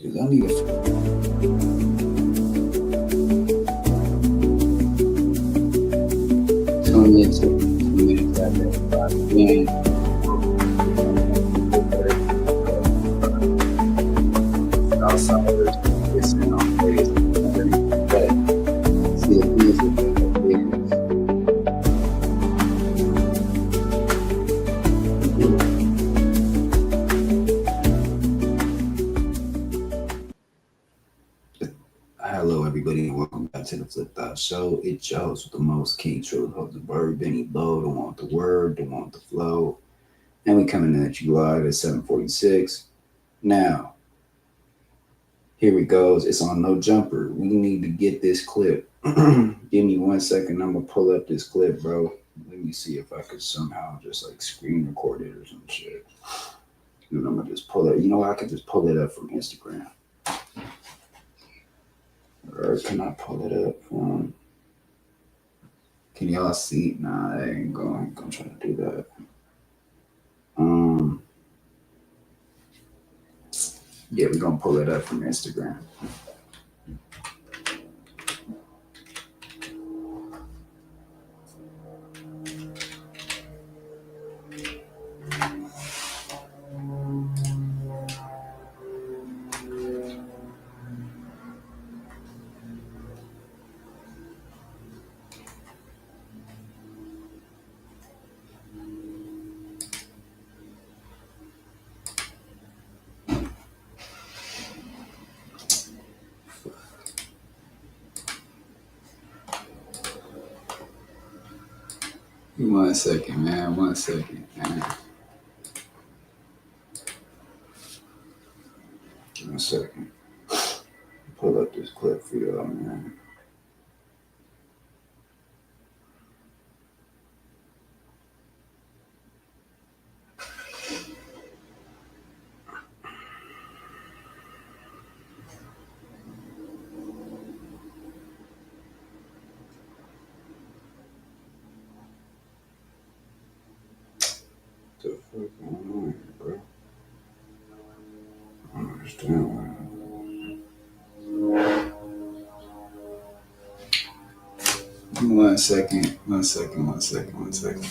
Dude, I need a tune into 2 minutes outsiders listen on ways but see the music Hello, everybody, and welcome back to the Flip Thought Show. It's your host with the most, King True, host the bird, Benny Blow, the one with the word, the one with the flow. And we coming at you live at 7:46. Now, here it goes. It's on No Jumper. We need to get this clip. Give me 1 second. I'm gonna pull up this clip, bro. Let me see if I could somehow just like screen record it or some shit. And I'm gonna just pull it. You know, I could just pull it up from Instagram. Or can I pull it up from? Can y'all see? Nah, I ain't going. I'm trying to do that. Yeah, we're gonna pull it up from Instagram. Give me 1 second, man. 1 second, man. Give me a second. Pull up this clip for y'all, man. What the fuck going on here, bro? I don't understand why. Give me 1 second. 1 second. 1 second. 1 second.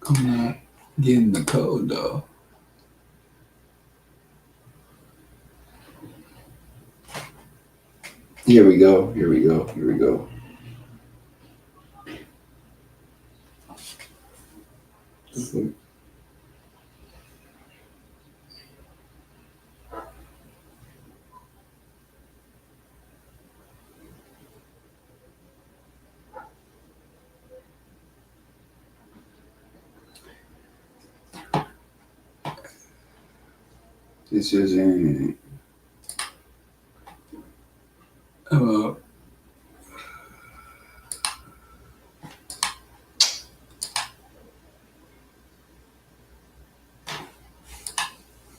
I'm not getting the code though. Here we go. Here we go. Here we go. This isn't.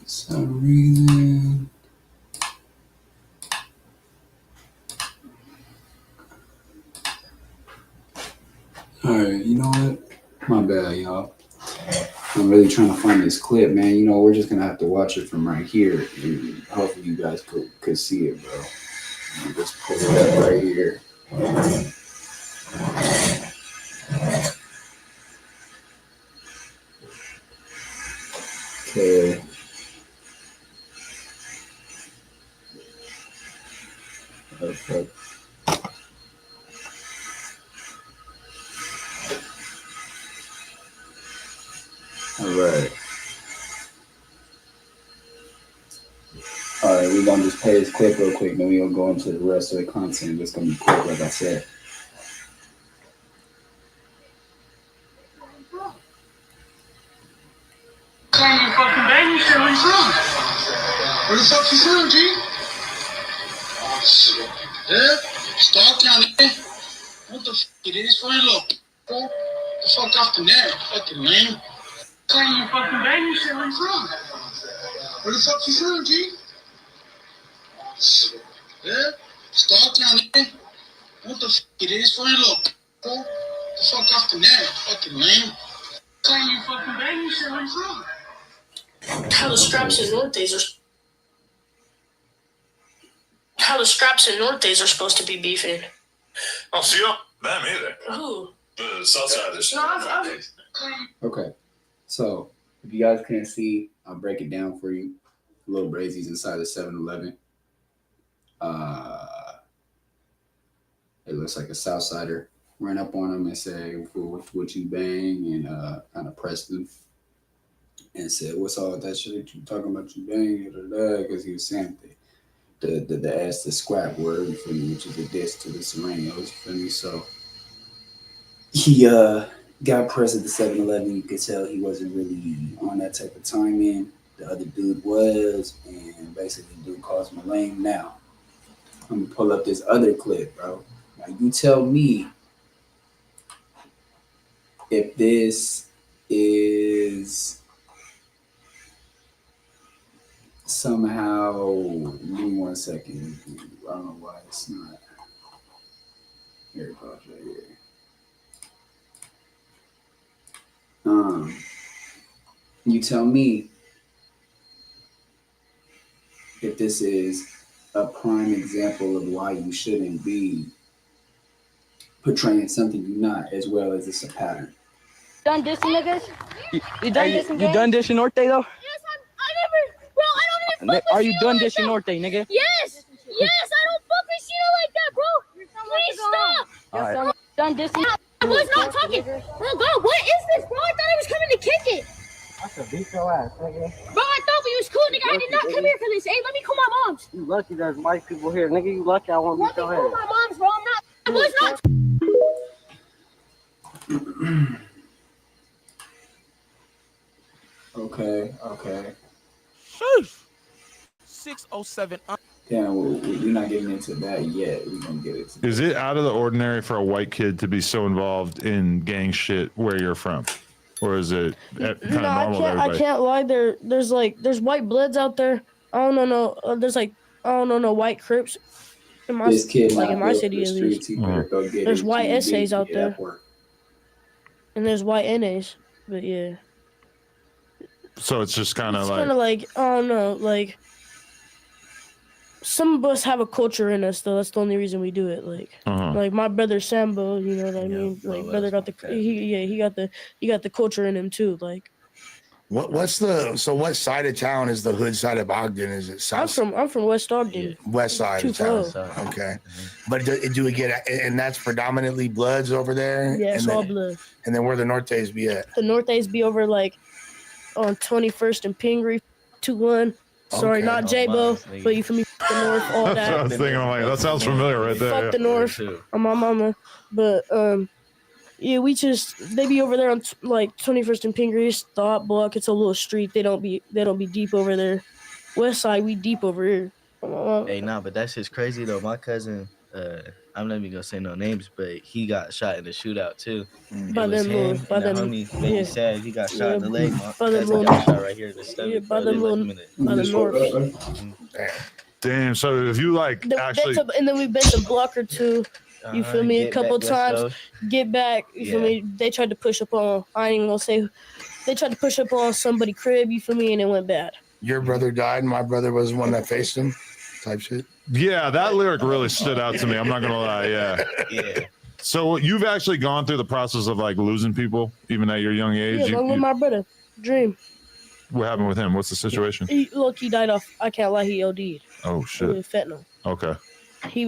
Some reason. Alright, you know what? My bad, y'all. I'm really trying to find this clip, man. You know, we're just gonna have to watch it from right here, and hopefully you guys could see it, bro. I'll just pull it up right here. Okay. Okay. All right. All right, we're gonna just play this clip real quick, then we're gonna go into the rest of the content. It's gonna be quick, like I said. Calling you fucking baby shit, where you from? Where the fuck you from, G? Oh shit. Yeah? Star County. What the fuck it is for you, little the fuck off the net, fucking lame. Calling you fucking baby shit, where you from? Where the fuck you from, G? Oh shit. Yeah? Star County. What the fuck it is for you, little the fuck off the net, fucking lame. Calling you fucking baby shit, where you from? How the Scraps and Nortes are supposed to be beefing. Oh, see them either. Who? The Southsiders. Okay. So if you guys can't see, I'll break it down for you. Lul Brazy's inside the 7-Eleven. It looks like a Southsider ran up on him and said, "What you bang?" and kind of pressed him and said, "What's all that shit you talking about? You bang?" Because he was saying the ass the scrap word, you feel me, which is the diss to the Serenios, you feel me? So he got pressed at the 7-Eleven. You could tell he wasn't really on that type of timing. The other dude was, and basically the dude calls him a lame. Now I'm gonna pull up this other clip, bro. Now you tell me if this is somehow. Give me 1 second. I don't know why it's not. Here it goes right here. You tell me if this is a prime example of why you shouldn't be portraying something you're not, as well as it's a pattern. Done dishing, niggas? You done dishing Norte though? Yes, I never, bro, I don't even fuck with Are you Sheena done like dishing that. Norte, nigga? Yes, I don't fuck with Sheena like that, bro. Please Done dissing. I was not talking. Oh God, what is this, bro? I thought I was coming to kick it. I could beat your ass, nigga. Bro, I thought we was cool, nigga. I did not come here for this. Hey, let me call my mom's. You lucky there's white people here. Nigga, you lucky I won't Let beat me your call head. my mom's, bro. I was not. Okay. 607. Damn, we're not getting into that yet. We're gonna get it. Is it out of the ordinary for a white kid to be so involved in gang shit where you're from? Or is it kind of normal to everybody? I can't lie. There's white bloods out there. I don't know. There's no white Crips in my city at least. There's white essays out there, and there's white NAs. But yeah. So it's just kind of like I don't know, like some of us have a culture in us though. That's the only reason we do it. Like my brother Sambo, you know what I mean? Like brother got he got the culture in him too. Like what side of town is the hood side of Ogden? Is it south? I'm from West Ogden. West side of town. Okay. But do we get, and that's predominantly Bloods over there? Yeah, it's all blood. And then where the Nortes be at? The Nortes be over like on 21st and Pingree 2-1. Sorry, not J-Bo, but you feel me? The North, all that. I was thinking, I'm like, that sounds familiar right there. Fuck the North on my mama. But yeah, they be over there on like 21st and Pingree, Thought Block. It's a little street. They don't be deep over there. West side, we deep over here. Hey, nah, but that shit's crazy though. My cousin, I'm not even gonna say no names, but he got shot in a shootout too. By them little, homie, said he got shot in the leg. My by them cousin little, got shot right here in the stomach. Yeah, by the North. Damn. So if you like actually, and then we've been to Block or two. You feel me? A couple times. Get back. You feel me? They tried to push up on. I ain't even gonna say. They tried to push up on somebody crib. You feel me? And it went bad. Your brother died. My brother was the one that faced him. Type shit. Yeah, that lyric really stood out to me. I'm not gonna lie. Yeah. So you've actually gone through the process of like losing people, even at your young age. Yeah, with my brother, Dream. What happened with him? What's the situation? He died off. I can't lie. He OD'd. Oh shit. With fentanyl. Okay. He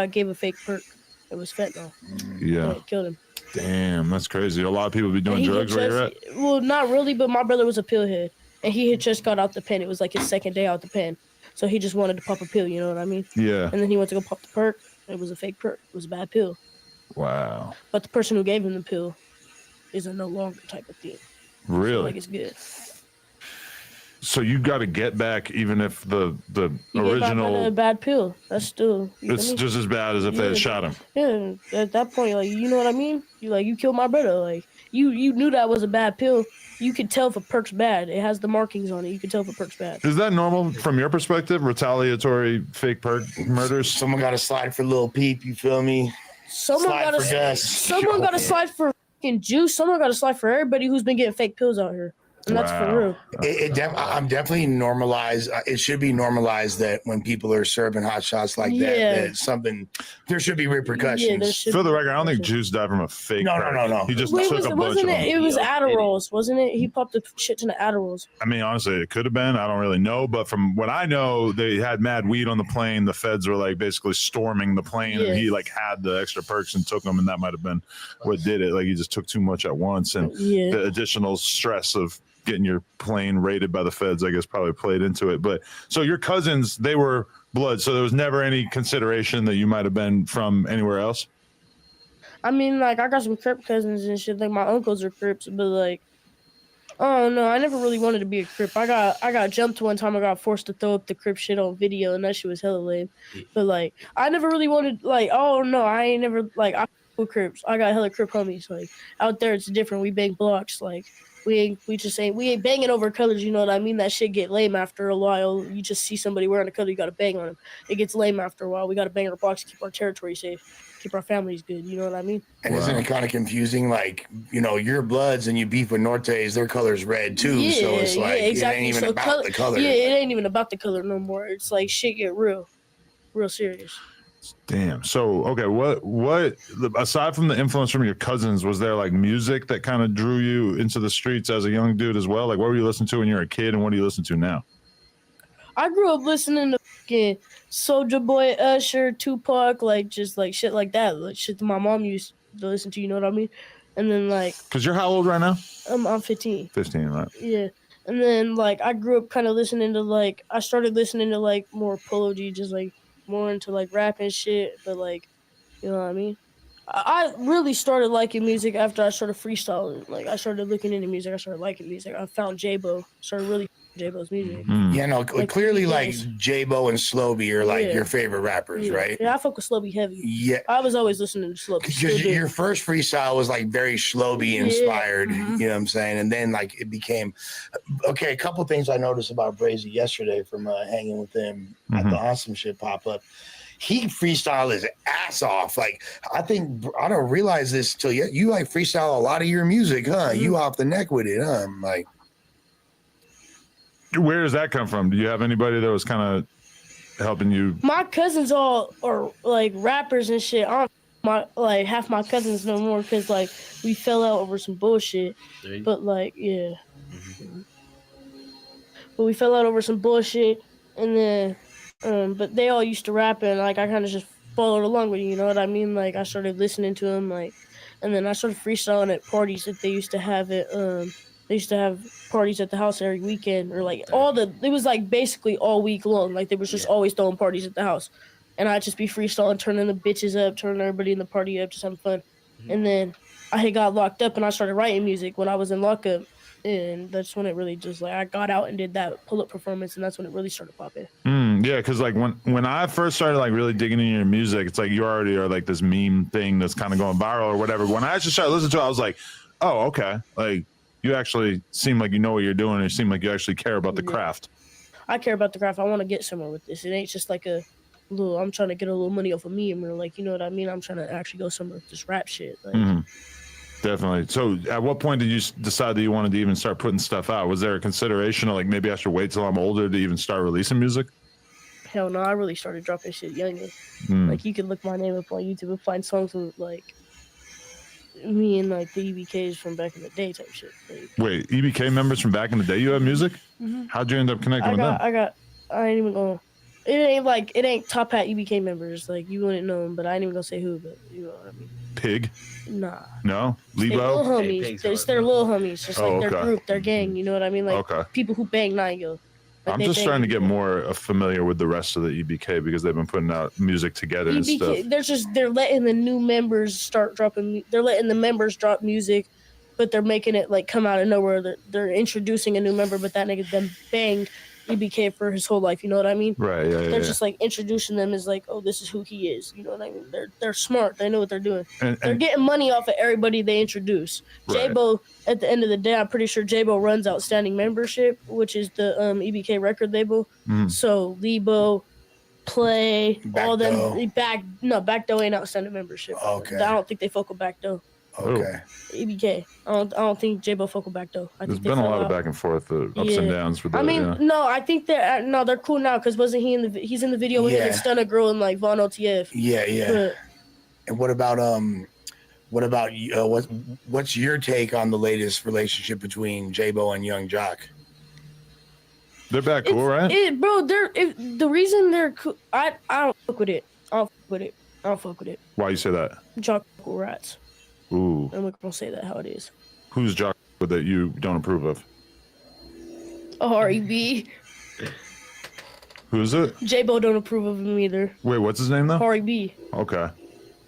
gave a fake perk. It was fentanyl. Yeah. It killed him. Damn, that's crazy. A lot of people be doing drugs where you're at. Well, not really, but my brother was a pill head, and he had just got out the pen. It was like his second day out the pen, so he just wanted to pop a pill. You know what I mean? Yeah. And then he went to go pop the perk. It was a fake perk. It was a bad pill. Wow. But the person who gave him the pill is a no longer type of thing. Really? So, like it's good. So you got to get back, even if the original a bad pill. That's still. It's just as bad as if they had shot him. Yeah. At that point, like you know what I mean. You killed my brother. Like you knew that was a bad pill. You could tell if a perk's bad. It has the markings on it. You could tell if a perk's bad. Is that normal from your perspective? Retaliatory fake perk murders? Someone got to slide for Lil Peep. You feel me? Someone got to slide for fucking juice. Someone got to slide for everybody who's been getting fake pills out here. And that's for real. I'm definitely normalized. It should be normalized that when people are serving hot shots like that there should be repercussions. For the record, I don't think Juice died from a fake. No. He just took a bunch of them. It was Adderalls, wasn't it? He popped a shit ton of Adderalls. I mean, honestly, it could have been. I don't really know. But from what I know, they had mad weed on the plane. The feds were like basically storming the plane, and he like had the extra perks and took them, and that might have been what did it. Like he just took too much at once, and the additional stress of getting your plane raided by the feds, I guess, probably played into it. But so your cousins, they were blood, so there was never any consideration that you might have been from anywhere else? I mean, like, I got some Crip cousins and shit. Like, my uncles are Crips, but, like, oh, no, I never really wanted to be a Crip. I got jumped one time. I got forced to throw up the Crip shit on video, and that shit was hella lame. But, like, I never really wanted, like, oh, no, I ain't never, like, I with Crips. I got hella Crip homies. Like, out there, it's different. We bang blocks, like, we ain't banging over colors, you know what I mean? That shit get lame after a while. You just see somebody wearing a color, you gotta bang on them. It gets lame after a while. We gotta bang our blocks to keep our territory safe, keep our families good, you know what I mean? And isn't it kind of confusing? Like, you know, your Bloods and you beef with Nortes, their color's red too. So it's like, exactly. It ain't even about the color. Yeah, it ain't even about the color no more. It's like shit get real serious. Damn. So, okay, what aside from the influence from your cousins, was there like music that kind of drew you into the streets as a young dude as well? Like, what were you listening to when you were a kid, and what do you listen to now? I grew up listening to fucking Soulja Boy, Usher, Tupac, like just like shit like that, like shit that my mom used to listen to. You know what I mean? And then like, Because you're how old right now? I'm 15. 15, right? Yeah. And then like I grew up kind of listening to like I started listening to like more Polo G, just like more into like rap and shit. But like, you know what I mean? I really started liking music after I started freestyling. Like I started looking into music. I started liking music. I found J-Bo. Started really J-Bo's music. Yeah, no, Like, clearly like yes. J-Bo and Slowby are like Yeah. your favorite rappers, Yeah. right? Yeah, I fuck with Slowby heavy. Yeah. I was always listening to Slowby. Because your first freestyle was like very Slowby inspired, Yeah. you know what I'm saying? And then like it became okay. A couple things I noticed about Brazy yesterday from hanging with him at the Awesome Shit pop-up. He freestyle his ass off. Like I think I don't realize this till you like freestyle a lot of your music, huh? You off the neck with it, huh? Like, where does that come from? Do you have anybody that was kind of helping you? My cousins all are like rappers and shit. I don't like half my cousins no more because like we fell out over some bullshit. But like yeah, but we fell out over some bullshit, and then but they all used to rap, and like I kind of just followed along with you know what I mean? Like I started listening to them, like, and then I started freestyling at parties that they used to have it. They used to have parties at the house every weekend, or like it was like basically all week long. Like they was just always throwing parties at the house, and I'd just be freestyling, turning the bitches up, turning everybody in the party up, just having fun. And then I had got locked up, and I started writing music when I was in lockup. And that's when it really just like I got out and did that pull-up performance, and that's when it really started popping. Yeah, because like when I first started like really digging into your music, it's like you already are like this meme thing that's kind of going viral or whatever. When I actually started listening to it, I was like, oh, okay, like you actually seem like you know what you're doing, and you seem like you actually care about the craft. I care about the craft. I want to get somewhere with this. It ain't just like a little. I'm trying to get a little money off of me, and we're like, you know what I mean. I'm trying to actually go somewhere with this rap shit. Like, Definitely. So at what point did you decide that you wanted to even start putting stuff out? Was there a consideration of like maybe I should wait till I'm older to even start releasing music? Hell no, I really started dropping shit younger. Like you can look my name up on YouTube and find songs with like me and like the EBKs from back in the day type shit. Like, wait, EBK members from back in the day you have music? How'd you end up connecting with them? I ain't even gonna. It ain't top hat EBK members. Like you wouldn't know them, but I ain't even gonna say who. But you know what I mean. Pig? Nah. No? Lebo? They're little homies. It's their little homies. Just like their group, their gang. You know what I mean? Like people who bang 9 Like I'm just starting to get more familiar with the rest of the EBK because they've been putting out music together and stuff. They're letting the new members start dropping. They're letting the members drop music, but they're making it like come out of nowhere. They're introducing a new member, but that nigga then banged EBK for his whole life. You know what I mean? Right. Yeah. They're just like introducing them as like, oh, this is who he is. You know what I mean? They're smart. They know what they're doing. They're getting money off of everybody they introduce. Right. J-Bo, at the end of the day, I'm pretty sure J-Bo runs Outstanding Membership, which is the EBK record label. So Lebo, Play, all them Backdoor ain't Outstanding Membership. Okay. I don't think they fuck with Backdoor. Okay. EBK. I don't think J-Bo fuck with Backdoor. There's been a lot of back and forth, ups and downs with that. I mean, no, I think they're cool now because wasn't he he's in the video with him and Stunna Girl and like Von OTF. Yeah. But, and what about what's your take on the latest relationship between J-Bo and Young Jock? They're back cool, right? The reason they're cool, I don't fuck with it. I don't fuck with it. Why you say that? Jock cool rats. Ooh. I'm gonna say that how it is. Who's Jock that you don't approve of? Hari. Who's it? J-Bo don't approve of him either. Wait, what's his name though? Hari B. Okay.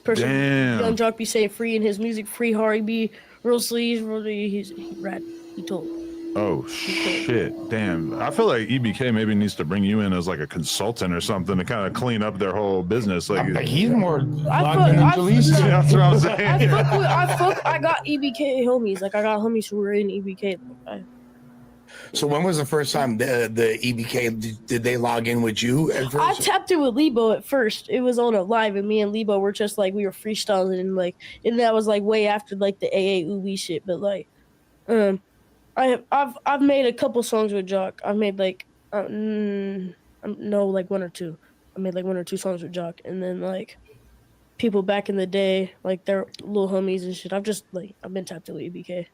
Damn. Young Jock be saying free in his music, free Hari B. Real sleeves, he's rad. He told. Oh shit! Damn, I feel like EBK maybe needs to bring you in as like a consultant or something to kind of clean up their whole business. Like he's more locked in than Jalise. That's what I'm saying. I got EBK homies. Like I got homies who were in EBK. So when was the first time the EBK did they log in with you at first? I tapped in with Lebo at first. It was on a live, and me and Lebo were just like we were freestyling, and that was like way after like the AA Ubi shit. But like, I've made a couple songs with Jock. I've made like one or two. I made like 1 or 2 songs with Jock, and then like people back in the day, like they're little homies and shit. I've been tapped in with EBK.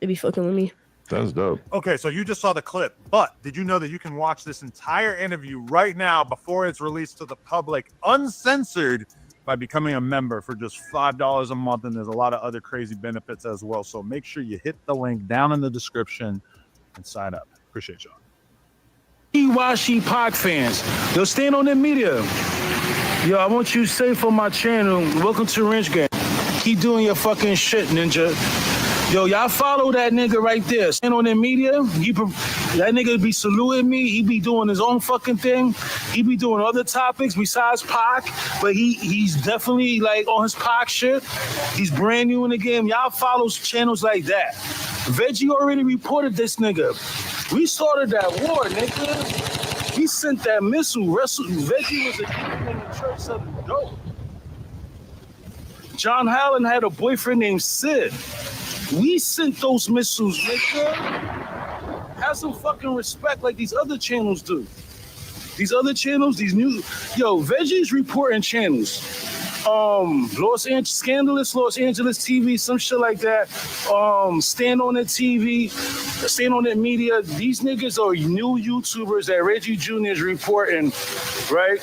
They be fucking with me. That's dope. Okay, so you just saw the clip, but did you know that you can watch this entire interview right now before it's released to the public, uncensored, by becoming a member for just $5 a month? And there's a lot of other crazy benefits as well. So make sure you hit the link down in the description and sign up. Appreciate y'all. Iwashi Pac fans, yo, stand on the media. Yo, I want you to say for my channel, welcome to Ranch Game. Keep doing your fucking shit, ninja. Yo, y'all follow that nigga right there. Stand on the media. That nigga be saluting me. He be doing his own fucking thing. He be doing other topics besides Pac, but he's definitely like on his Pac shit. He's brand new in the game. Y'all follow channels like that. Veggie already reported this nigga. We started that war, nigga. He sent that missile. Veggie was a kid in the church selling dope. John Allen had a boyfriend named Sid. We sent those missiles, nigga. Have some fucking respect like these other channels do. These other channels, these new... Yo, Veggie's reporting channels. Scandalous Los Angeles TV, some shit like that. Stand on the TV, Stand on the Media. These niggas are new YouTubers that Reggie Jr. is reporting, right?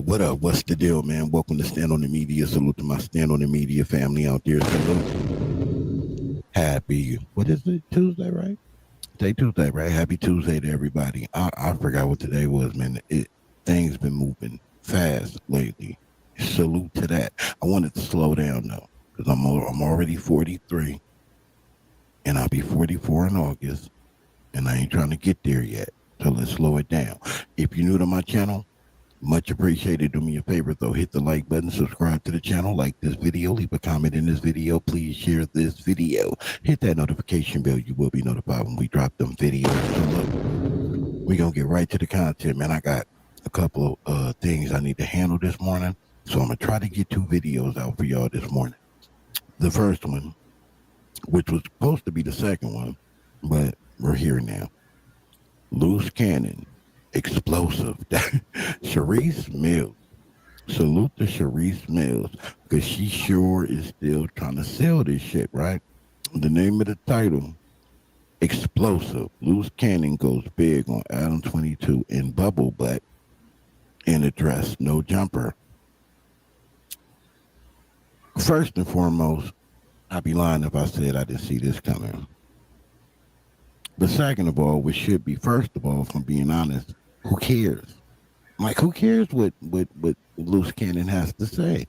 What up? What's the deal, man? Welcome to Stand on the Media. Salute to my Stand on the Media family out there. Salute. Happy, what is it? Tuesday, right? Tuesday, right? Happy Tuesday to everybody. I forgot what today was, man. Things been moving fast lately. Salute to that. I wanted to slow down though, because I'm already 43, and I'll be 44 in August, and I ain't trying to get there yet. So let's slow it down. If you're new to my channel, much appreciated. Do me a favor though, hit the like button, subscribe to the channel, like this video, leave a comment in this video, please share this video, hit that notification bell. You will be notified when we drop them videos. So look, we gonna get right to the content, man. I got a couple of things I need to handle this morning, so I'm gonna try to get 2 videos out for y'all this morning. The first one, which was supposed to be the second one, but we're here now. Loose cannon. Explosive. Sharice Mills. Salute to Sharice Mills, because she sure is still trying to sell this shit, right? The name of the title, Explosive. Loose cannon goes big on Adam 22 in bubble butt in a dress, no jumper. First and foremost, I'd be lying if I said I didn't see this coming. But second of all, which should be first of all, if I'm being honest, who cares? Like, who cares what Loose Cannon has to say?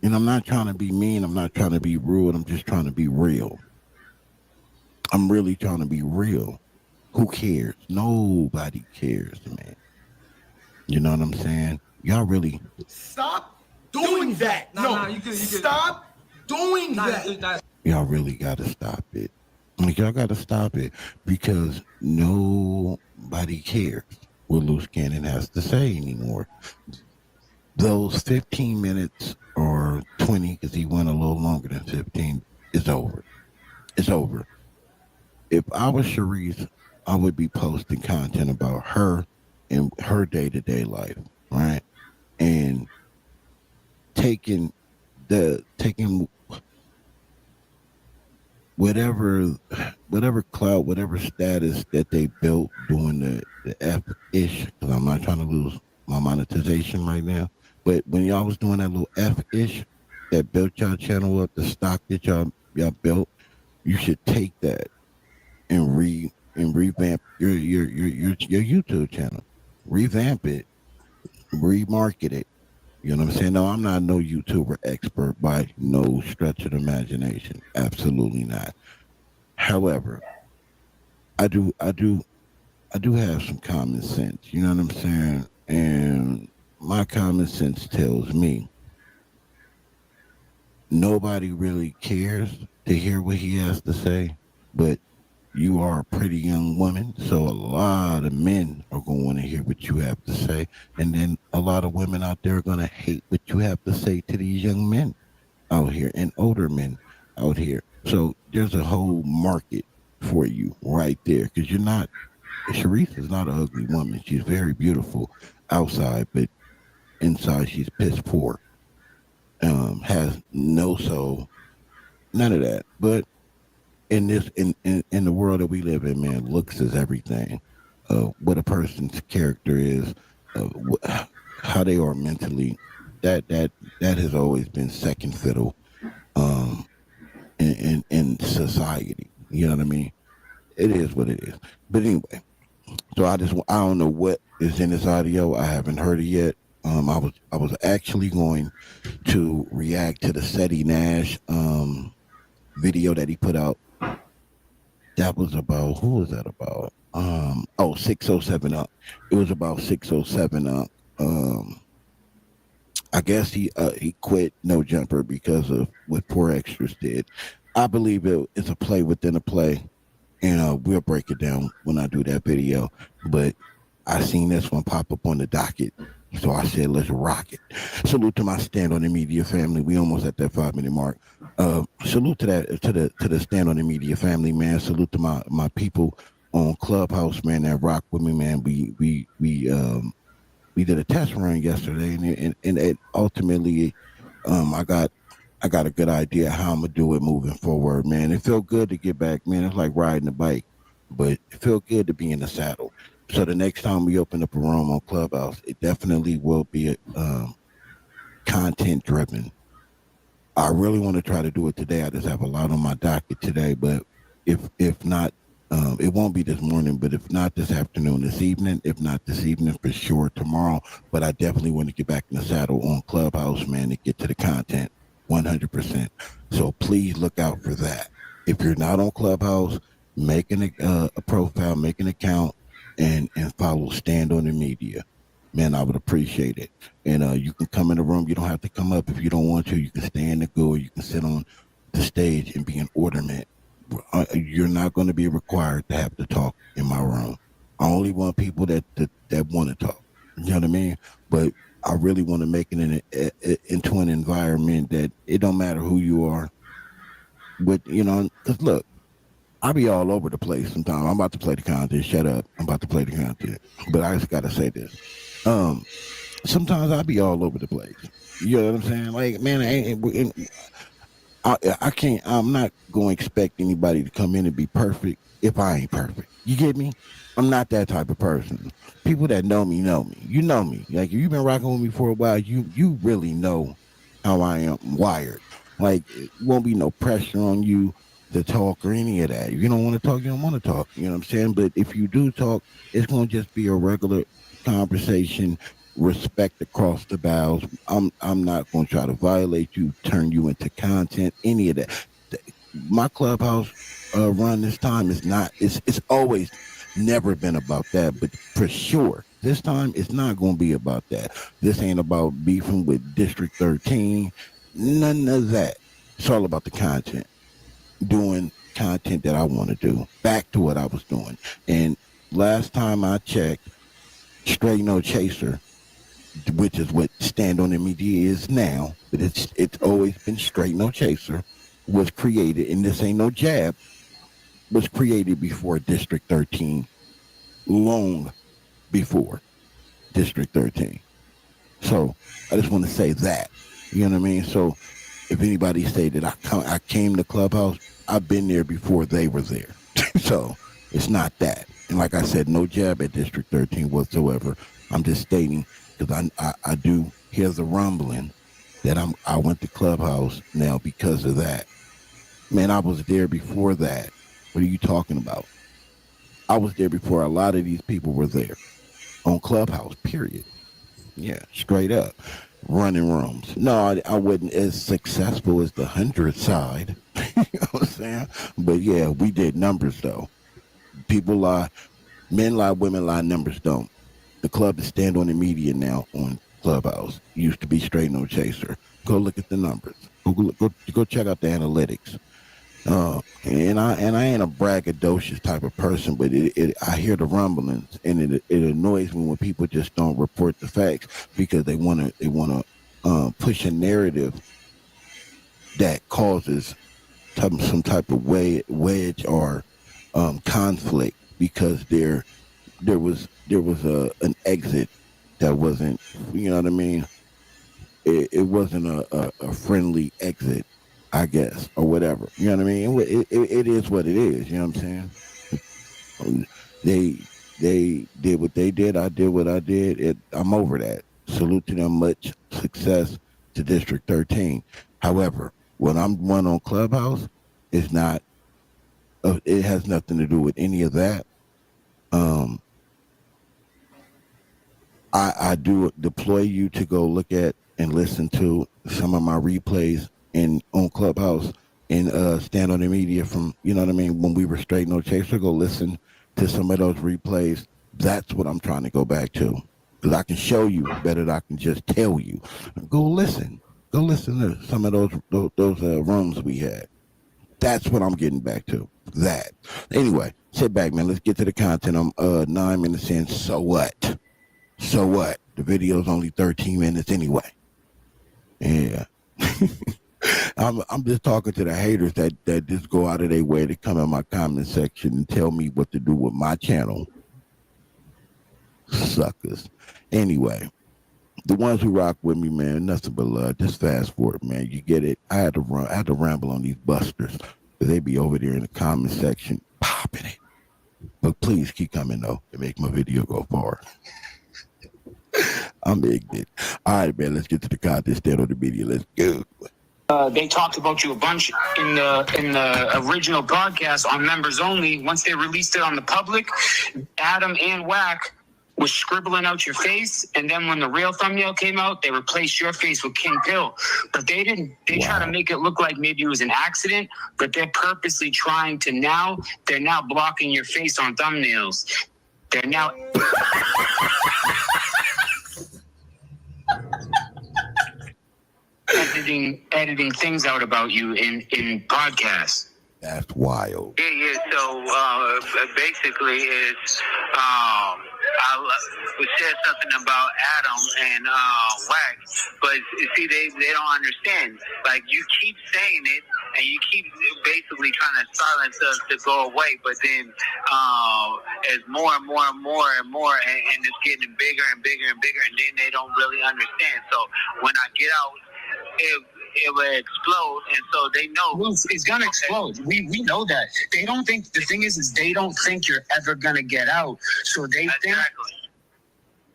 And I'm not trying to be mean. I'm not trying to be rude. I'm just trying to be real. I'm really trying to be real. Who cares? Nobody cares, man. You know what I'm saying? Y'all really... Stop doing that. No, you can stop doing that. Y'all really got to stop it. Like, y'all got to stop it, because nobody cares what Loose Cannon has to say anymore. Those 15 minutes or 20, because he went a little longer than 15, is over. It's over. If I was Sharice, I would be posting content about her and her day-to-day life, right? And taking whatever clout, whatever status that they built during the the F-ish, because I'm not trying to lose my monetization right now. But when y'all was doing that little F-ish that built y'all channel up, the stock that y'all built, you should take that and revamp your YouTube channel. Revamp it, remarket it. You know what I'm saying? No, I'm not no YouTuber expert by no stretch of the imagination. Absolutely not. However, I do I do I do have some common sense. You know what I'm saying? And my common sense tells me nobody really cares to hear what he has to say, but you are a pretty young woman, so a lot of men are going to want to hear what you have to say, and then a lot of women out there are going to hate what you have to say to these young men out here and older men out here. So there's a whole market for you right there, because you're not. Sharice is not an ugly woman. She's very beautiful outside, but inside she's piss poor. Has no soul, none of that. But in the world that we live in, man, looks is everything. What a person's character is, how they are mentally, that has always been second fiddle um in society. You know what I mean? It is what it is. But anyway, so I don't know what is in this audio. I haven't heard it yet. I was actually going to react to the Seti Nash video that he put out. That was about, who was that about? 607 Up. It was about 607 Up. I guess he quit No Jumper because of what Poor Extras did. I believe it's a play within a play, and we'll break it down when I do that video. But I seen this one pop up on the docket, so I said, let's rock it. Salute to my Stand on the Media family. We almost at that 5-minute mark. Salute to the Stand on the Media family, man. Salute to my people on Clubhouse, man, that rock with me, man. We did a test run yesterday, and it ultimately, I got a good idea how I'm gonna do it moving forward, man. It felt good to get back, man. It's like riding a bike, but it felt good to be in the saddle. So the next time we open up a room on Clubhouse, it definitely will be content driven. I really want to try to do it today. I just have a lot on my docket today, but if not, it won't be this morning, but if not this afternoon, this evening, if not this evening, for sure tomorrow. But I definitely want to get back in the saddle on Clubhouse, man, to get to the content 100%. So please look out for that. If you're not on Clubhouse, make a profile, make an account, and follow Stand on the Media. Man, I would appreciate it. And you can come in the room. You don't have to come up if you don't want to. You can stay in the go. You can sit on the stage and be an ornament. You're not going to be required to have to talk in my room. I only want people that want to talk. You know what I mean? But I really want to make it into an environment that it don't matter who you are. But, you know, because look, I be all over the place sometimes. I'm about to play the content. Shut up. I'm about to play the content. But I just got to say this. Sometimes I be all over the place. You know what I'm saying? Like, man, I can't. I'm not going to expect anybody to come in and be perfect if I ain't perfect. You get me? I'm not that type of person. People that know me know me. You know me. Like, if you've been rocking with me for a while, you really know how I am wired. Like, it won't be no pressure on you to talk or any of that. If you don't want to talk, you don't want to talk. You know what I'm saying? But if you do talk, it's going to just be a regular conversation, respect across the bows. I'm not going to try to violate you, turn you into content, any of that. My Clubhouse run this time is not. It's always never been about that, but for sure this time it's not going to be about that. This ain't about beefing with District 13, none of that. It's all about the content, doing content that I want to do, back to what I was doing. And last time I checked, Straight No Chaser, which is what Stand on the Media is now, but it's always been Straight No Chaser, was created, and this ain't no jab, was created before District 13, long before District 13. So I just want to say that, you know what I mean? So if anybody say that I came to Clubhouse, I've been there before they were there. So it's not that. And like I said, no jab at District 13 whatsoever. I'm just stating because I do hear the rumbling that I went to Clubhouse now because of that. Man, I was there before that. What are you talking about? I was there before a lot of these people were there on Clubhouse, period. Yeah, straight up. Running rooms. No, I wasn't as successful as the 100 side. You know what I'm saying? But yeah, we did numbers though. People lie, men lie, women lie, numbers don't. The club is Stand on the Media now on Clubhouse. Used to be Straight No Chaser. Go look at the numbers. Go check out the analytics. And I ain't a braggadocious type of person, but I hear the rumblings, and it annoys me when people just don't report the facts because they wanna push a narrative that causes some type of wedge or conflict because there was an exit that wasn't, you know what I mean. It wasn't a friendly exit, I guess, or whatever. You know what I mean? It is what it is. You know what I'm saying? They did what they did. I did what I did. I'm over that. Salute to them. Much success to District 13. However, when I'm one on Clubhouse, it's not. It has nothing to do with any of that. I do deploy you to go look at and listen to some of my replays on Clubhouse and Stand on the Media from, you know what I mean, when we were Straight No Chaser. Go listen to some of those replays. That's what I'm trying to go back to because I can show you better than I can just tell you. Go listen to some of those rooms we had. That's what I'm getting back to. That. Anyway, sit back, man. Let's get to the content. I'm 9 minutes in. So what? So what? The video's only 13 minutes anyway. Yeah. I'm just talking to the haters that just go out of their way to come in my comment section and tell me what to do with my channel. Suckers. Anyway, the ones who rock with me, man, nothing but love. Just fast forward, man. You get it. I had to ramble on these busters. They be over there in the comment section popping it. But please keep coming though to make my video go far. I'm ignorant. All right, man, let's get to the content. Stand on the Media. Let's go. They talked about you a bunch in the original broadcast on members only. Once they released it on the public, Adam and Wack was scribbling out your face, and then when the real thumbnail came out, they replaced your face with King Pill. But they didn't. They try to make it look like maybe it was an accident, but they're purposely trying to they're now blocking your face on thumbnails. They're now editing things out about you in podcasts. That's wild. Yeah. So basically, it's we said something about Adam and Wack, but see, they don't understand. Like, you keep saying it, and you keep basically trying to silence us to go away, but then as more and more and more and more, and it's getting bigger and bigger and bigger, and then they don't really understand. So when I get out, it will explode, and so they know. Well, it's gonna explode. We know that. They don't think. The thing is they don't think you're ever gonna get out. So they think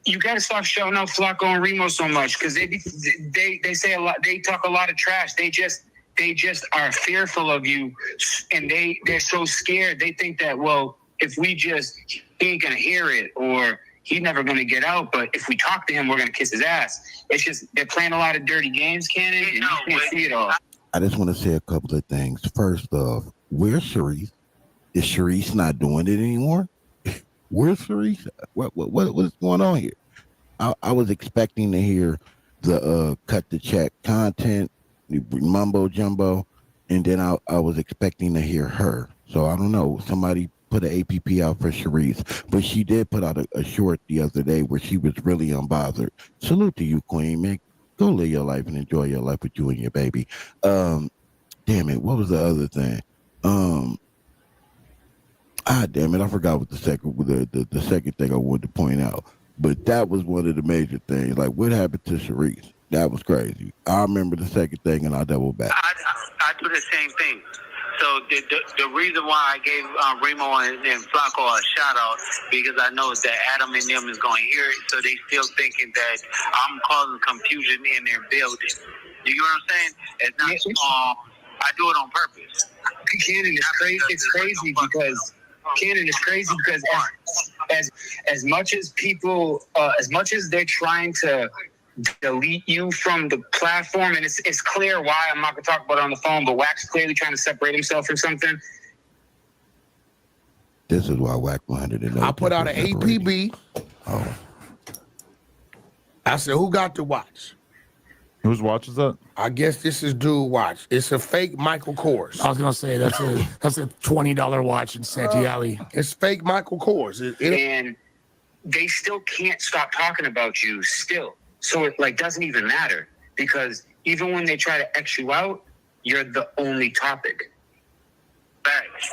you gotta stop shouting out Flacco and Remo so much because they say a lot. They talk a lot of trash. They just are fearful of you, and they're so scared. They think that, well, if we just, he ain't gonna hear it, or he's never going to get out, but if we talk to him, we're going to kiss his ass. It's just, they're playing a lot of dirty games, Cannon, and you can't see it all. I just want to say a couple of things. First off, where's Sharice? Is Sharice not doing it anymore? Where's Sharice? What is going on here? I was expecting to hear the cut the check content, mumbo jumbo, and then I was expecting to hear her. So I don't know. Somebody put an APP out for Sharice, but she did put out a short the other day where she was really unbothered. Salute to you, Queen, man. Go live your life and enjoy your life with you and your baby. Damn it, what was the other thing? Damn it, I forgot what the second thing I wanted to point out. But that was one of the major things. Like, what happened to Sharice? That was crazy. I remember the second thing, and I double back. I do the same thing. So the reason why I gave Remo and Flacco a shout out because I know that Adam and them is going to hear it, so they still thinking that I'm causing confusion in their building. You know what I'm saying? It's not. I do it on purpose. Cannon is crazy. It's crazy because Cannon is crazy because as much as people, as much as they're trying to delete you from the platform, and it's clear why. I'm not gonna talk about it on the phone, but Wack's clearly trying to separate himself from something. This is why Wack wanted to know. I put out an APB. Oh. I said, who got the watch? Whose watch is that? I guess this is dude watch. It's a fake Michael Kors. I was gonna say that's a $20 watch in Santee Alley. It's fake Michael Kors. And they still can't stop talking about you still. So it doesn't even matter because even when they try to X you out, you're the only topic. Facts.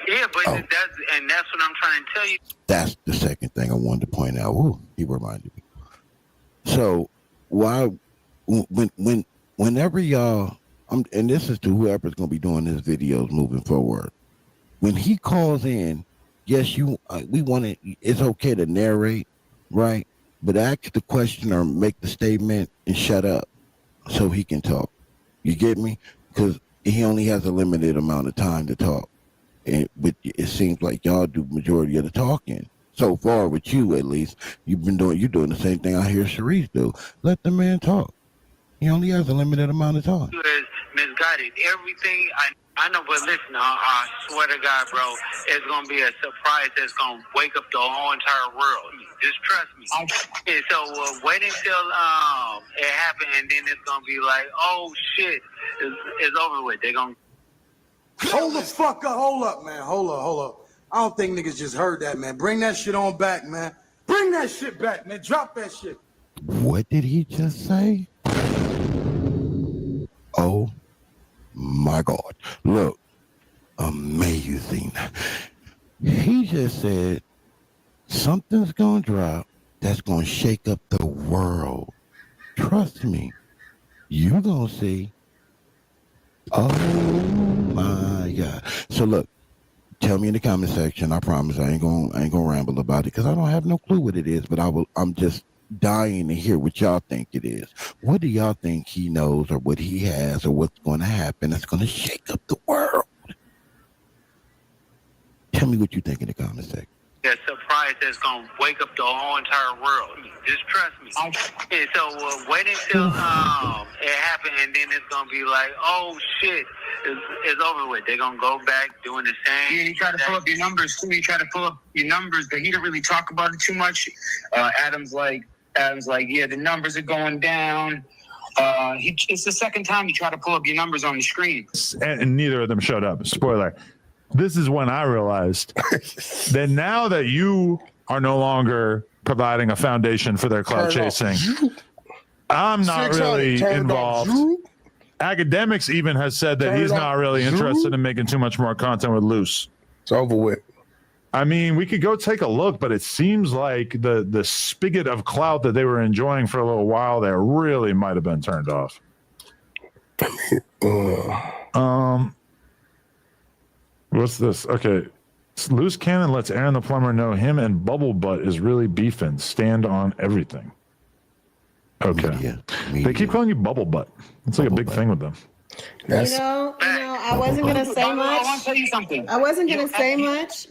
Yeah, but that's what I'm trying to tell you. That's the second thing I wanted to point out. Ooh, he reminded me. So whenever y'all, and this is to whoever's going to be doing this videos moving forward, when he calls in, yes, we want to, it's okay to narrate, right? But ask the question or make the statement and shut up so he can talk. You get me? Because he only has a limited amount of time to talk. But it seems like y'all do majority of the talking. So far with you, at least, you're doing the same thing I hear Sharice do. Let the man talk. He only has a limited amount of time. Is misguided. Everything I know, but listen, I swear to God, bro, it's gonna be a surprise that's gonna wake up the whole entire world. Just trust me. And so wait until it happens, and then it's gonna be like, oh shit, it's over with. They're gonna hold the fuck up. Hold up, man. Hold up. I don't think niggas just heard that, man. Bring that shit on back, man. Bring that shit back, man. Drop that shit. What did he just say? Oh my God. Look, amazing. He just said something's gonna drop that's gonna shake up the world. Trust me. You're gonna see. Oh my God. So look, tell me in the comment section. I promise I ain't gonna ramble about it because I don't have no clue what it is, but I'm just dying to hear what y'all think it is. What do y'all think he knows or what he has or what's going to happen that's going to shake up the world? Tell me what you think in the comment section. a surprise that's gonna wake up the whole entire world. Just trust me. And so wait until it happens, and then it's gonna be like, oh shit, it's over with. They're gonna go back doing the same. Yeah, you try to pull up your numbers too. You try to pull up your numbers, but he didn't really talk about it too much. Adam's like, yeah, the numbers are going down. It's the second time you try to pull up your numbers on the screen. And neither of them showed up. Spoiler. This is when I realized that now that you are no longer providing a foundation for their clout chasing, I'm not really involved. Academics even has said that he's not really interested in making too much more content with Loose. It's over with. I mean, we could go take a look, but it seems like the spigot of clout that they were enjoying for a little while there really might have been turned off. What's this? Okay. Loose Cannon lets Aaron the Plumber know him and Bubble Butt is really beefing. Stand on everything. Okay. They keep calling you Bubble Butt. It's like a big thing with them. You know, I wasn't gonna say much. I want to tell you something. I wasn't gonna say much.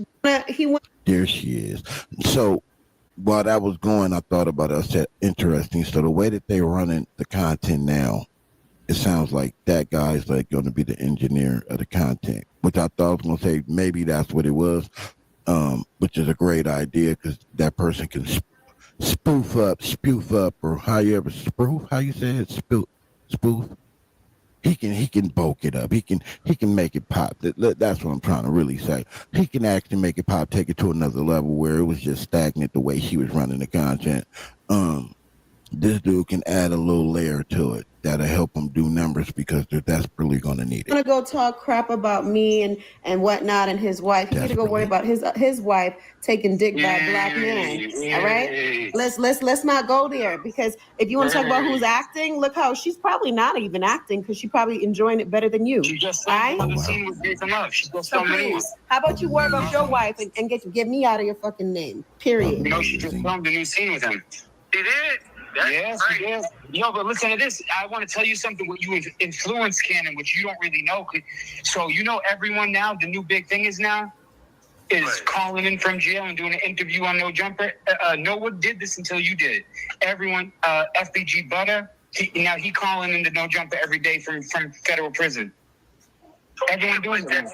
He went. There she is. So while that was going, I thought about it. I said, interesting. So the way that they're running the content now, it sounds like that guy's like going to be the engineer of the content, which I thought I was going to say maybe that's what it was, which is a great idea because that person can spoof up, or how you say it, spoof. He can bulk it up. He can make it pop. That's what I'm trying to really say. He can actually make it pop, take it to another level where it was just stagnant the way she was running the content. This dude can add a little layer to it. that'll help them do numbers because they're desperately going to need it. Gonna go talk crap about me and whatnot and his wife. He need to go worry about his wife taking dick by a black man. All right, let's not go there, because if you want to talk about who's acting, look how she's probably not even acting because she's probably enjoying it better than you. She just right? the scene with Jason Love. She just So please, how about you worry about your wife and get me out of your fucking name? Period. You know, she just filmed a new scene with him. She did. Yes, she did. Yo, but listen to this. I want to tell you something. What you influence, Cannon, which you don't really know. So you know, everyone now. The new big thing is now calling in from jail and doing an interview on No Jumper. No one did this until you did. Everyone, FBG Butter. He calling into No Jumper every day from federal prison. Everyone doing this.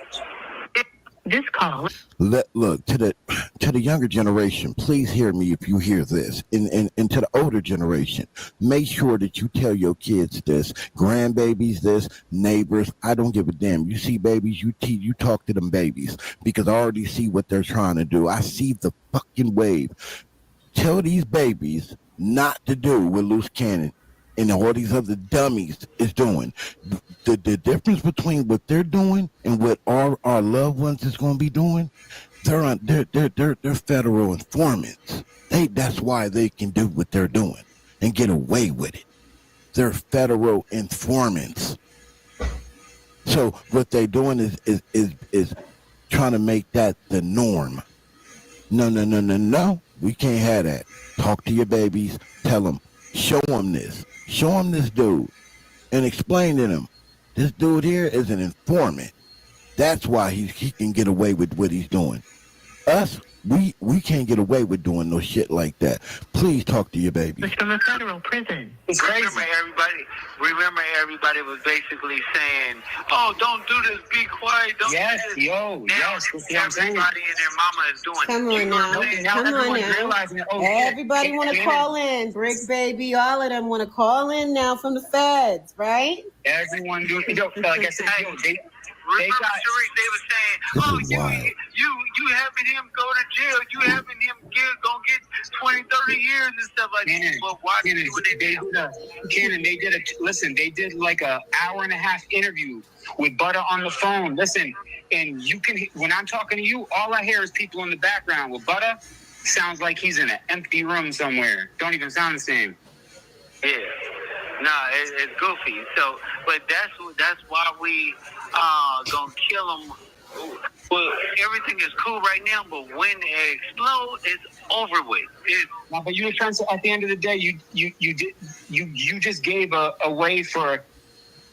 This call. Look to the younger generation. Please hear me if you hear this, and to the older generation, make sure that you tell your kids this, grandbabies this, neighbors. I don't give a damn. You see babies, you talk to them babies, because I already see what they're trying to do. I see the fucking wave. Tell these babies not to do what Loose Cannon and all these other dummies is doing. The difference between what they're doing and what our loved ones is going to be doing, they're federal informants. That's why they can do what they're doing and get away with it. They're federal informants. So what they're doing is trying to make that the norm. No. We can't have that. Talk to your babies. Tell them. Show them this. Show them this dude. And explain to them, this dude here is an informant. That's why he can get away with what he's doing. Us, we can't get away with doing no shit like that. Please talk to your baby. It's from a federal prison. It's crazy. Remember everybody was basically saying, "Oh, don't do this. Be quiet. Don't do this." Now, That's what I'm saying. Everybody and their mama is doing. Come on now. Everybody want to call in. Brick Baby, all of them want to call in now from the feds, right? Everyone doing. Like I said, Remember, Sharif, they were saying, "Oh, you having him go to jail. You having him gonna get 20, 30 years and stuff like that." But why did they did like a hour and a half interview with Butter on the phone. Listen, and you can, when I'm talking to you, all I hear is people in the background. With Butter, sounds like he's in an empty room somewhere. Don't even sound the same. Yeah. Nah, it's goofy. So, but that's why we gonna kill them. Well, everything is cool right now, but when it explodes, it's over with. No, but you were trying to. At the end of the day, you just gave a way for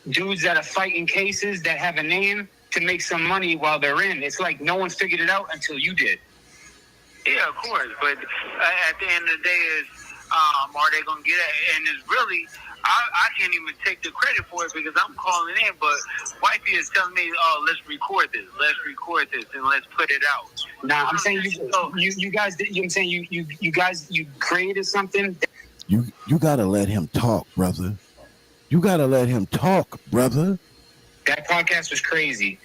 dudes that are fighting cases that have a name to make some money while they're in. It's like no one figured it out until you did. Yeah, of course. But at the end of the day, are they gonna get it? And it's really. I can't even take the credit for it because I'm calling in, but wifey is telling me, "Oh, let's record this, and let's put it out." Nah, I'm saying you guys did. I'm saying you guys created something. You gotta let him talk, brother. You gotta let him talk, brother. That podcast was crazy,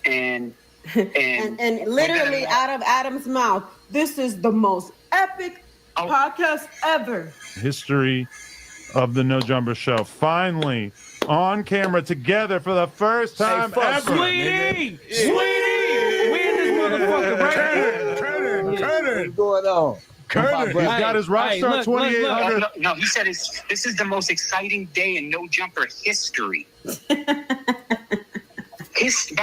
and literally out of Adam's mouth, this is the most epic podcast ever. History of the No Jumper Show. Finally on camera together for the first time ever. Sweetie! We in this motherfucker right Curtis, what's going on? Curtis, he's got his Rockstar 2800. No, he said this is the most exciting day in No Jumper history. By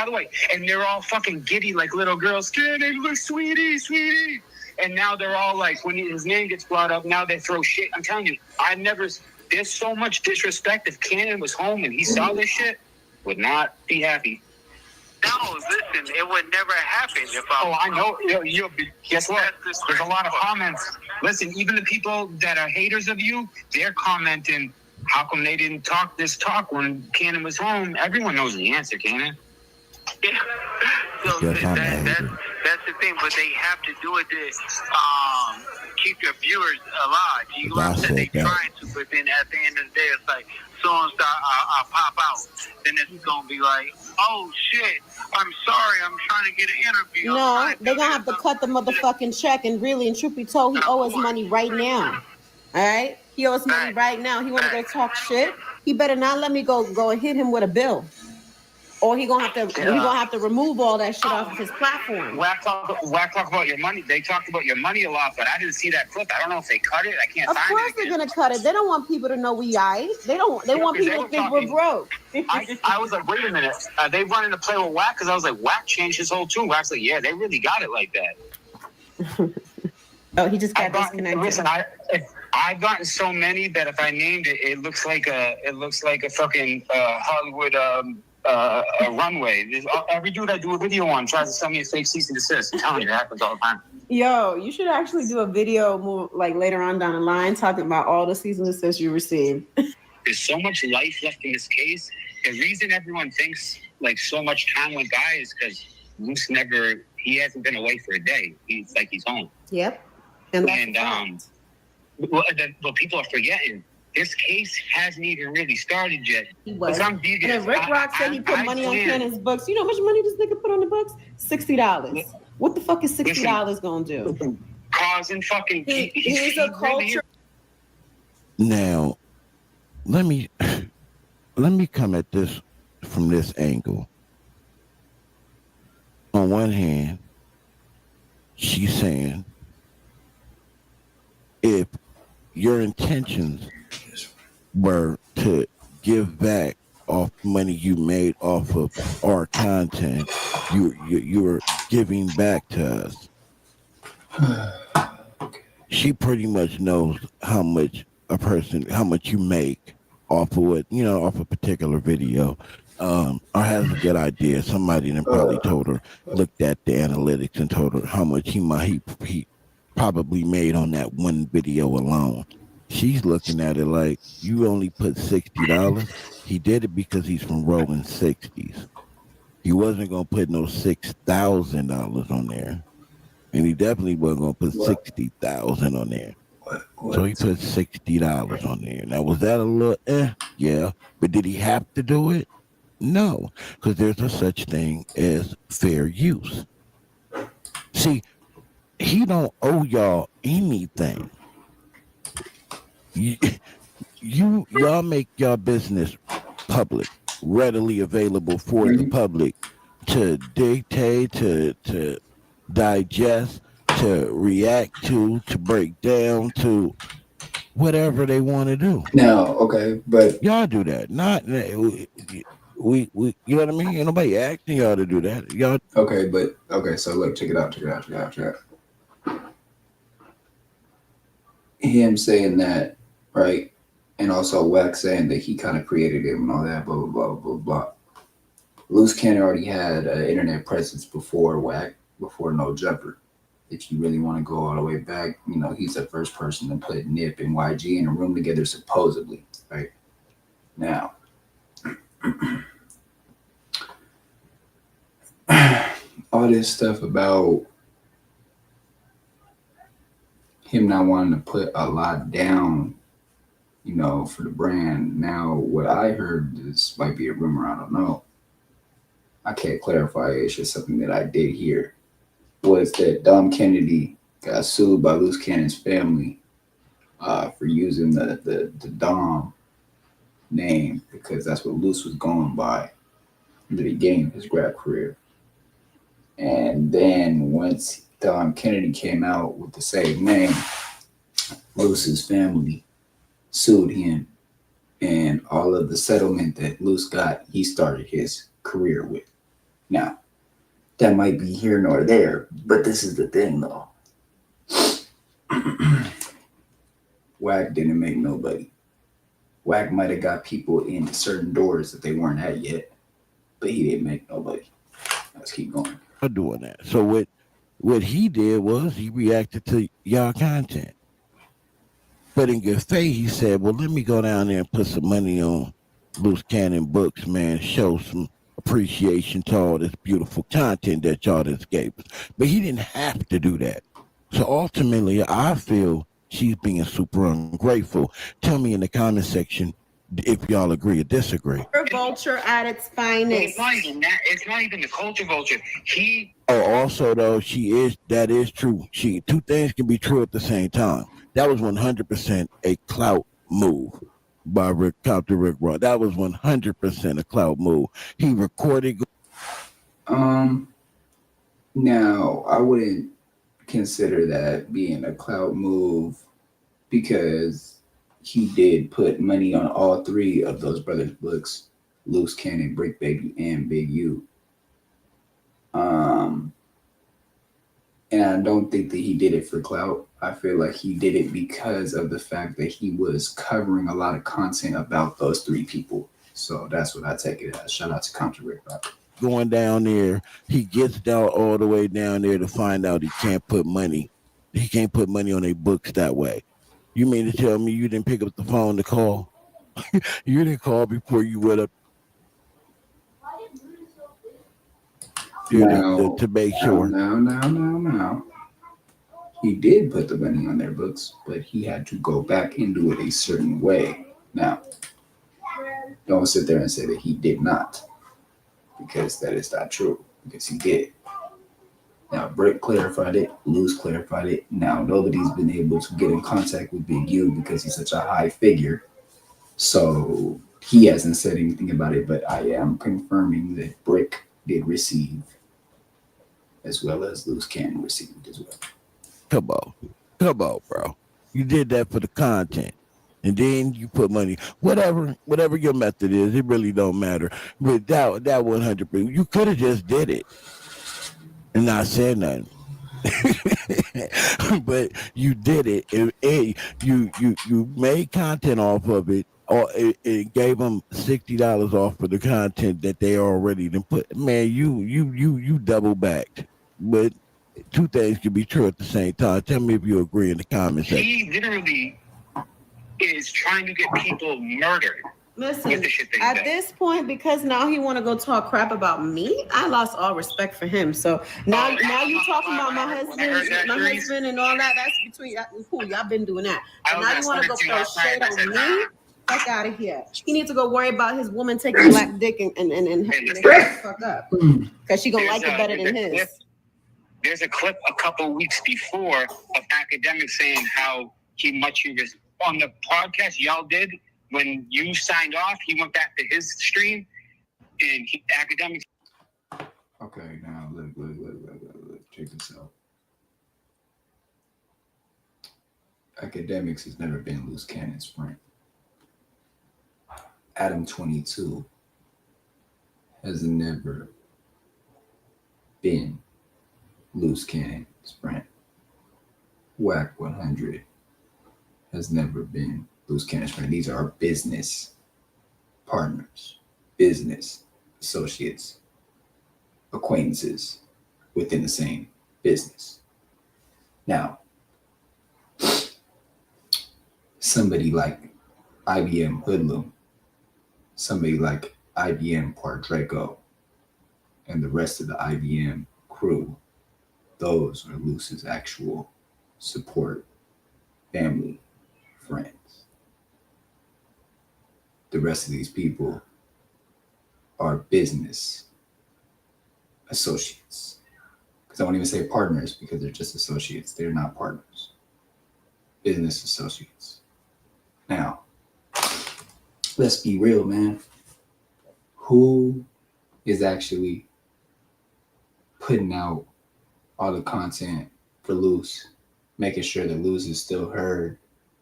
the way, and they're all fucking giddy like little girls. They look sweetie. And now they're all like, when his name gets brought up, now they throw shit. I'm telling you, there's so much disrespect. If Cannon was home and he saw this shit, would not be happy. No, listen, it would never happen if I know. Guess what? There's a lot of comments. Listen, even the people that are haters of you, they're commenting, how come they didn't talk this talk when Cannon was home? Everyone knows the answer, Cannon. Yeah. So that's the thing, but they have to do it to keep your viewers alive. You know what I'm saying? They're trying to, but then at the end of the day, it's like, soon as I pop out, then it's going to be like, oh, shit, I'm sorry, I'm trying to get an interview. No, they're going to have to cut the motherfucking check, and really and truth be told, he owes us money right now. All right? He owes money right now. He want to go talk shit. He better not let me go and hit him with a bill, or he gonna have to remove all that shit off of his platform. Whack talk about your money. They talked about your money a lot, but I didn't see that clip. I don't know if they cut it. I can't find it. Of course they're gonna cut it. They don't want people to know we aight. They want people to think we're broke. I was like, wait a minute. Are they running to play with Whack? Because I was like, Whack changed his whole tune. Whack's like, yeah, they really got it like that. Oh, he just got disconnected. Listen, I've gotten so many that if I named it, it looks like a fucking Hollywood a runway. Every dude I do a video on tries to sell me a fake cease and desist. I'm telling you, it happens all the time. Yo, you should actually do a video like later on down the line talking about all the cease and desist you received. There's so much life left in this case. The reason everyone thinks like so much time went by is because Luce he hasn't been away for a day. He's home. Yep. But people are forgetting. This case hasn't even really started yet. He was. And then Rick Rock said he put money on Cannon's books. You know how much money this nigga put on the books? $60. What the fuck is $60 gonna do? Causing fucking. He's a culture. Now, let me come at this from this angle. On one hand, she's saying, if your intentions were to give back off money you made off of our content, you're giving back to us. She pretty much knows how much you make off of off a particular video, or has a good idea. Somebody then probably told her, looked at the analytics and told her how much he probably made on that one video alone. She's looking at it like, you only put $60. He did it because he's from Rolling 60s. He wasn't gonna put no $6,000 on there, and he definitely wasn't gonna put $60,000 on there. So he put $60 on there. Now, was that a little yeah, but did he have to do it? No, because there's a such thing as fair use. See, he don't owe y'all anything. Y'all make y'all business public, readily available for the public to dictate, to digest, to react to break down, to whatever they want to do. Now, okay, but y'all do that. Not we you know what I mean? Ain't nobody asking y'all to do that. Y'all okay, so look, check it out. Him saying that, right? And also Wax saying that he kind of created it and all that, blah, blah, blah, blah, blah. Luce Cannon already had an internet presence before Wack, before No Jumper. If you really want to go all the way back, he's the first person to put Nip and YG in a room together, supposedly, right? Now, all this stuff about him not wanting to put a lot down, for the brand. Now, what I heard, this might be a rumor, I don't know. I can't clarify it. It's just something that I did hear. Was that Dom Kennedy got sued by Luce Cannon's family for using the Dom name, because that's what Luce was going by in the beginning of his rap career. And then once Dom Kennedy came out with the same name, Luce's family sued him, and all of the settlement that Luce got, he started his career with. Now, that might be here nor there, but this is the thing, though. Wack didn't make nobody. Wack might have got people in certain doors that they weren't at yet, but he didn't make nobody. Let's keep going. Doing that. So what he did was he reacted to y'all content. But in good faith, he said, well, let me go down there and put some money on Luce Cannon books, man, show some appreciation to all this beautiful content that y'all just gave us. But he didn't have to do that. So ultimately, I feel she's being super ungrateful. Tell me in the comment section, if y'all agree or disagree. Vulture at its finest. It's not even that. It's not even the culture vulture. Also though, that is true. Two things can be true at the same time. That was 100% a clout move by Dr. Rick Ross. That was 100% a clout move. He recorded. Now I wouldn't consider that being a clout move because he did put money on all three of those brothers' books: Loose Cannon, Brick Baby, and Big U. And I don't think that he did it for clout. I feel like he did it because of the fact that he was covering a lot of content about those three people. So that's what I take it as. Shout out to Country Rick Rock. Going down there, he gets down all the way down there to find out he can't put money on their books that way. You mean to tell me you didn't pick up the phone to call? You didn't call before you went up to make sure. Now. He did put the money on their books, but he had to go back and do it a certain way. Now, don't sit there and say that he did not, because that is not true, because he did. Now, Brick clarified it, Luz clarified it. Now, nobody's been able to get in contact with Big U because he's such a high figure. So he hasn't said anything about it, but I am confirming that Brick did receive, as well as Luz Cannon received as well. Come on, bro. You did that for the content. And then you put money, whatever your method is, it really don't matter. But that 100%, you could have just did it and not said nothing. But you did it. You made content off of it, or it gave them $60 off for the content that they already done put. Man, you double backed. But two things can be true at the same time. Tell me if you agree in the comments section. He literally is trying to get people murdered. Listen, at this point, because now he want to go talk crap about me, I lost all respect for him. So now you talking about my husband and all that. That's between cool. Y'all been doing that. But now you want to go throw shade on me? Fuck out of here. He needs to go worry about his woman taking black dick and fuck up because she gonna like it better than his. There's a clip a couple weeks before of academics saying how much he was on the podcast y'all did. When you signed off, he went back to his stream, and academics. Okay, now look, check this out. Academics has never been Loose Cannon's friend. Adam 22 has never been Loose Cannon's friend. Whack 100 has never been Loose Cannon's friend. These are business partners, business associates, acquaintances within the same business. Now, somebody like IBM Hoodlum, somebody like IBM Quadraco, and the rest of the IBM crew, those are Loose's actual support, family, friends. The rest of these people are business associates. Because I won't even say partners because they're just associates. They're not partners. Business associates. Now, let's be real, man. Who is actually putting out all the content for Loose, making sure that Loose is still heard,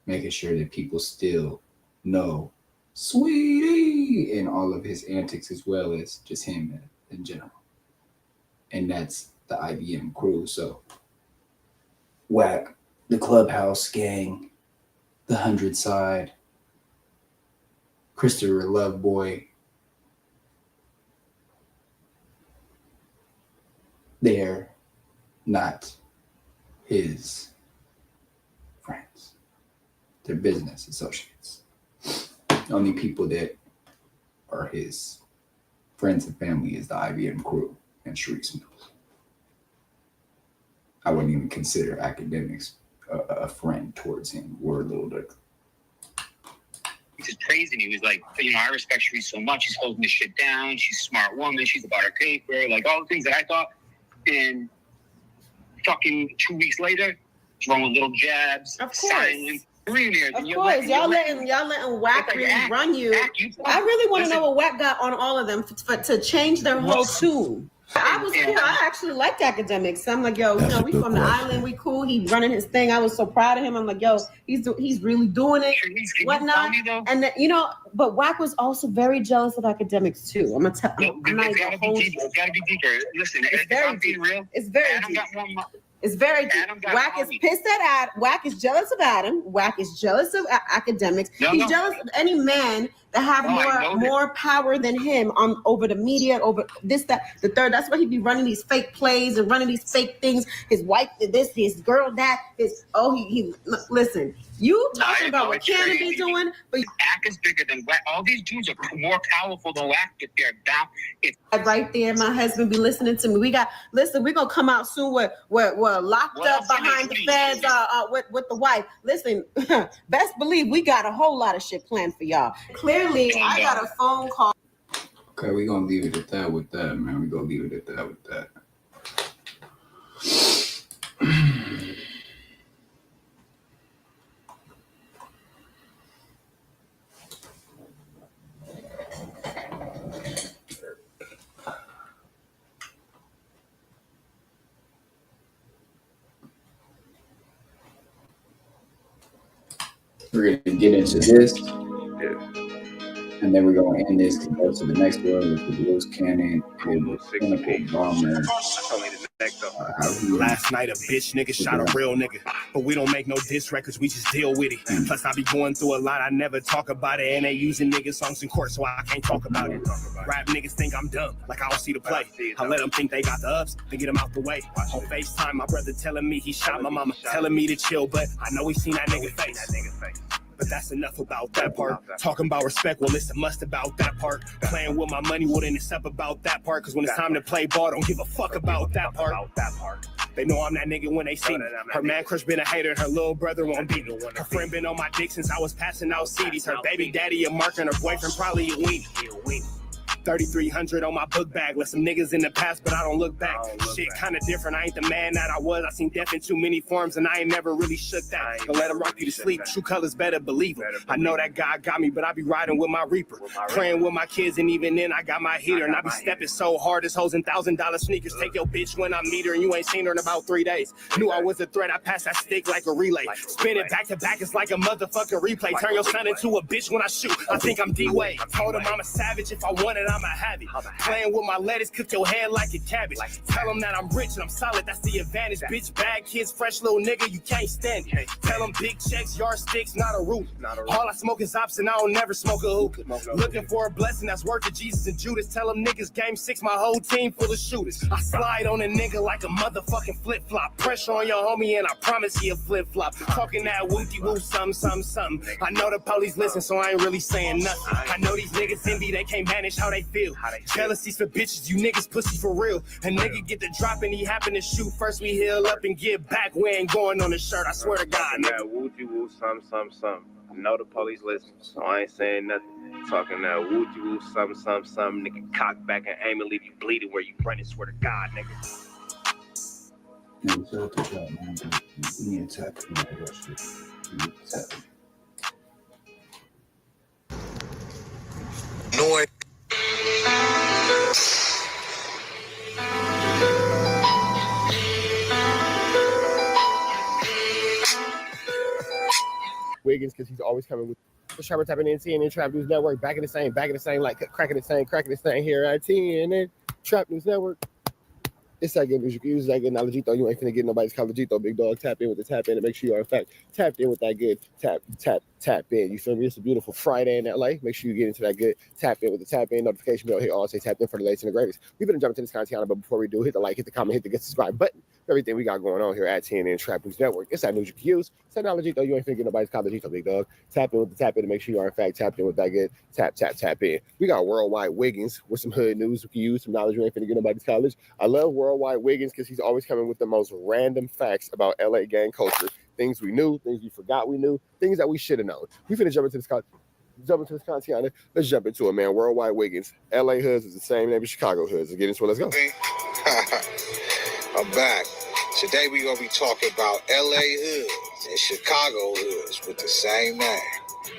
making sure that people still know Sweetie and all of his antics, as well as just him in general? And that's the IBM crew. So Whack, the Clubhouse gang, the 100 Side, Christopher Loveboy, they're not his friends. They're business associates. The only people that are his friends and family is the IBM crew and Sharice Mills. I wouldn't even consider academics a friend towards him. We're a little bit just praising me. He was like, I respect Cherie so much. She's holding this shit down. She's a smart woman. She's about her paper. Like all the things that I thought. And fucking 2 weeks later, throwing little jabs, of course. silent. Of course, y'all letting Wack really run you. I really want to know what Wack got on all of them to change their whole tune. I was cool. I actually liked Academics. I'm like, yo, we from the island, we cool. He running his thing. I was so proud of him. I'm like, yo, he's really doing it. Whatnot. And but Wack was also very jealous of Academics too. I'm gonna tell. It's gotta be deeper. Listen, it's very deep. It's very deep. It's very deep. Wack is pissed at Adam. Wack is jealous of Adam. Wack is jealous of Academics. He's jealous of any man that have more power than him over the media, over this, that, the third. That's why he be running these fake plays and running these fake things. His wife did this, his girl that, listen. You talking about what Cannon be doing, but Wack is bigger than Wack. All these dudes are more powerful than Wack if they're down. Right there, my husband be listening to me. We're gonna come out soon with locked up behind the feds with the wife. Listen, best believe we got a whole lot of shit planned for y'all. Clearly, I got a phone call. Okay, we're gonna leave it at that with that, man. We're gonna leave it at that with that. We're gonna get into this, and then we're gonna end this to go to the next one with the loose cannon and the cynical bomber. Last night a bitch nigga shot a real nigga, but we don't make no diss records, we just deal with it. Plus I be going through a lot, I never talk about it, and they using nigga songs in court, so I can't talk about it. Rap niggas think I'm dumb, like I don't see the play. I let them think they got the ups, then get them out the way. On FaceTime, my brother telling me he shot my mama, telling me to chill, but I know he seen that nigga face. But that's enough about that part. Talking about respect, well, it's a must about that part. Playing with my money, well, then it's up about that part. Cause when it's time to play ball, don't give a fuck about that part. They know I'm that nigga when they see me. Her man crush been a hater, and her little brother won't beat me. Her friend been on my dick since I was passing out CDs. Her baby daddy a mark, and her boyfriend probably a weenie. 3,300 on my book bag. Let some niggas in the past, but I don't look back. Shit kinda different. I ain't the man that I was. I seen death in too many forms, and I ain't never really shook that. But let him rock you to sleep. True colors better believe him. I know that God got me, but I be riding with my Reaper. Praying with my kids, and even then I got my heater. And I be stepping so hard, this hoes in $1,000 sneakers. Take your bitch when I meet her, and you ain't seen her in about 3 days. Knew I was a threat, I passed that stick like a relay. Spin it back to back, it's like a motherfucking replay. Turn your son into a bitch when I shoot. I think I'm D-Wade. Told him I'm a savage, if I want it, I'ma have it. Playing with my lettuce, cook your head like a cabbage. Tell them that I'm rich and I'm solid, that's the advantage. Bitch, bad kids, fresh little nigga, you can't stand it. Tell them big checks, yardsticks, not a root. All I smoke is ops and I don't never smoke a hookah. Looking for a blessing that's worth of Jesus and Judas. Tell them niggas game 6, my whole team full of shooters. I slide on a nigga like a motherfucking flip-flop. Pressure on your homie and I promise he a flip-flop. Talking that wooty-woo, something. I know the police listen, so I ain't really saying nothing. I know these niggas envy, they can't manage how they feel. Jealousy's for bitches, you niggas pussy for real. A nigga get the drop and he happen to shoot. First we heal up and get back. We ain't going on the shirt, I swear to God. That woo-woo, something. I know the police listen, so I ain't saying nothing. Talking that woo-woo, something. Nigga cock back and aim and leave you bleeding where you running. Swear to God, nigga. Noise. Wiggins, because he's always coming with the Sharper tapping in CNN Trap News Network. Back in the same, like cracking the same here at TNN Trap News Network. It's that good music. Use that good knowledge. You ain't finna get nobody's college, big dog. Tap in with the tap in and make sure you are in fact tapped in with that good tap in. You feel me? It's a beautiful Friday in LA. Make sure you get into that good tap in with the tap in notification bell. Hit all say tap in for the latest and the greatest. We've been jumping to this content, but before we do, hit the like, hit the comment, hit the get subscribe button. Everything we got going on here at TNN Trap News Network. It's that news you can use. It's technology, though. You ain't finna get nobody's college, big dog. Tap in with the tap in to make sure you are in fact tapped in with that good tap in. We got Worldwide Wiggins with some hood news we can use, some knowledge you ain't finna get nobody's college. I love Worldwide Wiggins because he's always coming with the most random facts about LA gang culture. Things we knew, things we forgot we knew, things that we should have known. We finna jump into this jump into this content. Let's jump into it, man. Worldwide Wiggins. LA Hoods is the same name as Chicago Hoods. Let's get into it. Let's go. I'm back. Today we gonna be talking about LA Hoods and Chicago Hoods with the same name.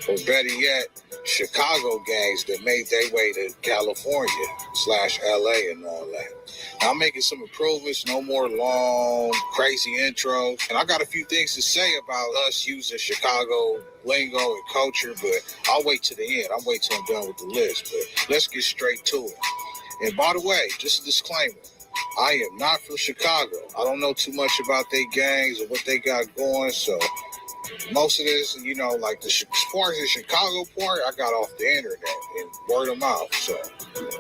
Or better yet, Chicago gangs that made their way to California/LA and all that. Now, I'm making some improvements, no more long, crazy intros. And I got a few things to say about us using Chicago lingo and culture, but I'll wait to the end. I'll wait till I'm done with the list, but let's get straight to it. And by the way, just a disclaimer, I am not from Chicago. I don't know too much about their gangs or what they got going, so most of this, you know, like as far as the Chicago part, I got off the internet and word of mouth. So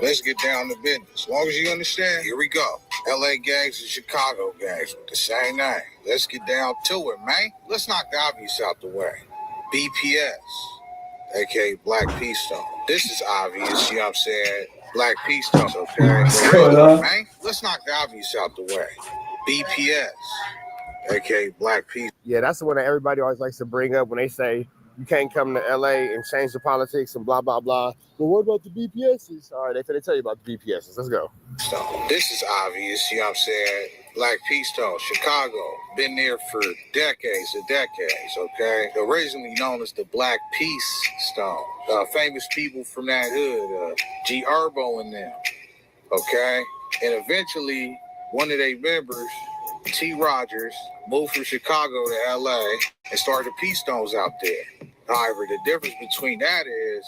let's get down to business. As long as you understand, here we go. LA gangs and Chicago gangs with the same name. Let's get down to it, man. Let's knock the obvious out the way. BPS, aka Black Peace Stone. This is obvious, you know what I'm saying? Black Peace Stones, okay? What's going on? Man, let's knock the obvious out the way. BPS, aka Black Peace. Yeah, that's the one that everybody always likes to bring up when they say you can't come to LA and change the politics and blah, blah, blah. But what about the BPSs? All right, they finna tell you about the BPSs. Let's go. So this is obvious, you know what I'm saying? Black Peace Stone, Chicago, been there for decades and decades, okay? Originally known as the Black Peace Stone. Famous people from that hood, G. Herbo and them, okay? And eventually, one of their members, T. Rogers, moved from Chicago to LA and started the Peace Stones out there. However, the difference between that is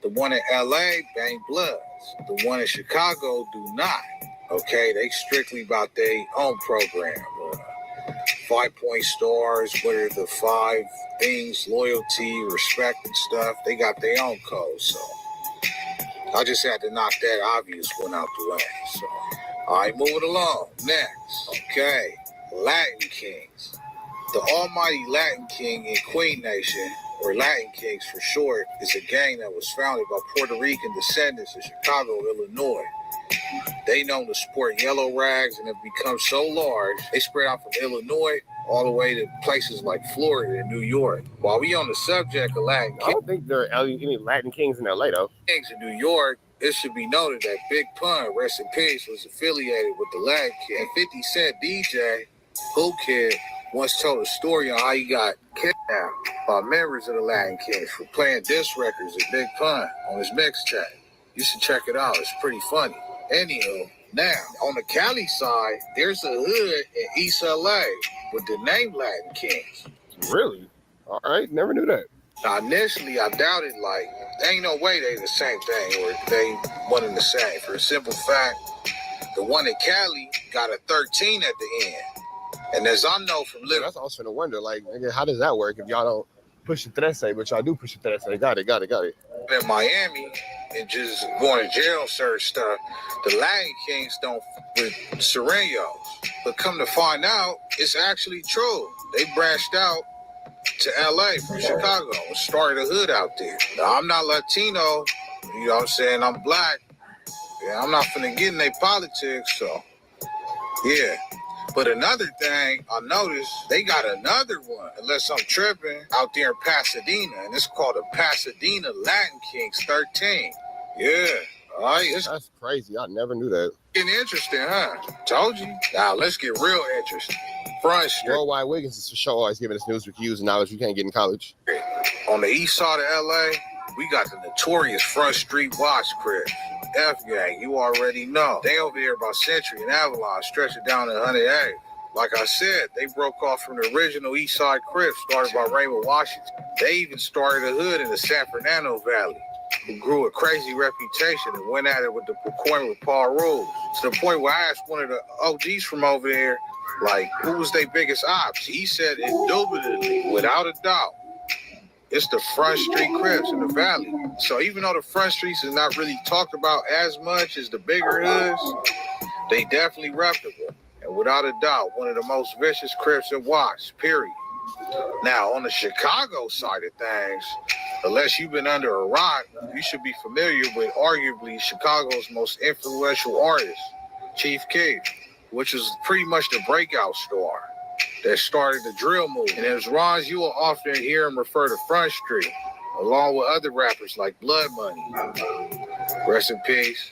the one in LA bang bloods. The one in Chicago do not. Okay, they strictly about their own program. 5-point stars, what are the 5 things, loyalty, respect and stuff. They got their own code, so I just had to knock that obvious one out the way. So, all right, moving along. Next, okay, Latin Kings. The almighty Latin King in Queen Nation, or Latin Kings for short, is a gang that was founded by Puerto Rican descendants in Chicago, Illinois. They known to sport yellow rags and have become so large, they spread out from Illinois all the way to places like Florida and New York. While we on the subject of Latin Kings, I don't think there are any Latin Kings in LA, though. Kings in New York, it should be noted that Big Pun, rest in peace, was affiliated with the Latin King. And 50 Cent DJ, Who Kid, once told a story on how he got kidnapped by members of the Latin Kings for playing diss records of Big Pun on his mixtape. You should check it out. It's pretty funny. Anywho, now, on the Cali side, there's a hood in East LA with the name Latin Kings. Really? All right, never knew that. Now, initially, I doubted, like, there ain't no way they the same thing or they one and the same. For a simple fact, the one in Cali got a 13 at the end. And as I know from living... That's also no wonder, like, nigga, how does that work if y'all don't push the 13, but y'all do push the 13? Got it. In Miami and just going to jail search stuff, the Latin Kings don't with Serenos. But come to find out, it's actually true. They branched out to LA from Chicago and started a hood out there. Now, I'm not Latino, you know what I'm saying? I'm black. Yeah, I'm not finna get in their politics, so yeah. But another thing I noticed, they got another one, unless I'm tripping, out there in Pasadena, and it's called the Pasadena Latin Kings 13. Yeah, all right. That's crazy. I never knew that. Getting interesting, huh? Told you. Now let's get real interesting. Front Street. Worldwide Wiggins is for sure always giving us news, reviews, and knowledge you can't get in college. On the east side of LA, we got the notorious Front Street Watch Crib. F-Gang, you already know. They over here by Century and Avalon, stretching down to 100A. Like I said, they broke off from the original East Side Crib started by Raymond Washington. They even started a hood in the San Fernando Valley, who grew a crazy reputation and went at it with the procurement with Paul Rules. To the point where I asked one of the OGs from over there, like, who was their biggest ops? He said, indubitably, without a doubt, it's the Front Street Crips in the Valley. So even though the Front Streets is not really talked about as much as the bigger hoods, they definitely reputable. And without a doubt, one of the most vicious Crips in Watts, period. Now, on the Chicago side of things, unless you've been under a rock, you should be familiar with arguably Chicago's most influential artist, Chief Keef, which is pretty much the breakout star that started the drill movement. And as Ron, you will often hear him refer to Front Street. along with other rappers like Blood Money, rest in peace.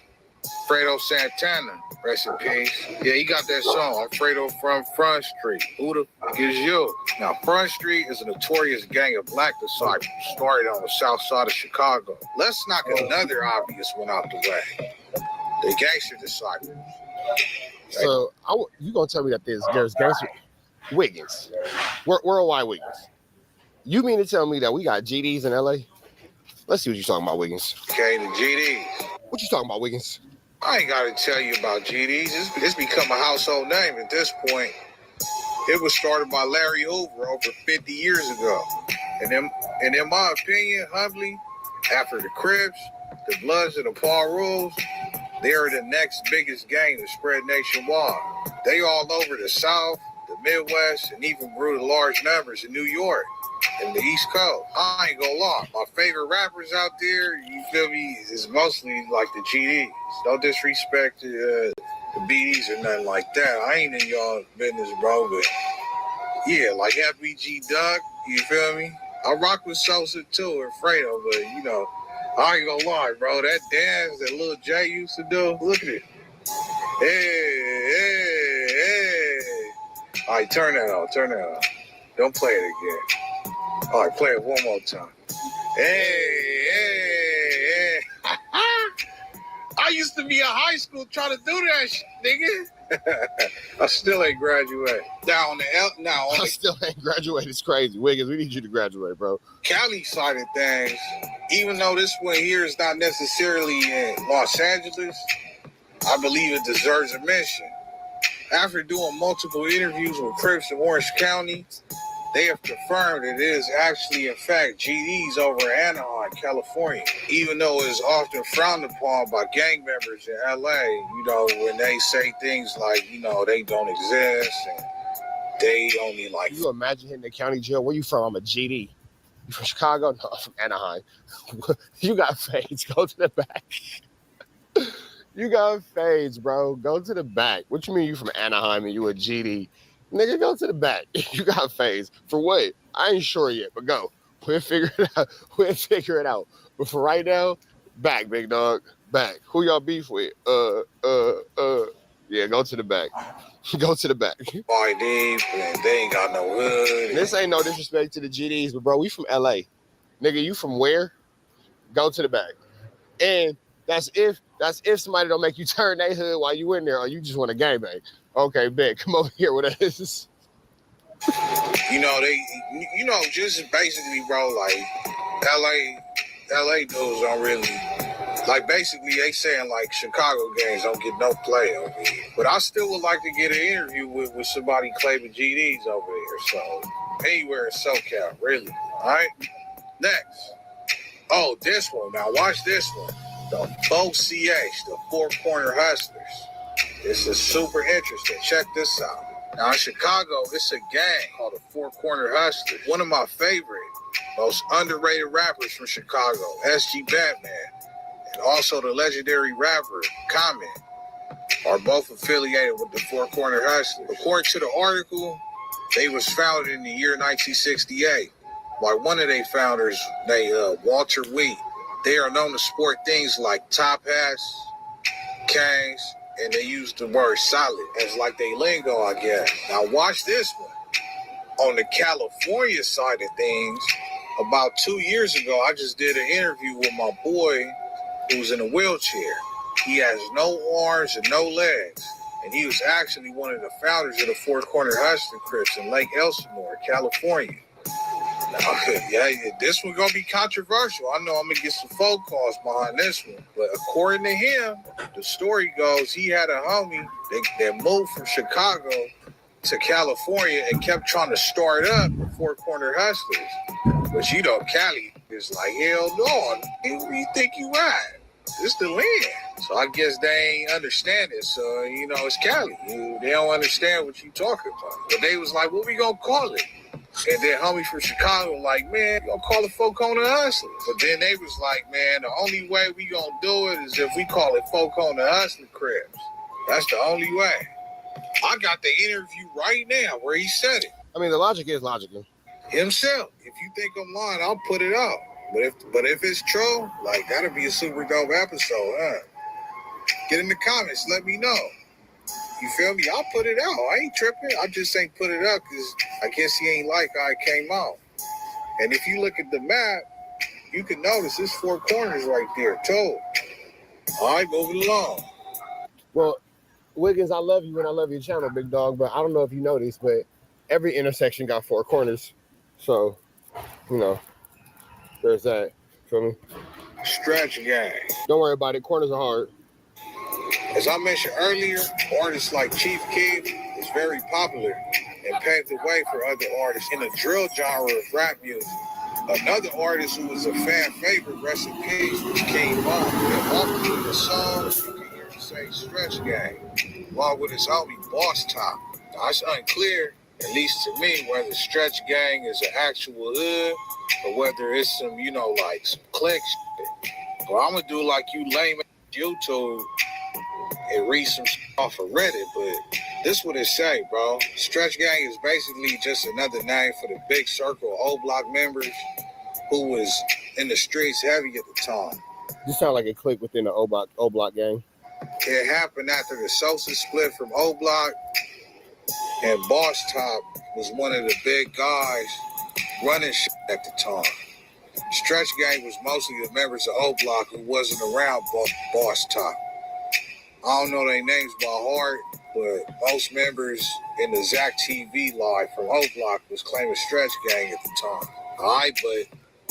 Fredo Santana, rest in peace. Yeah, he got that song, I'm Fredo from Front Street. Who the fuck is you? Now, Front Street is a notorious gang of black disciples started on the south side of Chicago. Let's knock another obvious one out the way. The gangster disciples. So you gonna tell me that there's gangster Wiggins, worldwide Wiggins? You mean to tell me that we got GDs in LA? Let's see what you're talking about, Wiggins. Okay, the GDs. What you talking about, Wiggins? I ain't got to tell you about GDs. It's become a household name at this point. It was started by Larry Hoover over 50 years ago. And in my opinion, humbly, after the Crips, the Bloods, and the Paul Rules, they are the next biggest gang to spread nationwide. They all over the South, the Midwest, and even grew to large numbers in New York and the East Coast. I ain't gonna lie, my favorite rappers out there, you feel me, is mostly like the GDs. No disrespect to the BDs or nothing like that. I ain't in y'all business, bro, but yeah, like FBG Doug, you feel me? I rock with Sosa too, and Fredo, but you know, I ain't gonna lie, bro. That dance that Lil J used to do, look at it. Hey. All right, turn that on. Don't play it again. All right, play it one more time. Hey. I used to be in high school trying to do that shit, nigga. I still ain't graduated. I still ain't graduated. It's crazy. Wiggins, we need you to graduate, bro. Cali side of things, even though this one here is not necessarily in Los Angeles, I believe it deserves a mention. After doing multiple interviews with Crips in Orange County, they have confirmed it is actually, in fact, GDs over in Anaheim, California. Even though it's often frowned upon by gang members in LA, you know, when they say things like, you know, they don't exist and they only like... You imagine hitting the county jail. Where you from? I'm a GD. You from Chicago? No, I'm from Anaheim. You got fades. Go to the back. You got fades, bro. Go to the back. What you mean you from Anaheim and you a GD? Nigga, go to the back. You got fades. For what? I ain't sure yet, but go. We'll figure it out. But for right now, back, big dog. Back. Who y'all beef with? Yeah, go to the back. Go to the back. Boy, they ain't got no hood. This ain't no disrespect to the GDs, but bro, we from LA. Nigga, you from where? Go to the back. And that's if somebody don't make you turn their hood while you in there, or you just want to gangbang. Okay, bet. Come over here with us. You know, just basically, bro, like LA dudes don't really, like, basically they saying like Chicago gangs don't get no play over here. But I still would like to get an interview with somebody claiming GDs over here. So anywhere in SoCal, really. All right. Next. Oh, this one. Now watch this one. The 4CH, the Four Corner Hustlers. This is super interesting. Check this out. Now in Chicago, it's a gang called the Four Corner Hustlers. One of my favorite, most underrated rappers from Chicago, SG Batman, and also the legendary rapper Common, are both affiliated with the Four Corner Hustlers. According to the article, they was founded in the year 1968 by one of their founders named Walter Wheat. They are known to sport things like top hats, canes, and they use the word solid as like they lingo, I guess. Now watch this one. On the California side of things, about 2 years ago, I just did an interview with my boy who's in a wheelchair. He has no arms and no legs. And he was actually one of the founders of the Four Corner Hustler Crips in Lake Elsinore, California. Now, yeah, this one gonna be controversial. I know I'm gonna get some phone calls behind this one, but according to him, the story goes he had a homie that moved from Chicago to California and kept trying to start up the Four Corner Hustlers. But you know, Cali is like, hell no, where you think you at? This the land. So I guess they ain't understand it. So, you know, it's Cali. They don't understand what you talking about. But they was like, what we gonna call it? And then homie from Chicago like, man, you gonna call it Four Corner Hustler. But then they was like, man, the only way we gonna do it is if we call it Four Corner Hustler Crips. That's the only way. I got the interview right now where he said it. I mean, the logic is logical. Himself. If you think I'm lying, I'll put it out. But if it's true, like that'll be a super dope episode, huh? Get in the comments, let me know. You feel me? I'll put it out. I ain't tripping. I just ain't put it up because I guess he ain't like how it came out. And if you look at the map, you can notice there's 4 corners right there, too. All right, moving along. Well, Wiggins, I love you and I love your channel, big dog, but I don't know if you noticed, but every intersection got 4 corners. So, you know, there's that. Feel me? Stretch gang. Don't worry about it. Corners are hard. As I mentioned earlier, artists like Chief Keef is very popular and paved the way for other artists in the drill genre of rap music. Another artist who was a fan favorite, rest in peace, was King Von. And often in the song, you can hear him say Stretch Gang, along with his homie Boss Top. Now, it's unclear, at least to me, whether Stretch Gang is an actual hood or whether it's some, you know, like some click shit. But I'm gonna do like you lame at YouTube and read some shit off of Reddit, but this what it say, bro. Stretch Gang is basically just another name for the big circle of O-Block members who was in the streets heavy at the time. This sound like a clique within the O-Block gang. It happened after the Sosa split from O-Block, and Boss Top was one of the big guys running shit at the time. Stretch Gang was mostly the members of O-Block who wasn't around Boss Top. I don't know their names by heart, but most members in the Zach TV live from O-Block was claiming Stretch Gang at the time. All right, but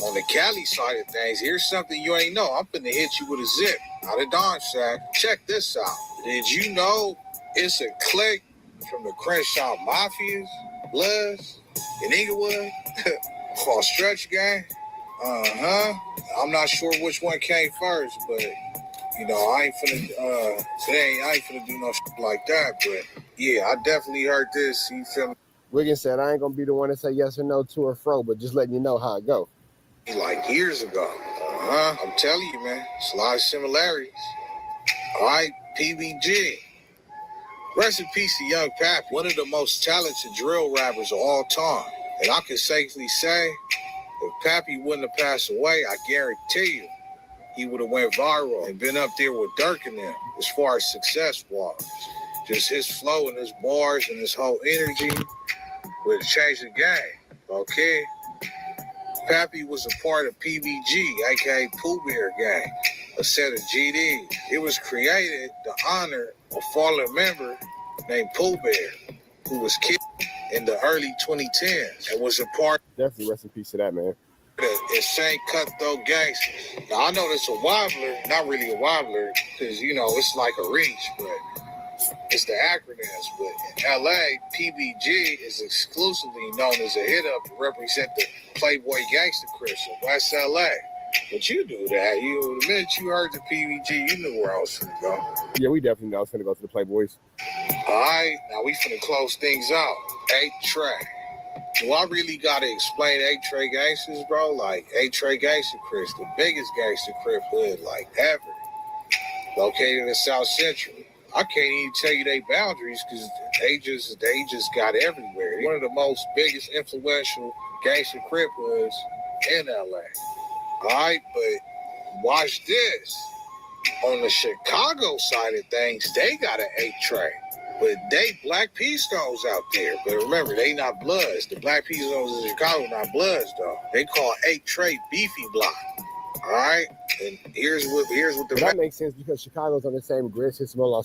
on the Cali side of things, here's something you ain't know. I'm finna hit you with a zip. Out of Don Sack. Check this out. Did you know it's a clique from the Crenshaw Mafias, Bloods, in Inglewood called Stretch Gang? I'm not sure which one came first, but you know, I ain't finna do no shit like that, but yeah, I definitely heard this. You feel me? Wiggins said, I ain't gonna be the one to say yes or no to or fro, but just letting you know how it go. Like years ago. I'm telling you, man, it's a lot of similarities. All right, PBG. Rest in peace to Young Pappy, one of the most talented drill rappers of all time. And I can safely say, if Pappy wouldn't have passed away, I guarantee you, he would have went viral and been up there with Dirk and them as far as success was. Just his flow and his bars and his whole energy would have changed the game. Okay? Pappy was a part of PBG, aka Pooh Bear Gang, a set of GDs. It was created to honor a fallen member named Pooh Bear, who was killed in the early 2010s and was a part. Definitely rest in peace to that, man. The insane cutthroat gangsters. Now I know that's a wobbler, not really a wobbler, because you know it's like a reach, but it's the acronyms. But in LA, PBG is exclusively known as a hit up to represent the Playboy Gangster Crips of West LA. But you do that. The minute you heard the PBG, you knew where I was finna go. Yeah, we definitely know I was finna go to the Playboys. All right, now we finna close things out. 8 Trey. Do I really gotta explain 8 Trey gangsters, bro? Like 8 Trey Gangster Crips, the biggest gangster crip hood like ever, located in South Central. I can't even tell you their boundaries because they just got everywhere. One of the most biggest influential gangster crip hoods in LA. All right, but watch this. On the Chicago side of things, they got an 8 Trey. But they Black P Stones out there. But remember, they not Bloods. The Black P Stones in Chicago not Bloods, though. They call 8 Trey Beefy Block. All right? And here's what the... That makes sense because Chicago's on the same grid system on on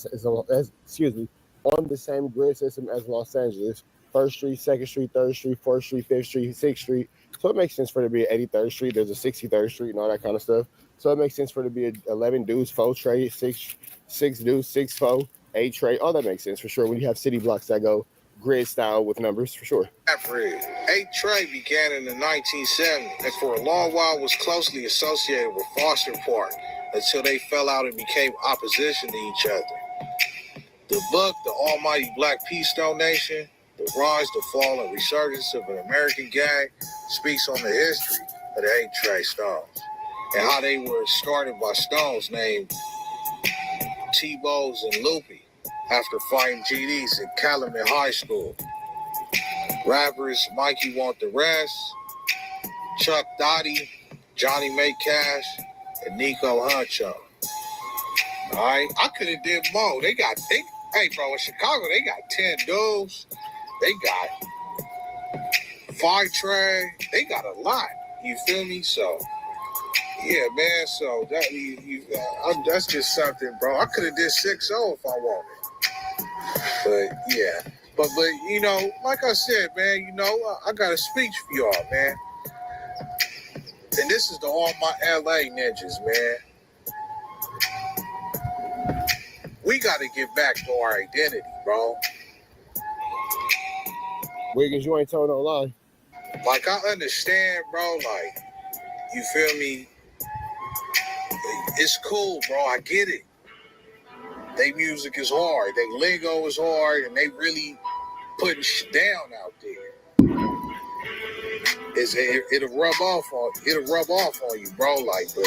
the same grid system as Los Angeles. 1st Street, 2nd Street, 3rd Street, 4th Street, 5th Street, 6th Street. So it makes sense for it to be 83rd Street. There's a 63rd Street and all that kind of stuff. So it makes sense for it to be 11 dudes, 4 Trey, 6 dudes, 6 4. 8 Trey. Oh, that makes sense for sure. When you have city blocks that go grid style with numbers, for sure. 8 Trey began in the 1970s and for a long while was closely associated with Foster Park until they fell out and became opposition to each other. The book, The Almighty Black P Stone Nation, The Rise, the Fall, and Resurgence of an American Gang, speaks on the history of the 8 Trey Stones and how they were started by Stones named T-Bows and Loopy after fighting GDs in Calumet High School. Rappers Mikey Want the Rest, Chuck Dottie, Johnny Make Cash, and Nico Huncho. All right, I could have did more. Hey, bro, in Chicago, they got 10 dudes. They got 5 Trey. They got a lot. You feel me? So, yeah, man. So that's just something, bro. I could have did 6-0 if I wanted. But yeah, but you know, like I said, man, you know, I got a speech for y'all, man. And this is to all my LA ninjas, man. We got to get back to our identity, bro. Wiggins, you ain't told no lie. Like, I understand, bro. Like, you feel me? It's cool, bro. I get it. They music is hard. They lingo is hard, and they really putting shit down out there. It'll rub off on you, bro. Like, but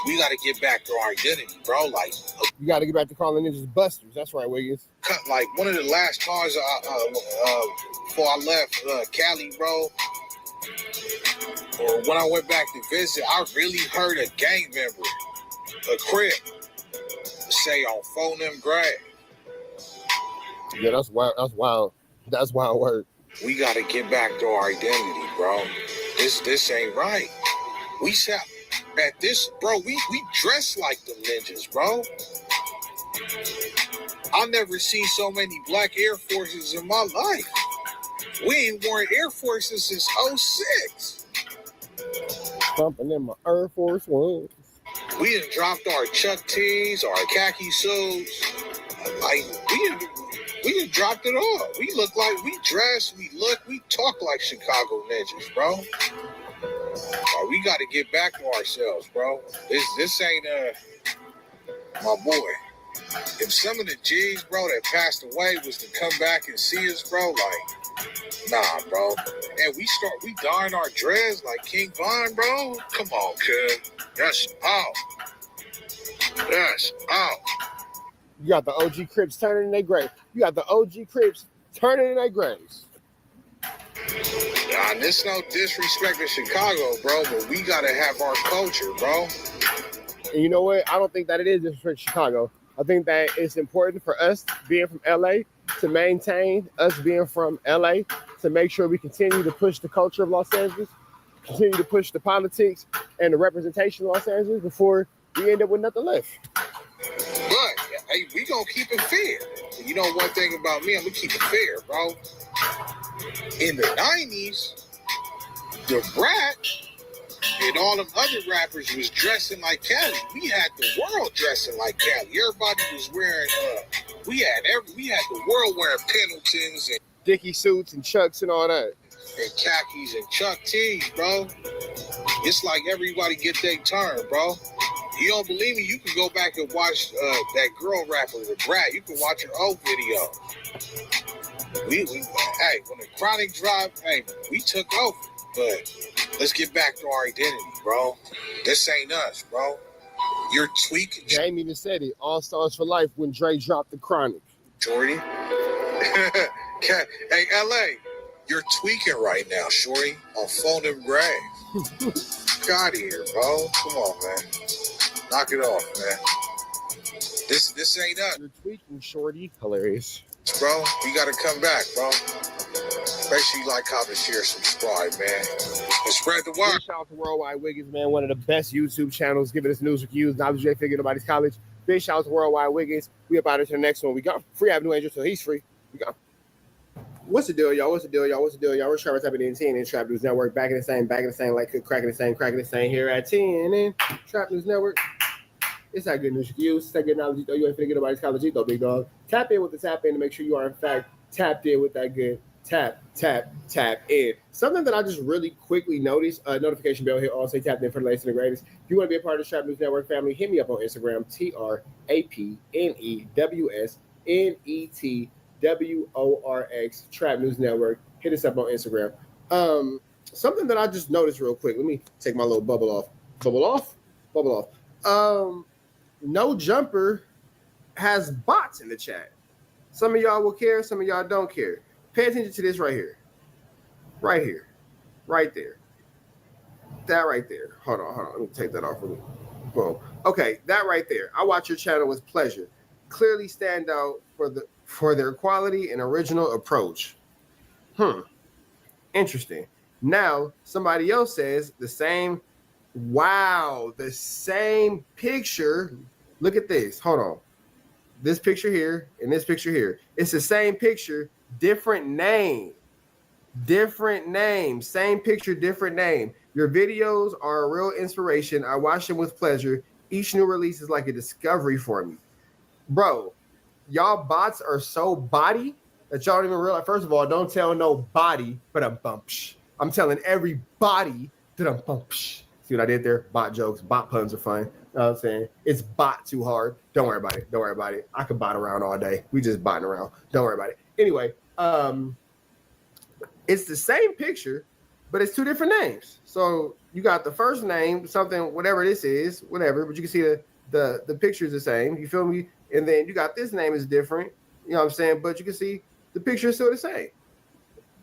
we got to get back to our identity, bro. Like, you got to get back to calling niggas busters. That's right, Wiggins. Like, one of the last times before I left Cali, bro, or when I went back to visit, I really heard a gang member, a Crip, say on phone them grave. Yeah, that's wild. That's wild. That's wild word. We got to get back to our identity, bro. This ain't right. We sat at this, bro. We dress like them ninjas, bro. I never seen so many black Air Forces in my life. We ain't worn Air Forces since 06. Thumping in my Air Force Ones. We done dropped our Chuck T's, our khaki suits. Like, we done dropped it all. We look like we dress, we look, we talk like Chicago ninjas, bro. We got to get back to ourselves, bro. This ain't my boy. If some of the G's, bro, that passed away was to come back and see us, bro, like, nah, bro. And we dyeing our dreads like King Von, bro. Come on, kid. That's out. That's out. You got the OG Crips turning in their grave. You got the OG Crips turning in their graves. Nah, this no disrespect to Chicago, bro, but we got to have our culture, bro. And you know what? I don't think that it is disrespect to Chicago. I think that it's important for us being from LA to maintain us being from LA, to make sure we continue to push the culture of Los Angeles, continue to push the politics and the representation of Los Angeles before we end up with nothing left. But, hey, we gonna keep it fair. You know one thing about me, I'm gonna keep it fair, bro. In the 90s, the Brat and all them other rappers was dressing like Cali. We had the world dressing like Cali. Everybody was wearing, we had the world wearing Pendletons and Dickie suits and Chucks and all that. And khakis and Chuck T's, bro. It's like everybody get their turn, bro. You don't believe me? You can go back and watch that girl rapper, the Brat. You can watch her old video. Hey, when the Chronic dropped, hey, we took over. But let's get back to our identity, bro. This ain't us, bro. You're tweaking. Jamie even said it. All Stars for Life when Dre dropped the Chronic. Shorty. Hey, LA, you're tweaking right now, Shorty. On phone and grave. Get out of here, bro. Come on, man. Knock it off, man. This ain't us. You're tweaking, Shorty. Hilarious. Bro, you gotta come back, bro. Make sure you like, comment, share, subscribe, man. And spread the word. Shout out to Worldwide Wiggins, man. One of the best YouTube channels giving us news, reviews, knowledge, figure nobody's college. Big shout out to Worldwide Wiggins. We about to the next one. We got Free Avenue Angel, so he's free. We got. What's the deal, y'all? What's the deal, y'all? What's the deal, y'all? We're Trapper Tapping in 10 and Trap News Network. Back in the same, like cracking the same here at 10 and Trap News Network. It's that good news you can use. It's that good knowledge you ain't finna get nobody's college, big dog. Tap in with the tap in to make sure you are, in fact, tapped in with that good tap in. Something that I just really quickly noticed, notification bell here, all say tapped in for the latest and the greatest. If you want to be a part of the Trap News Network family, hit me up on Instagram, TRAPNEWSNETWORX, Trap News Network. Hit us up on Instagram. Something that I just noticed real quick. Let me take my little bubble off. Bubble off. No Jumper has bots in the chat. Some of y'all will care, some of y'all don't care. Pay attention to this right here. Right there. that right there. Hold on. Let me take that off. Boom. Okay, that right there. I watch your channel with pleasure. Clearly stand out for their quality and original approach. Interesting. Now somebody else says the same. Wow, the same picture. Look at this. Hold on. This picture here and this picture here. It's the same picture, different name. Different name, same picture, different name. Your videos are a real inspiration. I watch them with pleasure. Each new release is like a discovery for me. Bro, y'all bots are so body that y'all don't even realize. First of all, don't tell no body, but a bump. I'm telling everybody that I'm bump. See what I did there? Bot jokes, bot puns are fun. You know what I'm saying? It's bot too hard. Don't worry about it. Don't worry about it. I could bot around all day. We just botting around. Don't worry about it. Anyway, it's the same picture, but it's two different names. So you got the first name, something, whatever this is, whatever, but you can see the picture is the same. You feel me? And then you got this name is different. You know what I'm saying? But you can see the picture is still the same.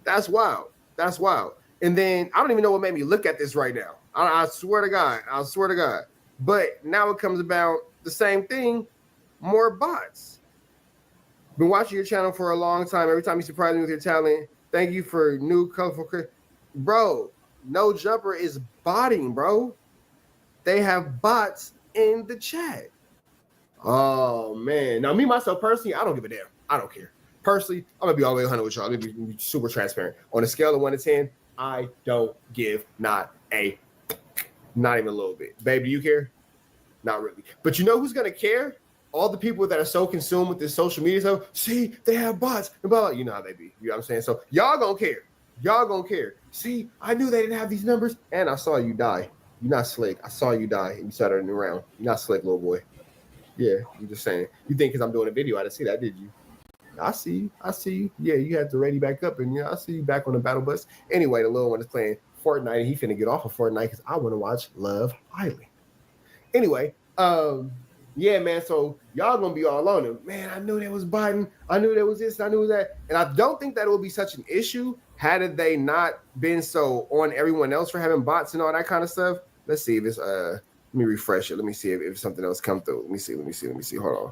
That's wild. That's wild. And then I don't even know what made me look at this right now. I swear to God. I swear to God. But now it comes about the same thing, more bots. Been watching your channel for a long time. Every time you surprise me with your talent, thank you for new colorful. Bro, No Jumper is botting, bro. They have bots in the chat. Oh, man. Now, me, myself, personally, I don't give a damn. I don't care. Personally, I'm going to be all the way 100 with y'all. I'm going to be super transparent. On a scale of 1 to 10, I don't give not even a little bit. Baby, do you care? Not really. But you know who's going to care? All the people that are so consumed with this social media stuff. See, they have bots. And blah, blah. You know how they be. You know what I'm saying? So y'all going to care. Y'all going to care. See, I knew they didn't have these numbers, and I saw you die. You're not slick. I saw you die, and you started in the round. You're not slick, little boy. Yeah, I'm just saying. You think because I'm doing a video, I didn't see that, did you? I see you. Yeah, you had to ready back up, and yeah, I see you back on the battle bus. Anyway, the little one is playing Fortnite, and he finna get off of Fortnite because I want to watch Love Island. Anyway, yeah, man. So y'all gonna be all on him, man. I knew there was Biden. I knew there was this. I knew that, and I don't think that it would be such an issue had they not been so on everyone else for having bots and all that kind of stuff. Let's see if it's Let me refresh it. Let me see if something else come through. Let me see. Hold on.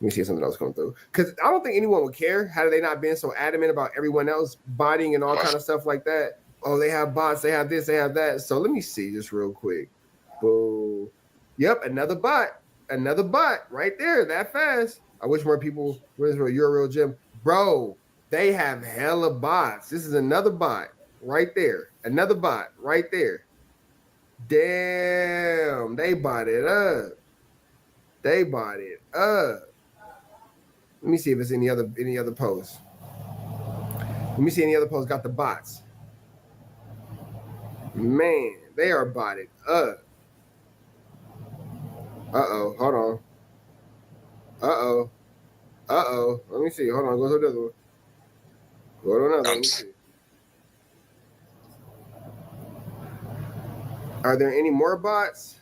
Let me see if something else come through. Because I don't think anyone would care had they not been so adamant about everyone else botting and all kind of stuff like that. Oh, they have bots. They have this. They have that. So let me see just real quick. Boom. Yep, another bot right there. That fast. I wish more people. You're a real gym, bro. They have hella bots. This is another bot right there. Another bot right there. Damn, they bought it up. Let me see if it's any other posts. Let me see any other posts got the bots. Man, they are botted up. Uh-oh, hold on. Uh-oh. Let me see. Hold on, go to the other one. Go to another one. Let me see. Are there any more bots?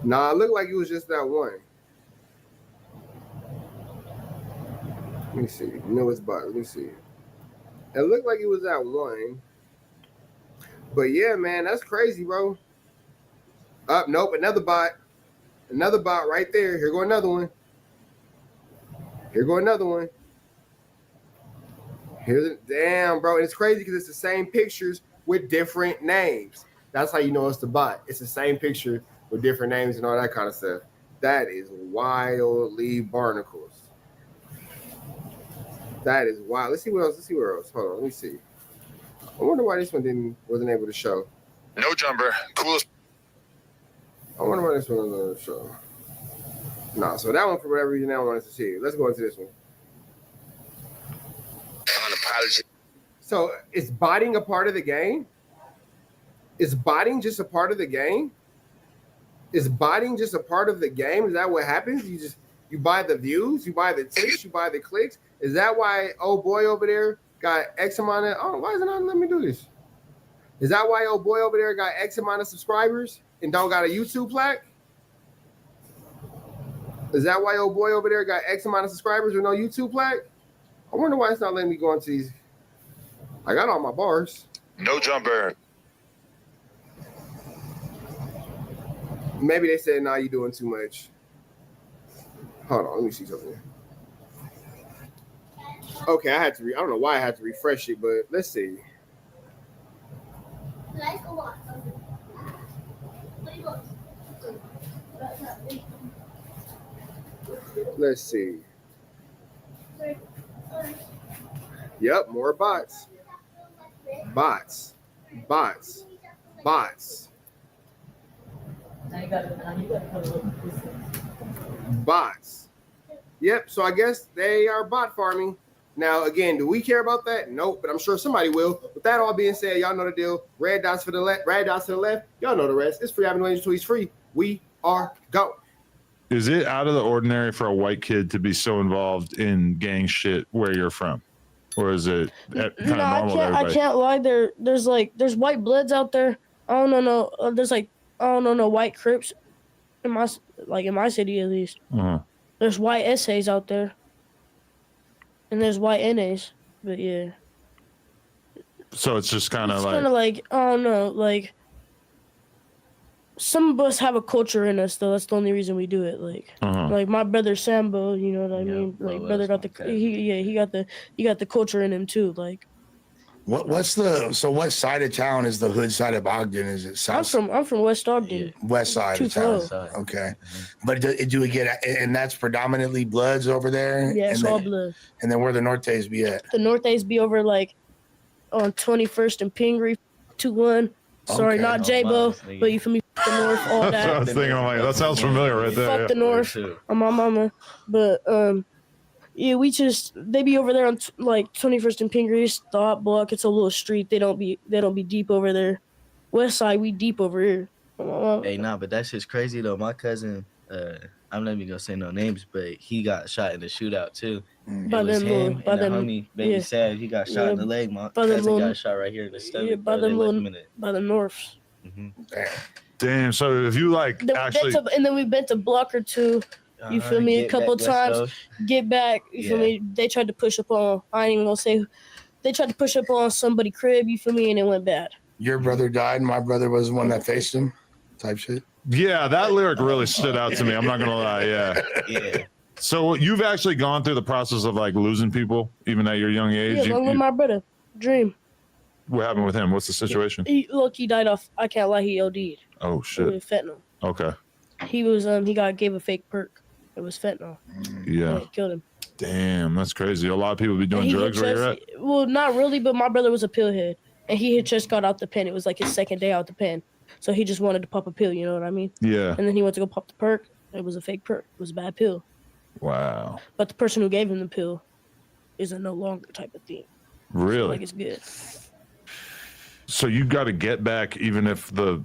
Nah, it looked like it was just that one. Let me see. Newest bot. Let me see. It looked like it was that one. But yeah, man, that's crazy, bro. Nope, another bot. Another bot right there. Here go another one. Damn, bro. And it's crazy because it's the same pictures with different names. That's how you know it's the bot. It's the same picture with different names and all that kind of stuff. That is wildly barnacles. That is wild. Let's see what else. Hold on, let me see. I wonder why this one wasn't able to show. No Jumper, coolest. I wonder why this one wasn't able to show. Nah, so that one for whatever reason I wanted to see. Let's go into this one. So is botting a part of the game? Is botting just a part of the game? Is that what happens? You buy the views, you buy the ticks, you buy the clicks. Is that why old boy over there got X amount of? Oh, why is it not letting me do this? Is that why old boy over there got X amount of subscribers and don't got a YouTube plaque? Is that why old boy over there got X amount of subscribers with no YouTube plaque? I wonder why it's not letting me go into these. I got all my bars. No Jumper. Maybe they said, "Nah, you doing too much." Hold on, let me see something. Okay, I don't know why I had to refresh it, but let's see. Let's see. Yep, more bots. Bots. Yep, so I guess they are bot farming. Now, again, do we care about that? Nope, but I'm sure somebody will. With that all being said, y'all know the deal. Red dots for the left, red dots to the left. Y'all know the rest. It's free. I've been waiting until he's free. We are go. Is it out of the ordinary for a white kid to be so involved in gang shit where you're from? Or is it kind of normal to everybody? I can't lie. There's white bloods out there. I don't know. There's like, I don't know, white Crips in my city at least. Uh-huh. There's white essays out there, and there's white NAs. But yeah. So it's just kind of It's like, kind of like, I don't know, like some of us have a culture in us though. That's the only reason we do it. Like my brother Sambo, you know what I mean? Like brother got the he got the culture in him too. Like what side of town is the hood side of Ogden? Is it south? I'm from West Ogden. West side of town. Okay. But do we get, and that's predominantly Bloods over there? Yeah, it's all blood. And then where the Nortes be at? The Nortes be over like on 21st and Pingree 2-1. Sorry, not J-Bo, but you feel me? The North, all that. That's what I was thinking. I'm like, that sounds familiar right there. Fuck the North on my mama. But yeah, they be over there on like 21st and Pingree, the hot block. It's a little street. They don't be deep over there. West side, we deep over here. Hey, nah, but that shit's crazy though. My cousin, I'm not even gonna say no names, but he got shot in a shootout too. By It was them him little- by and the them- homie Baby yeah. Sad. He got shot in the leg. My By them cousin little- got shot right here in the stomach. Yeah, by bro. They them left little, him in it. by the Norths. damn. So if you like actually, And then we been to block or two. You feel me? A Get couple back, times. let's Get back. You feel me? They tried to push up on. I ain't even gonna say. They tried to push up on somebody crib. You feel me? And it went bad. Your brother died. My brother was the one that faced him. Type shit. yeah, that lyric really stood out to me. I'm not gonna lie. Yeah. So you've actually gone through the process of like losing people, even at your young age. Yeah, along with my brother, Dream. What happened with him? What's the situation? He died off. I can't lie. He OD'd. Oh shit. With fentanyl. Okay. He was gave a fake perk. It was fentanyl. Yeah. It killed him. Damn, that's crazy. A lot of people be doing And he drugs had where you're at. Well, not really, but my brother was a pillhead, and he had just got out the pen. It was like his second day out the pen, so he just wanted to pop a pill. You know what I mean? Yeah. And then he went to go pop the perk. It was a fake perk. It was a bad pill. Wow. But the person who gave him the pill is a no longer type of thing. Really? Like it's good. So you got to get back, even if the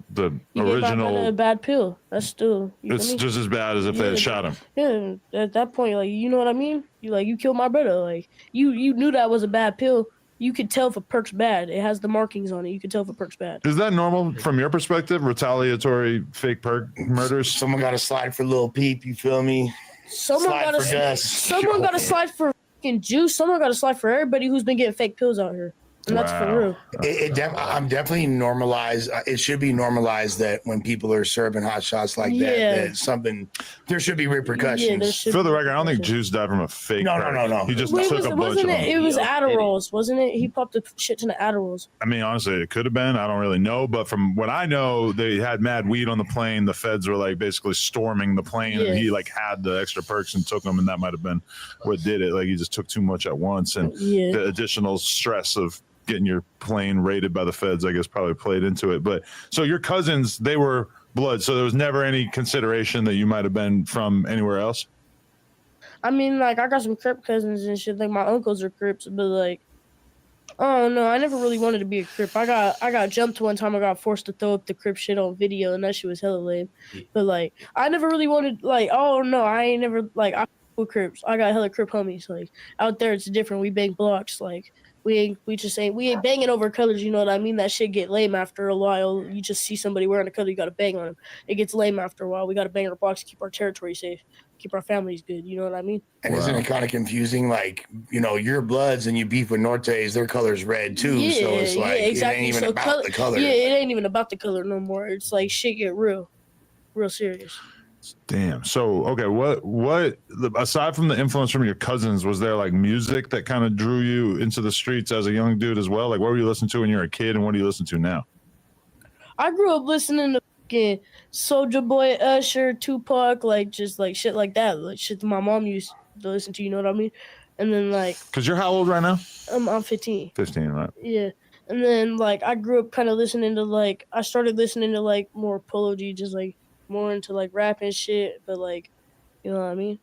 You gave back on a original. bad pill. That's still. You It's feel me? just as bad as if they had shot him. Yeah, at that point, like, you know what I mean? You killed my brother. Like, you knew that was a bad pill. You could tell if a perk's bad. It has the markings on it. You could tell if a perk's bad. Is that normal from your perspective? Retaliatory fake perk murders? Someone got to slide for Lil Peep. You feel me? Someone Slide got to for Gus. someone got to slide for fucking juice. Someone got to slide for everybody who's been getting fake pills out here. And that's for real. I'm definitely normalized. It should be normalized that when people are serving hot shots like Yeah. that there should be repercussions. For the record, I don't think Juice died from a fake No, perk. no, no. He just Wait, took a bunch of wasn't them. it? It was Adderalls, wasn't it? He popped a shit ton of Adderalls. I mean, honestly, it could have been. I don't really know. But from what I know, they had mad weed on the plane. The feds were like basically storming the plane. Yeah. And he like had the extra perks and took them. And that might have been what did it. Like he just took too much at once. And Yeah. the additional stress of getting your plane raided by the feds, I guess, probably played into it. But so your cousins, they were blood. So there was never any consideration that you might have been from anywhere else? I mean, like, I got some Crip cousins and shit. Like, my uncles are Crips, but like, oh no, I never really wanted to be a Crip. I got jumped one time. I got forced to throw up the Crip shit on video, and that shit was hella lame. But like, I never really wanted, like, oh no, I ain't never, like, I with Crips. I got hella Crip homies. Like, out there it's different. We bang blocks. Like, we ain't banging over colors. You know what I mean? That shit get lame after a while. You just see somebody wearing a color, you gotta bang on them. It gets lame after a while. We gotta bang our blocks to keep our territory safe, keep our families good. You know what I mean? And isn't it kind of confusing? Like, you know, your Bloods and you beef with Nortes, their color's red too. Yeah, So it's like, yeah, exactly. it ain't even about the color. Yeah, it ain't even about the color no more. It's like shit get real. real serious. Damn. So, okay, what aside from the influence from your cousins, was there like music that kind of drew you into the streets as a young dude as well? Like, what were you listening to when you were a kid, and what do you listen to now? I grew up listening to fucking Soulja Boy, Usher, Tupac, like just like shit like that, like shit that my mom used to listen to. You know what I mean? And then like, Because you're how old right now? I'm 15. 15, right? Yeah. And then like I grew up kind of listening to like I started listening to like more Polo G, just like more into like rap and shit, but like you know what I mean?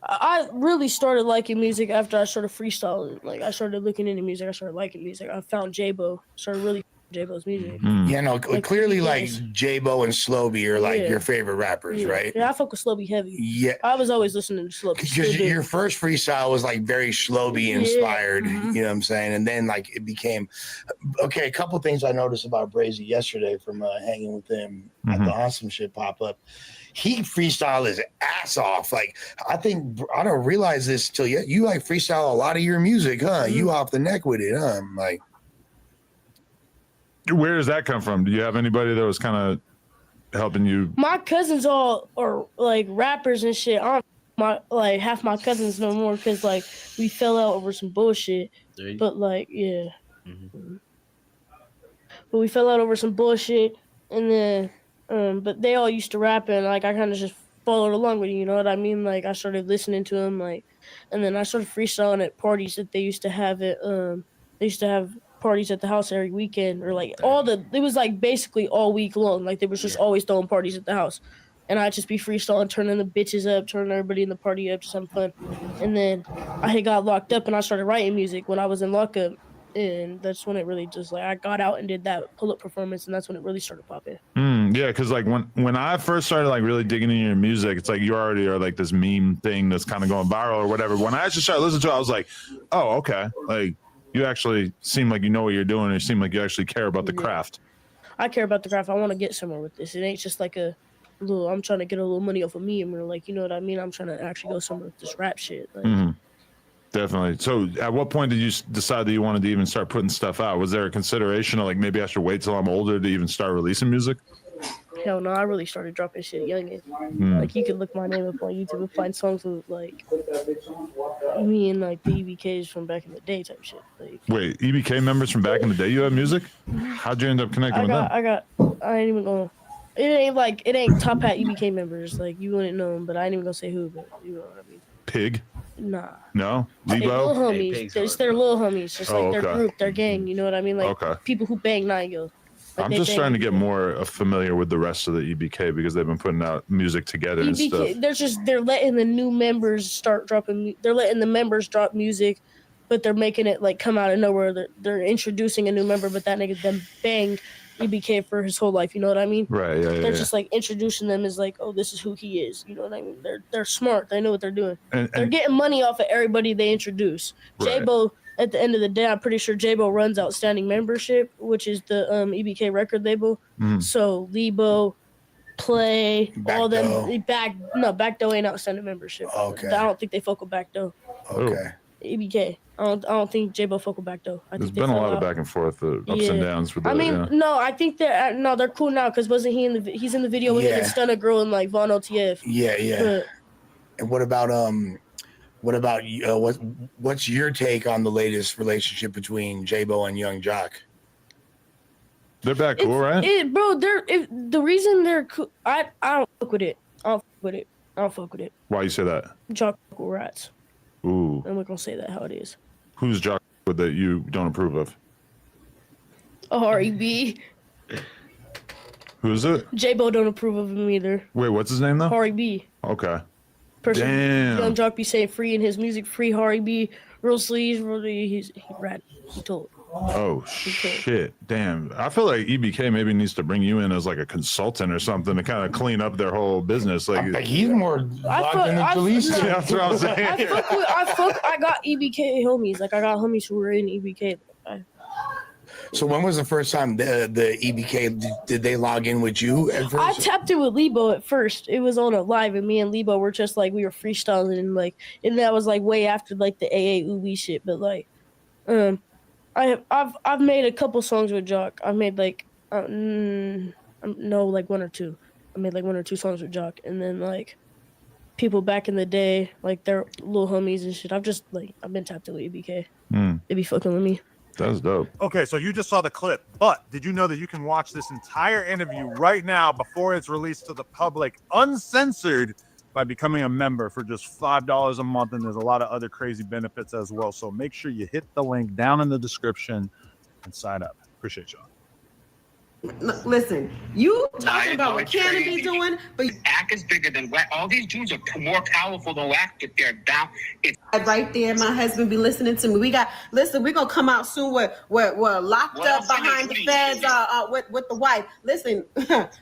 I really started liking music after I started freestyling. Like I started looking into music, I started liking music. I found J-Bo, started really J-Bo's music. Yeah, no, Like, clearly like yes. J-Bo and Slowby are like Yeah. your favorite rappers, Yeah. right? Yeah, I fuck with Slowby heavy. Yeah. I was always listening to Slowby. Because your first freestyle was like very Slowby inspired, Yeah. you know what I'm saying? And then like it became okay. A couple things I noticed about Brazy yesterday from hanging with him at the Awesome Shit pop up. He freestyled his ass off. Like I think I don't realize this till yet. You like freestyle a lot of your music, huh? You off the neck with it, huh? Like, where does that come from? Do you have anybody that was kind of helping you? My cousins all are like rappers and shit. I don't like half my cousins no more because like we fell out over some bullshit. But like yeah. But we fell out over some bullshit, and then but they all used to rap, and like I kind of just followed along with it, you know what I mean? Like I started listening to them, like, and then I started freestyling at parties that they used to have at they used to have parties at the house every weekend, or like it was like basically all week long, like they was just always throwing parties at the house, and I'd just be freestyling, turning the bitches up, turning everybody in the party up, just having fun, and then I had got locked up, and I started writing music when I was in lockup. And that's when it really just like I got out and did that pull-up performance, and that's when it really started popping. Yeah, because like when I first started like really digging into your music, it's like you already are like this meme thing that's kind of going viral or whatever. When I actually started listening to it, I was like, oh, okay, like you actually seem like you know what you're doing, and you seem like you actually care about the craft. I care about the craft. I want to get somewhere with this. It ain't just like a little. I'm trying to get a little money off of me, and we're like, you know what I mean. I'm trying to actually go somewhere with this rap shit. Like, Definitely. So at what point did you decide that you wanted to even start putting stuff out? Was there a consideration of like, maybe I should wait till I'm older to even start releasing music? Hell no, I really started dropping shit youngin. Like you could look my name up on YouTube and find songs with like me and like the EBKs from back in the day type shit. Like, wait, EBK members from back in the day you had music? How'd you end up connecting with them? I ain't even gonna. It ain't top hat EBK members. Like you wouldn't know them, but I ain't even gonna say who. But you know what I mean. Pig? Nah. No? They're Lebo? little homies. It's their little homies. Just like their group, their gang. You know what I mean? Like people who bang Nigel. Like I'm just starting to get more familiar with the rest of the EBK because they've been putting out music together and stuff. They're letting the new members start dropping. They're letting the members drop music, but they're making it like come out of nowhere. They're introducing a new member, but that nigga then banged EBK for his whole life. You know what I mean? Right. Yeah. They're just like introducing them as like, oh, this is who he is. You know what I mean? They're smart. They know what they're doing. They're getting money off of everybody they introduce. Right. J-Bo, at the end of the day, I'm pretty sure J-Bo runs Outstanding Membership, which is the EBK record label. So Lebo, Play, all them Backdoor ain't Outstanding Membership. Okay. I don't think they fuck with Backdoor. Okay. EBK. I don't think J-Bo fuck with Backdoor. There's been a lot of back and forth, ups and downs with that. I mean, no, I think they're cool now because wasn't he he's in the video with him and Stun a Girl and like Von OTF. Yeah. But, and what about what's your take on the latest relationship between J-Bo and Young Jock? They're back cool, right? The reason they're cool, I don't fuck with it. I don't fuck with it. Why you say that? Jock rats. Ooh. And we're gonna say that how it is. Who's Jock that you don't approve of? R.E.B. Who's it? J-Bo don't approve of him either. Wait, what's his name though? R.E.B. Okay. Damn. Young Jock be saying free in his music, free R.E.B. Real sleeves, he rat. He told. Oh shit! Damn, I feel like EBK maybe needs to bring you in as like a consultant or something to kind of clean up their whole business. Like he's more locked in the police. That's what I'm saying. I got EBK homies. Like I got homies who were in EBK. So when was the first time the EBK did they log in with you at first? I tapped in with Lebo at first. It was on a live, and me and Lebo were just like we were freestyling, and that was like way after like the AA Uwe shit. But like, I've made a couple songs with Jock. I've made like one or two. I made like 1 or 2 songs with Jock, and then like people back in the day, like their little homies and shit. I've been tapped in with EBK. They be fucking with me. That's dope. Okay, so you just saw the clip, but did you know that you can watch this entire interview right now before it's released to the public, uncensored, by becoming a member for just $5 a month? And there's a lot of other crazy benefits as well. So make sure you hit the link down in the description and sign up. Appreciate y'all. Listen, you talking about what Cannon be doing, but Act is bigger than Wack. All these dudes are more powerful than Wack if they're down. It's right there. My husband be listening to me. We're gonna come out soon. We're locked up behind the feds with the wife. Listen,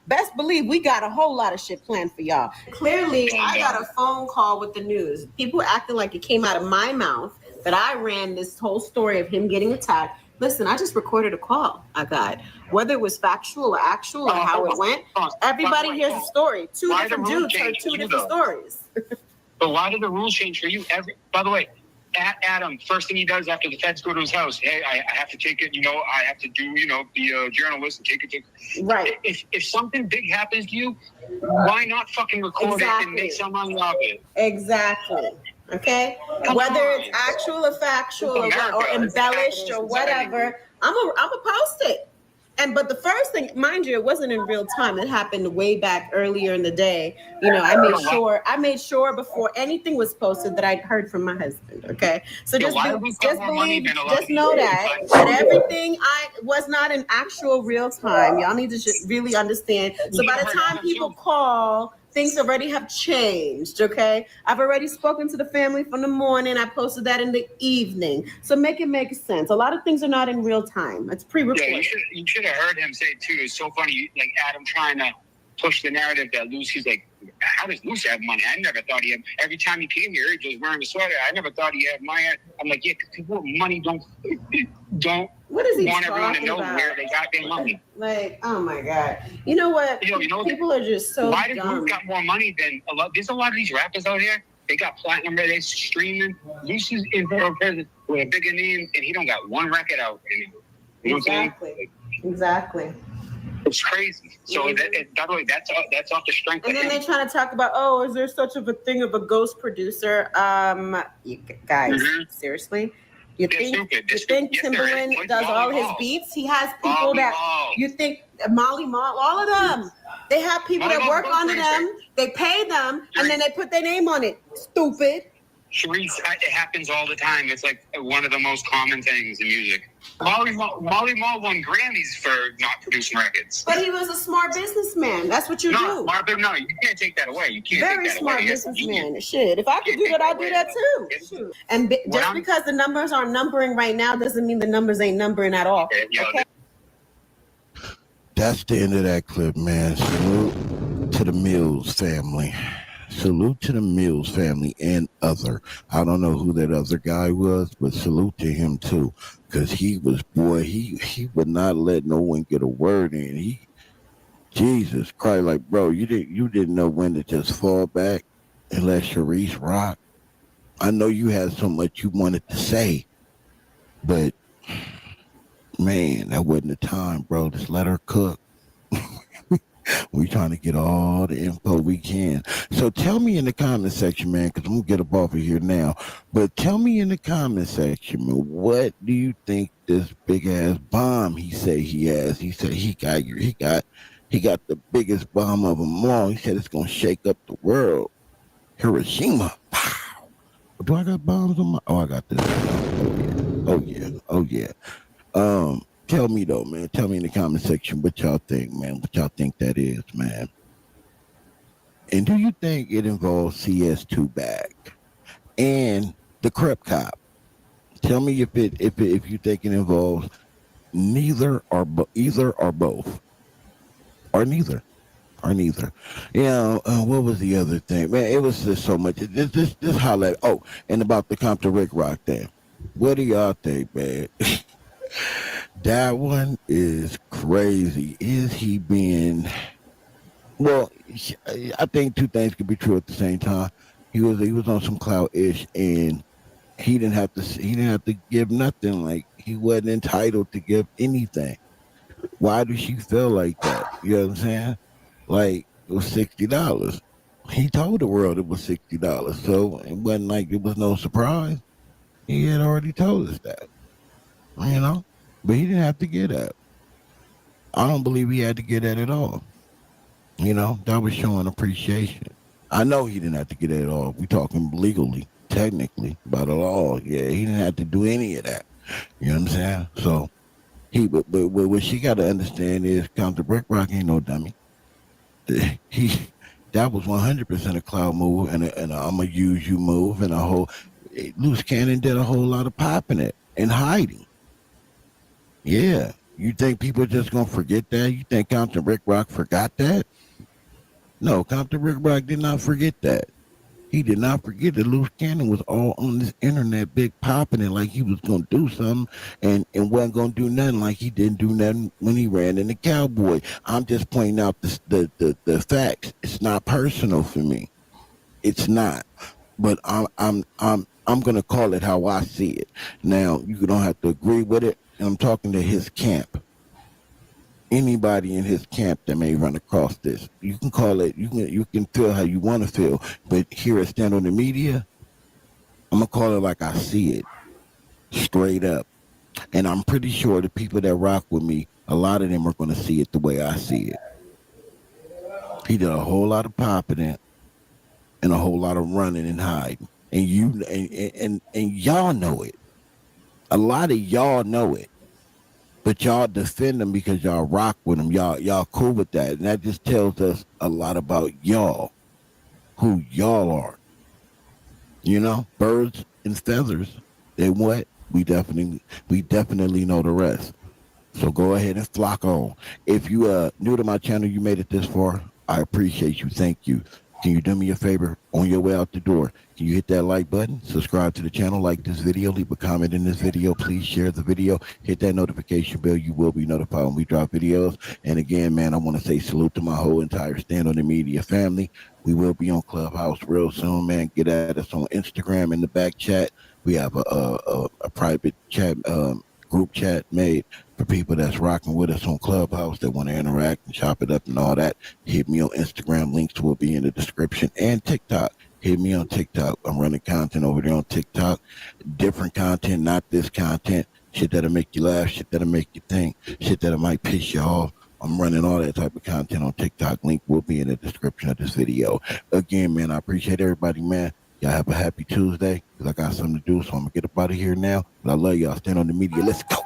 best believe we got a whole lot of shit planned for y'all. Clearly, I got a phone call with the news. People acting like it came out of my mouth that I ran this whole story of him getting attacked. Listen, I just recorded a call I got. Whether it was factual or actual or how it went, everybody hears the story. Two different dudes heard 2 different stories. But why did the rules change for you? By the way, Adam, first thing he does after the feds go to his house, hey, I have to take it, I have to do, be a journalist and take it. Right. If something big happens to you, why not fucking record it and make some money off it? Exactly. Okay? Whether it's actual or factual or embellished or whatever, I'm a post it. But the first thing, mind you, it wasn't in real time. It happened way back earlier in the day. I made sure before anything was posted that I'd heard from my husband. Okay, so just know that everything was not in actual real time. Y'all need to really understand. So by the time people call, things already have changed, okay? I've already spoken to the family from the morning. I posted that in the evening. So make it make sense. A lot of things are not in real time. It's pre-recorded. Yeah, you should have heard him say, too. It's so funny, like Adam trying to push the narrative that Luce, he's like, how does Luce have money? I never thought he had. Every time he came here, he was wearing a sweater. I never thought he had money. I'm like, yeah, because people with money don't what is he want everyone to know about? where they got their money. Like, oh my God. You know what? People are just so why does dumb. Luce got more money than a lot? There's a lot of these rappers out here. They got platinum, they're streaming. Luce is in prison with a bigger name, and he don't got one record out anymore. You know what I'm saying? Exactly. It's crazy. So by the way, that's off the strength. And then they're trying to talk about, is there such of a thing of a ghost producer? You guys, seriously? You think Timbaland does all his beats? He has people you think Molly Mall, all of them. They have people that work under them. They pay them, and then they put their name on it. Stupid. Sharice, it happens all the time. It's like one of the most common things in music. Molly Mall won Grammys for not producing records. But he was a smart businessman. That's what you do. No, you can't take that away. You can't Very take that smart away. businessman. Shit, if I could do that, I'd do that too. Shoot. And just because the numbers aren't numbering right now doesn't mean the numbers ain't numbering at all. Okay? That's the end of that clip, man. Salute to the Mills family. Salute to the Mills family and other. I don't know who that other guy was, but salute to him too. Because he would not let no one get a word in. Jesus Christ, like, bro, you didn't know when to just fall back and let Sharice rock. I know you had so much you wanted to say, but man, that wasn't the time, bro. Just let her cook. We're trying to get all the info we can. So tell me in the comment section, man, because I'm going to get up off of here now. But tell me in the comment section, man, what do you think this big-ass bomb he say he has? He said he got the biggest bomb of them all. He said it's going to shake up the world. Hiroshima. Pow. Do I got bombs on my... Oh, I got this. Oh, yeah. Tell me though, man. Tell me in the comment section what y'all think, man. What y'all think that is, man. And do you think it involves CS2 back and the Crep Cop? Tell me if you think it involves either or both, or neither. Yeah. What was the other thing, man? It was just so much. This highlight. Oh, and about the Compton Rick Rock thing. What do y'all think, man? That one is crazy. Is he being... Well, I think two things could be true at the same time. He was on some clout-ish, and he didn't have to give nothing. Like, he wasn't entitled to give anything. Why does she feel like that? You know what I'm saying? Like, it was $60. He told the world it was $60, so it wasn't like it was no surprise. He had already told us that, you know. But he didn't have to get that. I don't believe he had to get that at all. You know, that was showing appreciation. I know he didn't have to get that at all. We talking legally, technically, by the law. Yeah, he didn't have to do any of that. You know what I'm saying? So but what she got to understand is, Count Brick Rock ain't no dummy. He that was 100% a cloud move and a I'ma use you move and a whole. Loose Cannon did a whole lot of popping it and hiding. Yeah. You think people are just gonna forget that? You think Compton Rick Rock forgot that? No, Compton Rick Rock did not forget that. He did not forget that Loose Cannon was all on this internet, big popping it like he was gonna do something, and wasn't gonna do nothing like he didn't do nothing when he ran in the Cowboy. I'm just pointing out the facts. It's not personal for me. It's not. But I'm gonna call it how I see it. Now you don't have to agree with it. And I'm talking to his camp. Anybody in his camp that may run across this, you can call it. You can feel how you want to feel. But here at Stand on the Media, I'm gonna call it like I see it, straight up. And I'm pretty sure the people that rock with me, a lot of them are gonna see it the way I see it. He did a whole lot of popping it and a whole lot of running and hiding, and and y'all know it. A lot of y'all know it, but y'all defend them because y'all rock with them. Y'all cool with that, and that just tells us a lot about y'all, who y'all are. You know, birds and feathers. And what we definitely know the rest. So go ahead and flock on. If you new to my channel, you made it this far, I appreciate you. Thank you. Can you do me a favor on your way out the door? Can you hit that like button, subscribe to the channel, like this video, leave a comment in this video, please share the video, hit that notification bell. You will be notified when we drop videos. And again, man, I want to say salute to my whole entire Stand on the Media family. We will be on Clubhouse real soon, man. Get at us on Instagram in the back chat. We have a private chat group chat made for people that's rocking with us on Clubhouse that want to interact and chop it up and all that. Hit me on Instagram. Links will be in the description, and TikTok. Hit me on TikTok. I'm running content over there on TikTok. Different content, not this content. Shit that'll make you laugh, shit that'll make you think, shit that might piss you off. I'm running all that type of content on TikTok. Link will be in the description of this video. Again, man, I appreciate everybody, man. Y'all have a happy Tuesday, because I got something to do, so I'm going to get up out of here now. But I love y'all. Stand on the Media. Let's go.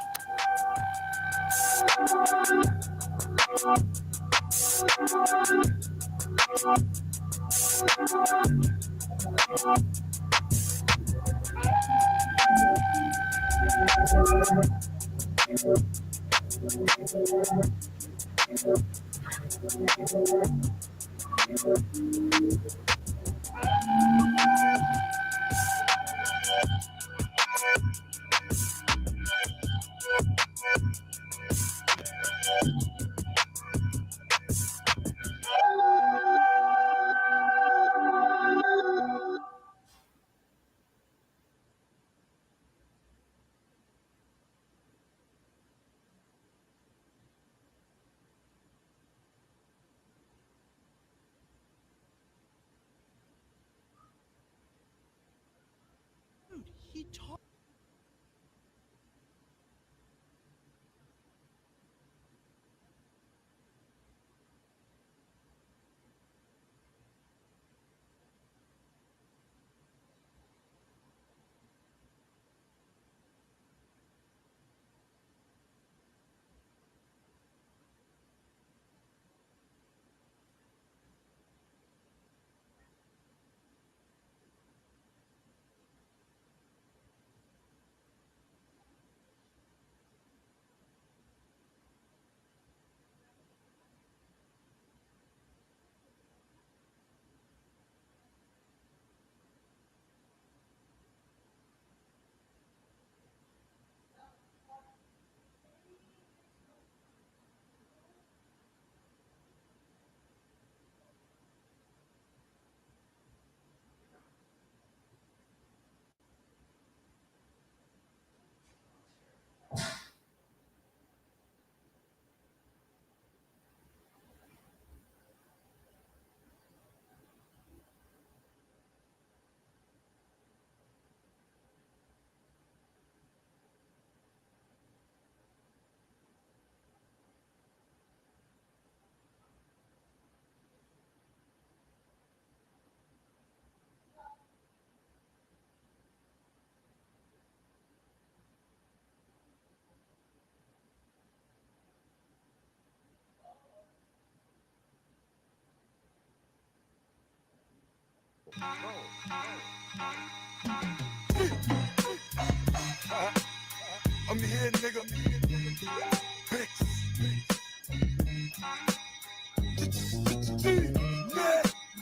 I'm here, nigga.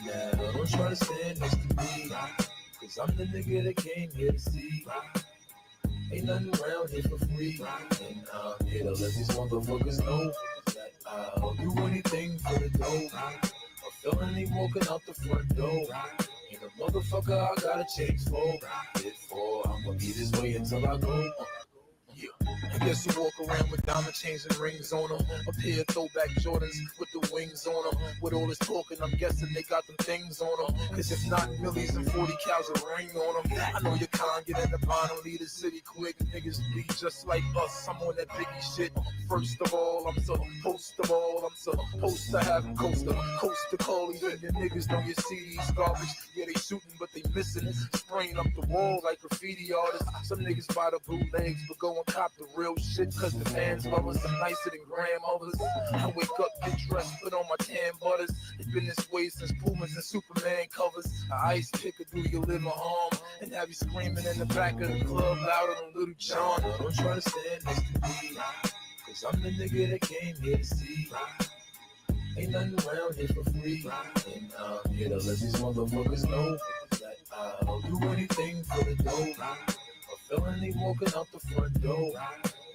Now, don't try to stand next to me, cause I'm the nigga that came here to see. Ain't nothing around here for free, and I'm here to let these motherfuckers know that I'll do anything for the dough. A felony walking out the front door. Ain't a motherfucker I gotta change for. Before I'ma be this way until I go. Yeah. I guess you walk around with diamond chains and rings on them. A pair of throwback Jordans with the wings on them. With all this talking, I'm guessing they got them things on them. Cause if not, millies and 40 cows a ring on them. I know you can't get in the bottom, leave the city quick. Niggas be just like us, I'm on that biggie shit. First of all, I'm supposed to have them coast to call. Even your niggas know your CD's garbage. Yeah, they shooting, but they missing it. Spraying up the wall like graffiti artists. Some niggas buy the bootlegs, but go and cop the real shit. Cause the fans love us, I'm nicer than grandmothers. I wake up, get dressed, put on my tan butters. It's been this way since Pumas and Superman covers. An ice pick or do your little harm and have you screaming in the back of the club louder than Little John. Don't try to stand next to me, cause I'm the nigga that came here to see. Ain't nothing around here for free, and I'm here to let these motherfuckers know that I'll do anything for the dough. A felony walking out the front door.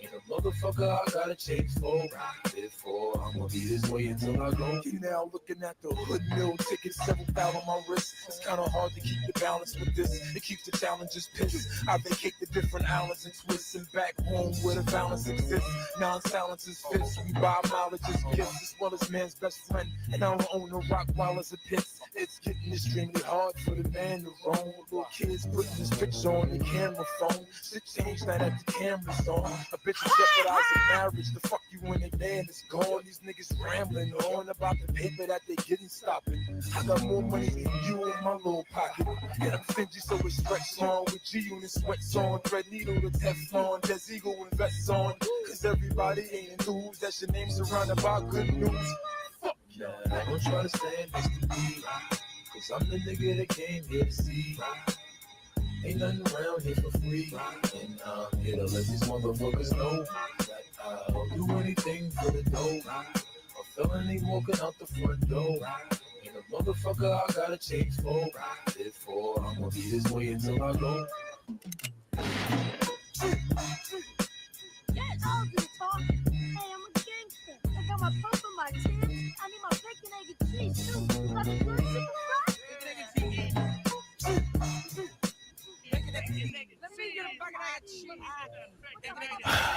Ain't a motherfucker I gotta change for. Before I'ma be this way until I go. You now looking at the hood mill ticket, several thou on my wrist. It's kinda hard to keep the balance with this. It keeps the challenges pissed. I vacate the different islands and twists, and back home where the balance exists. Non-silence is fits. We buy mileage as gifts as well as man's best friend. And I don't own the rock while as a pits. It's getting extremely hard for the man to roam. Little kids putting this picture on the camera phone. Shit changed now that the camera's on. A bitch is jeopardizing marriage. The fuck you in it, man, it's gone. These niggas rambling on about the paper that they getting stopping. I got more money than you in my little pocket. And I'm stingy, so it's stretch on. With G-Unit sweats on. Thread needle to Teflon. Des Eagle invests on. Cause everybody ain't in news. That's your name surrounded by good news. Fuck yeah. Don't try to stand next to me, cause I'm the nigga that came here to see. Ain't nothing around here for free, and I'm here to let these motherfuckers know that I'll do anything for the dough. A felony walking out the front door. Ain't a motherfucker I gotta change for. Before I'ma be this way until I go. Yes, I'll do the talking. Hey, I'm a gangster. I got my pump and my Timbs. I need my bacon, egg, and cheese too. Got the good super fry.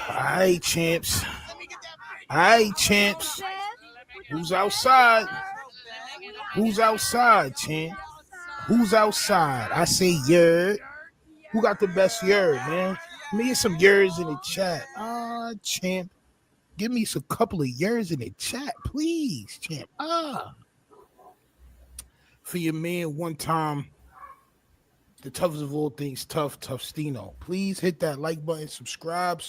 Alright, champs. Alright, champs. Who's outside? Who's outside, champ? Who's outside? I say yerd. Who got the best yerd, man? Let me get some yerds in the chat. Champ. Give me some couple of yerds in the chat, please, champ. For your man, one time, the toughest of all things, tough Stino. Please hit that like button, subscribe.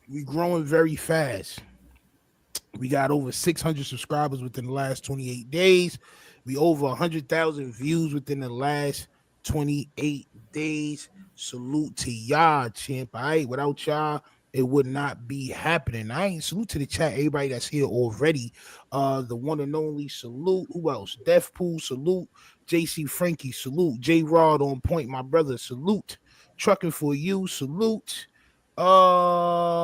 We growing very fast. We got over 600 subscribers within the last 28 days. We over 100,000 views within the last 28 days. Salute to y'all, champ. All right, without y'all, it would not be happening. I ain't salute to the chat, everybody that's here already. The one and only salute. Who else? Deathpool, salute. JC Frankie, salute. J Rod on point, my brother, salute. Trucking for you, salute. Raydale,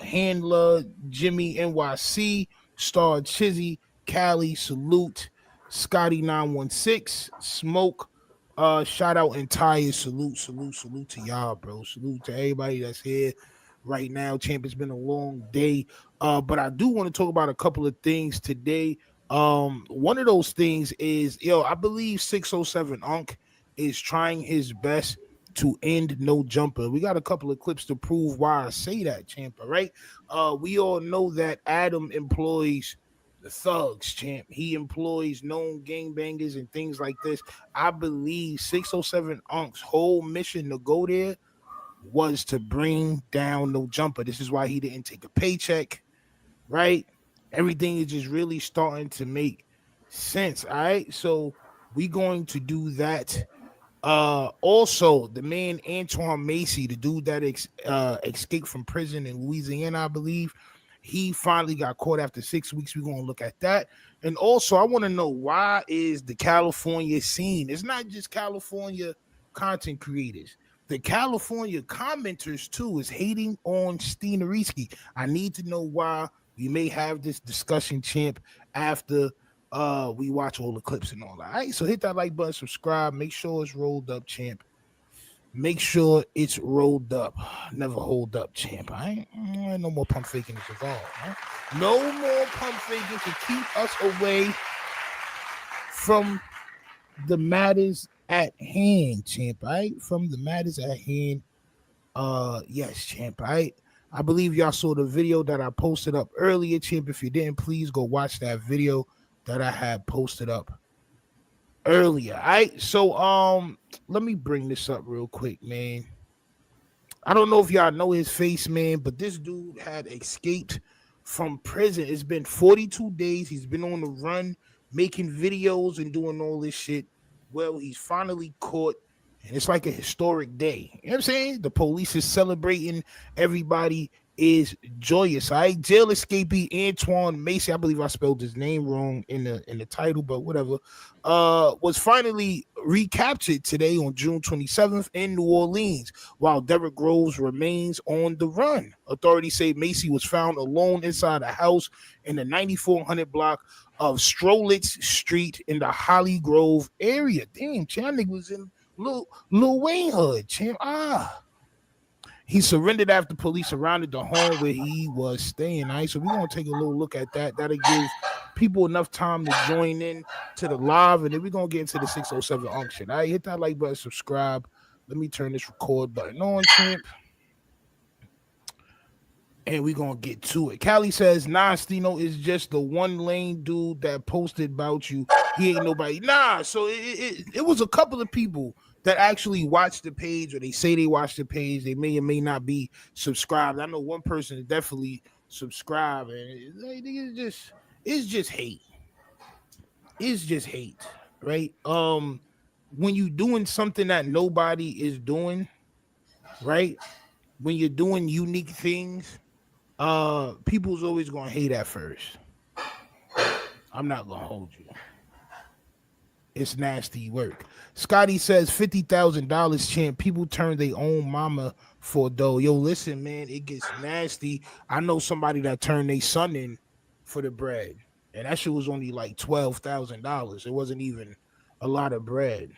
Handler, Jimmy NYC, Star Chizzy, Cali, salute. Scotty 916, Smoke. Shout out entire salute to y'all, bro. Salute to everybody that's here right now. Champ, it's been a long day. But I do want to talk about a couple of things today. One of those things is, I believe 607 Unc is trying his best to end no jumper. We got a couple of clips to prove why I say that, champ. All right. We all know that Adam employs the thugs, champ. He employs known gangbangers and things like this. I believe 607 Unc's whole mission to go there was to bring down no jumper. This is why he didn't take a paycheck, right? Everything is just really starting to make cents. All right, so we going to do that. Also, the man Antoine Macy, the dude that escaped from prison in Louisiana, I believe, he finally got caught after 6 weeks. We're gonna look at that. And also, I want to know, why is the California scene? It's not just California content creators. The California commenters too is hating on Steeneriski. I need to know why. We may have this discussion, champ, after we watch all the clips and all that. All right, so hit that like button, subscribe, make sure it's rolled up, champ. Make sure it's rolled up. Never hold up, champ. No more pump faking is involved. Right? No more pump faking to keep us away from the matters at hand, champ. Right? From the matters at hand. Yes, champ. Right? I believe y'all saw the video that I posted up earlier, champ. If you didn't, please go watch that video that I had posted up earlier. All right. So let me bring this up real quick, man. I don't know if y'all know his face, man, but this dude had escaped from prison. It's been 42 days. He's been on the run, making videos and doing all this shit. Well, he's finally caught, and it's like a historic day. You know what I'm saying? The police is celebrating. Everybody is joyous. All right. Jail escapee Antoine Macy, I believe I spelled his name wrong in the title, but whatever. Was finally recaptured today on June 27th in New Orleans, while Derrick Groves remains on the run. Authorities say Macy was found alone inside a house in the 9400 block of Strolitz Street in the Holly Grove area. Damn, champ, nigga was in Lil Wayne hood, champ. He surrendered after police surrounded the home where he was staying. All right, so we're gonna take a little look at that. That'll give people enough time to join in to the live, and then we're gonna get into the 607 unction. All right, hit that like button, subscribe. Let me turn this record button on, champ. And we're gonna get to it. Callie says, nah, Stino is just the one lane dude that posted about you. He ain't nobody. Nah, so it was a couple of people that actually watched the page, or they say they watched the page. They may or may not be subscribed. I know one person is definitely subscribed, and it's just hate. It's just hate, right? When you doing something that nobody is doing, right? When you're doing unique things, people's always gonna hate at first. I'm not gonna hold you. It's nasty work. Scotty says $50,000, champ. People turn their own mama for dough. Yo, listen, man, it gets nasty. I know somebody that turned their son in for the bread, and that shit was only like $12,000. It wasn't even a lot of bread.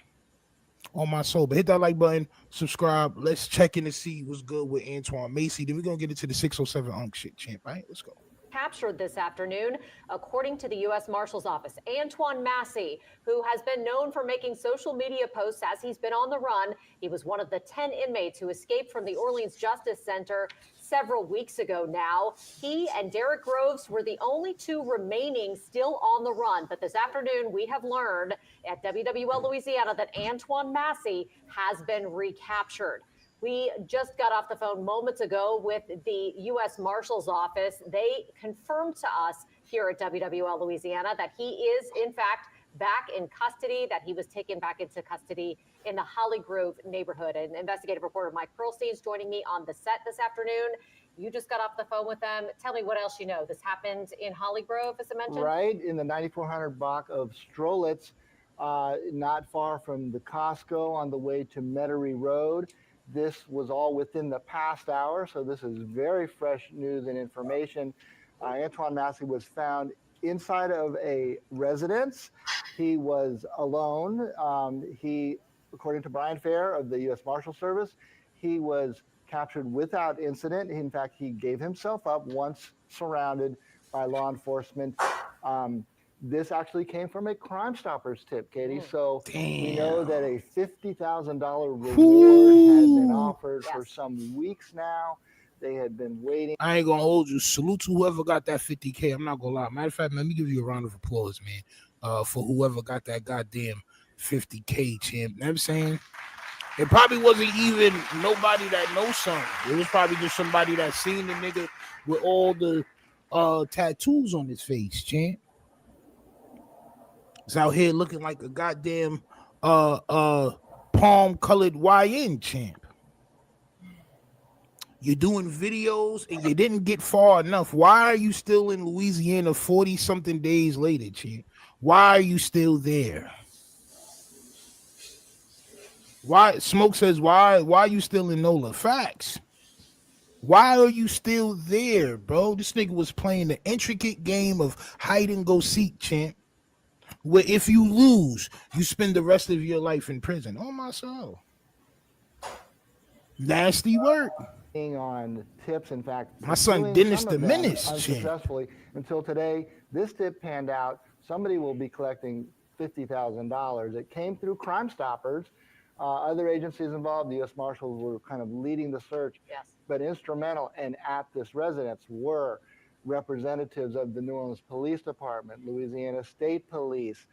On my soul. But hit that like button, subscribe. Let's check in to see what's good with Antoine Macy. Then we're gonna get into the 607 unk shit, champ. All right, let's go. Captured this afternoon, according to the U.S. Marshal's Office. Antoine Massey, who has been known for making social media posts as he's been on the run. He was one of the 10 inmates who escaped from the Orleans Justice Center several weeks ago now. He and Derrick Groves were the only two remaining still on the run. But this afternoon, we have learned at WWL Louisiana that Antoine Massey has been recaptured. We just got off the phone moments ago with the U.S. Marshal's Office. They confirmed to us here at WWL Louisiana that he is, in fact, back in custody, that he was taken back into custody in the Holly Grove neighborhood. And investigative reporter Mike Pearlstein is joining me on the set this afternoon. You just got off the phone with them. Tell me what else you know. This happened in Holly Grove, as I mentioned? Right, in the 9400 block of Strolitz, not far from the Costco on the way to Metairie Road. This was all within the past hour, so this is very fresh news and information. Antoine Massey was found inside of a residence. He was alone. He, according to Brian Fair of the U.S. Marshal Service, he was captured without incident. In fact, he gave himself up once surrounded by law enforcement. This actually came from a Crime Stoppers tip, Katie. So we know that a $50,000 reward has been offered for some weeks now. They had been waiting. I ain't gonna hold you. Salute to whoever got that 50K. I'm not gonna lie. Matter of fact, let me give you a round of applause, man, for whoever got that goddamn 50K, champ. You know what I'm saying? It probably wasn't even nobody that knows something. It was probably just somebody that seen the nigga with all the tattoos on his face, champ. It's out here looking like a goddamn palm colored YN champ. You're doing videos and you didn't get far enough. Why are you still in Louisiana 40 something days later, champ? Why are you still there? Why Smoke says why are you still in NOLA? Facts. Why are you still there, bro? This nigga was playing the intricate game of hide and go seek, champ. Where if you lose, you spend the rest of your life in prison. Oh my soul. Nasty work. On tips, in fact, My son Dennis the Menace, unsuccessfully until today. This tip panned out. Somebody will be collecting $50,000. It came through Crime Stoppers. Other agencies involved, the U.S. Marshals were kind of leading the search, but instrumental and at this residence were representatives of the New Orleans Police Department, Louisiana State Police,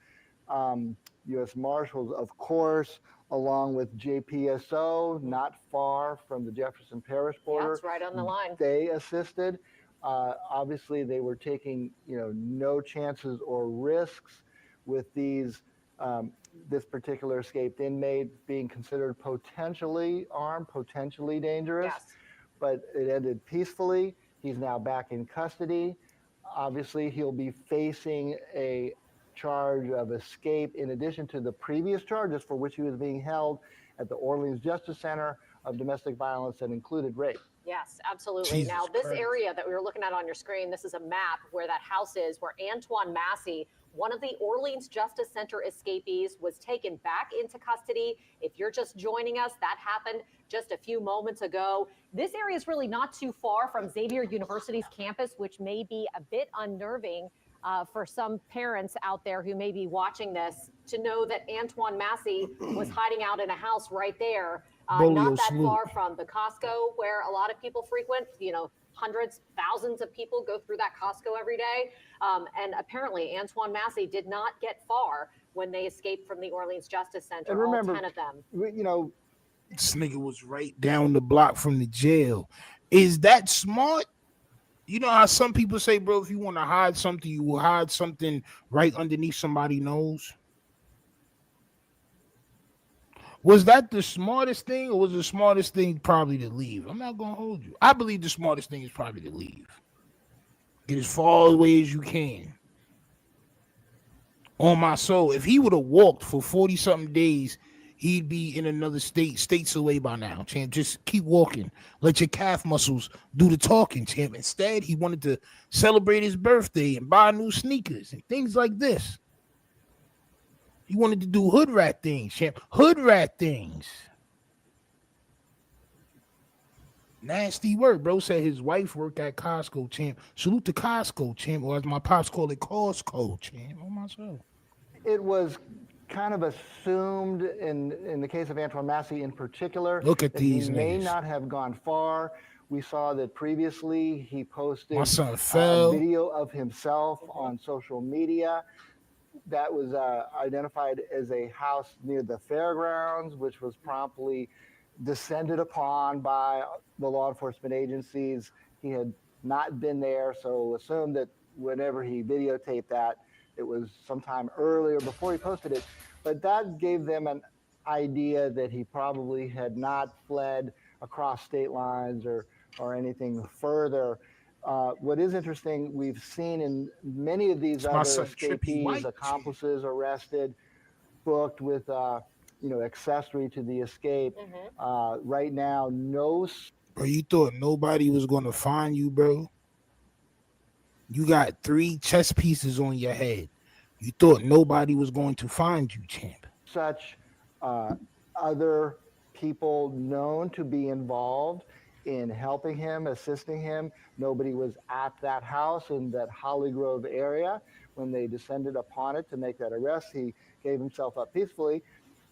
U.S. Marshals, of course, along with JPSO, not far from the Jefferson Parish border. That's right on the line. They assisted. Obviously, they were taking no chances or risks with these this particular escaped inmate being considered potentially armed, potentially dangerous. Yes. But it ended peacefully. He's now back in custody. Obviously, he'll be facing a charge of escape in addition to the previous charges for which he was being held at the Orleans Justice Center of domestic violence that included rape. Yes, absolutely. Jesus Now, this Christ. area that we were looking at on your screen, this is a map where that house is, where Antoine Massey, one of the Orleans Justice Center escapees, was taken back into custody. If you're just joining us, that happened just a few moments ago. This area is really not too far from Xavier University's campus, which may be a bit unnerving for some parents out there who may be watching this, to know that Antoine Massey was hiding out in a house right there, not that far from the Costco where a lot of people frequent. Hundreds, thousands of people go through that Costco every day. And apparently Antoine Massey did not get far when they escaped from the Orleans Justice Center, And remember, all 10 of them. This nigga was right down the block from the jail. Is that smart? You know how some people say, bro, if you want to hide something, you will hide something right underneath somebody's nose. Was that the smartest thing, or was the smartest thing probably to leave? I'm not going to hold you. I believe the smartest thing is probably to leave. Get as far away as you can. On my soul, if he would have walked for 40-something days, he'd be in another states away by now, champ. Just keep walking. Let your calf muscles do the talking, champ. Instead, he wanted to celebrate his birthday and buy new sneakers and things like this. He wanted to do hood rat things, champ. Hood rat things. Nasty work, bro. Said his wife worked at Costco, champ. Salute to Costco, champ. Or as my pops call it, Costco, champ. Oh, my soul. It was kind of assumed in the case of Antoine Massey in particular. Look at that these he may niggas. not have gone far. We saw that previously he posted My son fell. a video of himself on social media that was identified as a house near the fairgrounds, which was promptly descended upon by the law enforcement agencies. He had not been there, so assumed that whenever he videotaped that, it was sometime earlier before he posted it. But that gave them an idea that he probably had not fled across state lines or anything further. What is interesting, we've seen in many of these other escapees, accomplices arrested, booked with accessory to the escape. Right now, no. Bro, you thought nobody was going to find you, bro? You got 3 chess pieces on your head. You thought nobody was going to find you, champ. Such other people known to be involved in helping him, assisting him. Nobody was at that house in that Holly Grove area when they descended upon it to make that arrest. He gave himself up peacefully.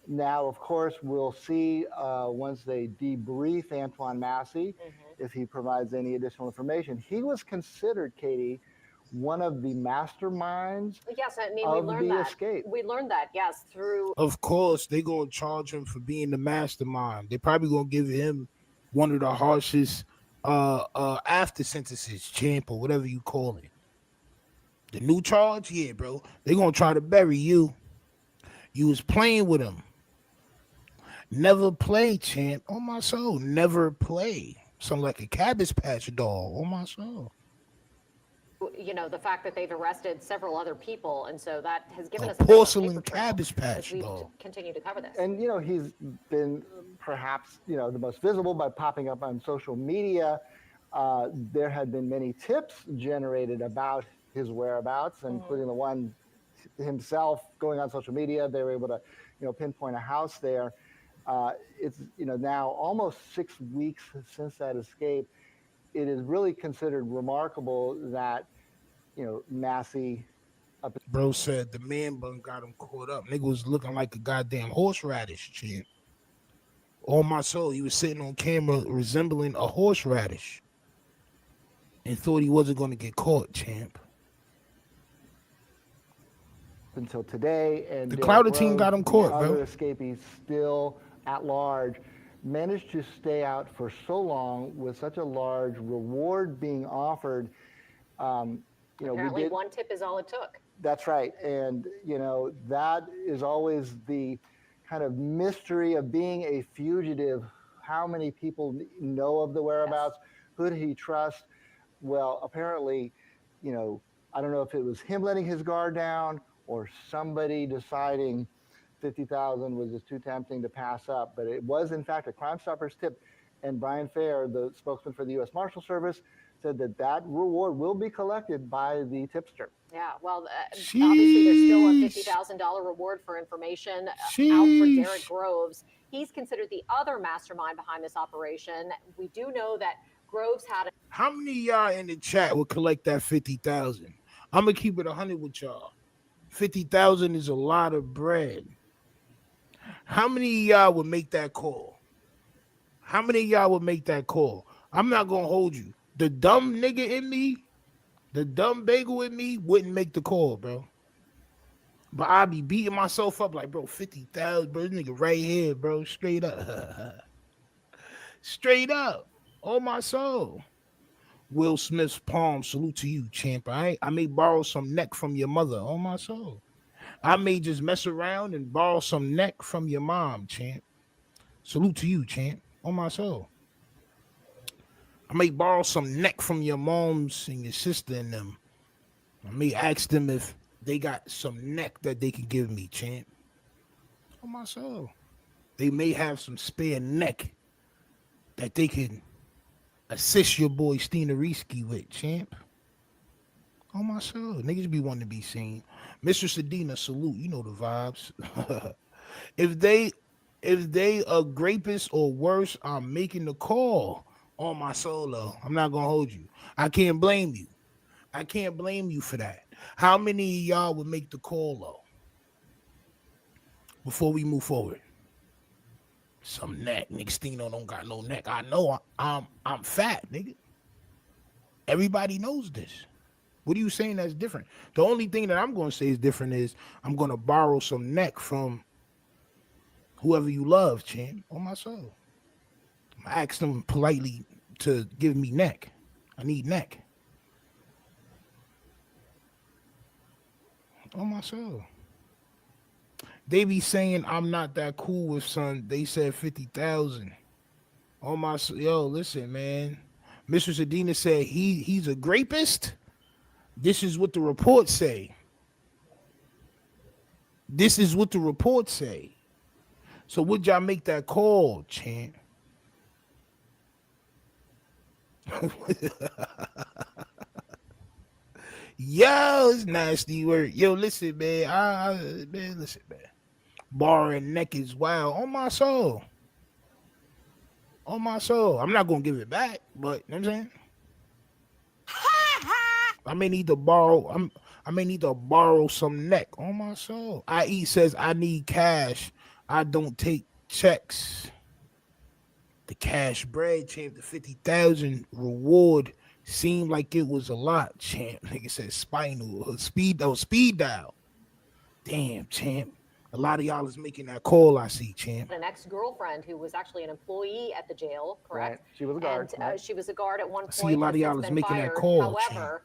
Now, of course, we'll see once they debrief Antoine Massey if he provides any additional information. He was considered, Katie, one of the masterminds Yes, I mean, of we learned the that. escape. We learned that, yes, through. Of course, they going to charge him for being the mastermind. They probably going to give him one of the harshest after sentences, champ, or whatever you call it. The new charge, yeah, bro. They gonna try to bury you. You was playing with him. Never play, champ. On my soul, never play. Sound like a Cabbage Patch doll. On my soul. You know, the fact that they've arrested several other people, and so that has given A us a bit of a porcelain paper trail Cabbage as Patch we doll. continue to cover this. And you know, he's been perhaps the most visible by popping up on social media. There had been many tips generated about his whereabouts, including the one himself going on social media. They were able to pinpoint a house there. It's now almost 6 weeks since that escape. It is really considered remarkable that Massey. Bro said the man bun got him caught up. Nigga was looking like a goddamn horseradish, champ. On my soul, he was sitting on camera resembling a horseradish and thought he wasn't going to get caught, champ. Until today, and the Derek Clouder team Rhodes, got him the caught, other bro. escapees still at large, managed to stay out for so long with such a large reward being offered. Apparently, one tip is all it took. That's right, and that is always the kind of mystery of being a fugitive. How many people know of the whereabouts? Yes. Who did he trust? Well, apparently, I don't know if it was him letting his guard down or somebody deciding 50,000 was just too tempting to pass up. But it was, in fact, a Crime Stoppers tip. And Brian Fair, the spokesman for the U.S. Marshal Service, said that reward will be collected by the tipster. Yeah, well, obviously there's still a $50,000 reward for information out for Derek Groves. He's considered the other mastermind behind this operation. We do know that Groves had. How many of y'all in the chat would collect that 50,000? I'm gonna keep it 100 with y'all. 50,000 is a lot of bread. How many of y'all would make that call? How many of y'all would make that call? I'm not gonna hold you. The dumb nigga in me, the dumb bagel in me wouldn't make the call, bro. But I'd be beating myself up like, bro, 50,000, bro. This nigga right here, bro. Straight up. Straight up. On my soul. Will Smith's palm, salute to you, champ. All right? I may borrow some neck from your mother. On my soul. I may just mess around and borrow some neck from your mom, champ. Salute to you, champ. On my soul. I may borrow some neck from your moms and your sister and them. I may ask them if they got some neck that they can give me, champ. On my soul. They may have some spare neck that they can assist your boy Stina Risky with, champ. On my soul. Niggas be wanting to be seen. Mr. Sedina, salute. You know the vibes. If they a rapist or worse, I'm making the call. On my soul, though. I'm not gonna hold you. I can't blame you. I can't blame you for that. How many of y'all would make the call, though? Before we move forward. Some neck. Nigga Stino don't got no neck. I know I'm fat, nigga. Everybody knows this. What are you saying that's different? The only thing that I'm gonna say is different is I'm gonna borrow some neck from whoever you love, champ. On my soul. I asked them politely to give me neck. I need neck. On my soul. They be saying I'm not that cool with son. They said 50,000. On my soul. Yo, listen, man. Mr. Sedina said he's a rapist. This is what the reports say. This is what the reports say. So would y'all make that call, champ? Yo, it's nasty word. Yo, listen, man. Listen, man. Borrowing neck is wild. On my soul. On my soul. I'm not gonna give it back, but you know what I'm saying? I may need to borrow. I may need to borrow some neck. On my soul. IE says I need cash. I don't take checks. The cash bread, champ, the 50,000 reward seemed like it was a lot, champ. Nigga said speed dial. Damn, champ. A lot of y'all is making that call, I see, champ. An ex-girlfriend who was actually an employee at the jail, correct? Right. She was a guard. And she was a guard at one point. I see a lot of y'all is making that call, However,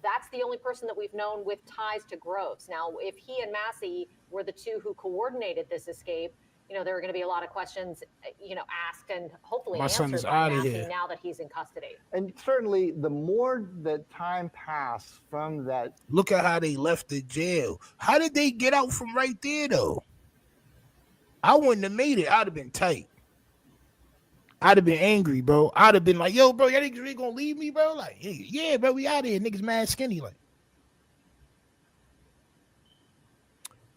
That's the only person that we've known with ties to Groves. Now, if he and Massey were the two who coordinated this escape, you know, there are going to be a lot of questions, you know, asked and hopefully My son answered is by outta Massey here. now that he's in custody. And certainly, the more that time passed from that, Look at how they left the jail. How did they get out from right there, though? I wouldn't have made it. I'd have been tight. I'd have been angry, bro. I'd have been like, yo, bro, y'all niggas really gonna leave me, bro? Like, hey, yeah, bro, we out here. Niggas mad skinny. Like,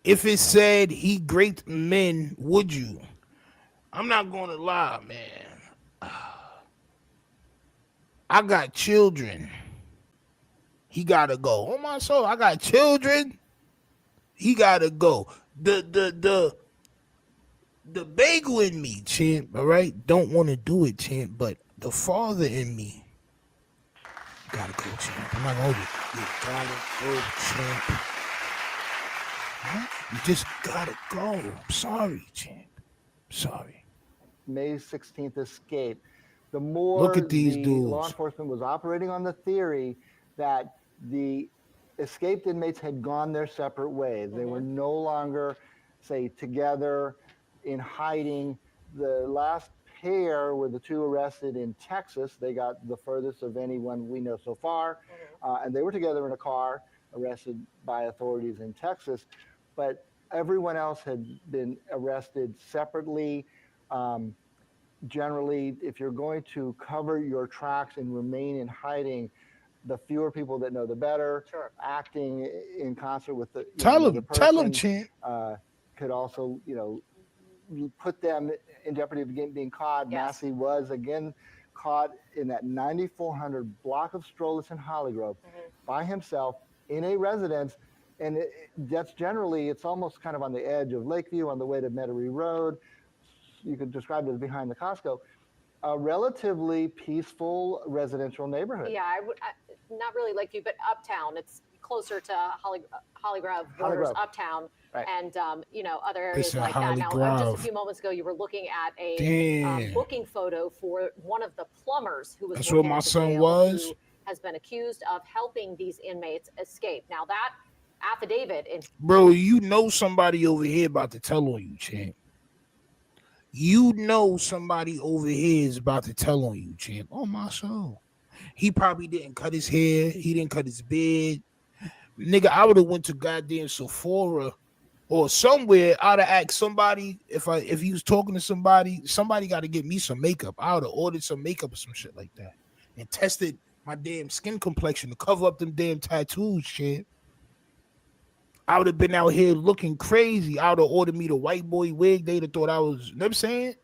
if it said he raped men, would you? I'm not gonna lie, man. I got children. He gotta go. Oh my soul, I got children. He gotta go. The bagel in me, champ, all right? Don't want to do it, champ, but the father in me gotta go, champ. I'm not gonna hold you. You gotta go, champ. Huh? You just gotta go. I'm sorry, champ. Sorry. May 16th escape, the more Look at these the dudes. law enforcement was operating on the theory that the escaped inmates had gone their separate ways. They were no longer, say, together in hiding. The last pair were the two arrested in Texas. They got the furthest of anyone we know so far. And they were together in a car, arrested by authorities in Texas. But everyone else had been arrested separately. Generally, if you're going to cover your tracks and remain in hiding, the fewer people that know, the better. Sure. Acting in concert with the Tell another him, tell him, person, champ. could also, put them in jeopardy of being caught. Massey was again caught in that 9400 block of Strollus in Hollygrove by himself in a residence. And that's generally, it's almost kind of on the edge of Lakeview on the way to Metairie Road. You could describe it as behind the Costco. A relatively peaceful residential neighborhood. Yeah, I would not really Lakeview, but Uptown. It's closer to Hollygrove, borders Hollygrove. Uptown, Right. and you know, other areas Listen, like that. Now, just a Hollygrove. few moments ago, you were looking at a Damn. booking photo for one of the plumbers who was That's working where my at the son jail, was. who has been accused of helping these inmates escape. Now, that affidavit in Bro, you know somebody over here about to tell on you, champ. You know somebody over here is about to tell on you, champ. Oh, my soul. He probably didn't cut his hair. He didn't cut his beard. Nigga, I would have went to goddamn Sephora or somewhere. I'd have asked somebody if he was talking to somebody got to get me some makeup. I would have ordered some makeup or some shit like that and tested my damn skin complexion to cover up them damn tattoos, shit. I would have been out here looking crazy. I would have ordered me the white boy wig. They'd have thought I was, you know what I'm saying?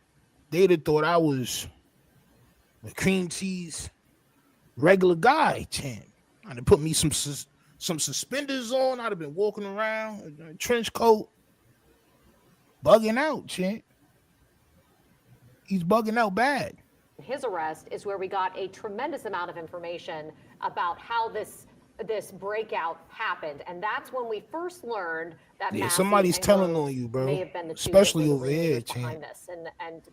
They'd have thought I was a cream cheese regular guy, champ. I'd have put me some suspenders on. I'd have been walking around in a trench coat, bugging out, champ. He's bugging out bad. his arrest is where we got a tremendous amount of information about how this breakout happened, and that's when we first learned that Yeah, Massey somebody's and telling Groves on you, bro. may have been the two Especially that were over the here, ringleaders behind champ. this, and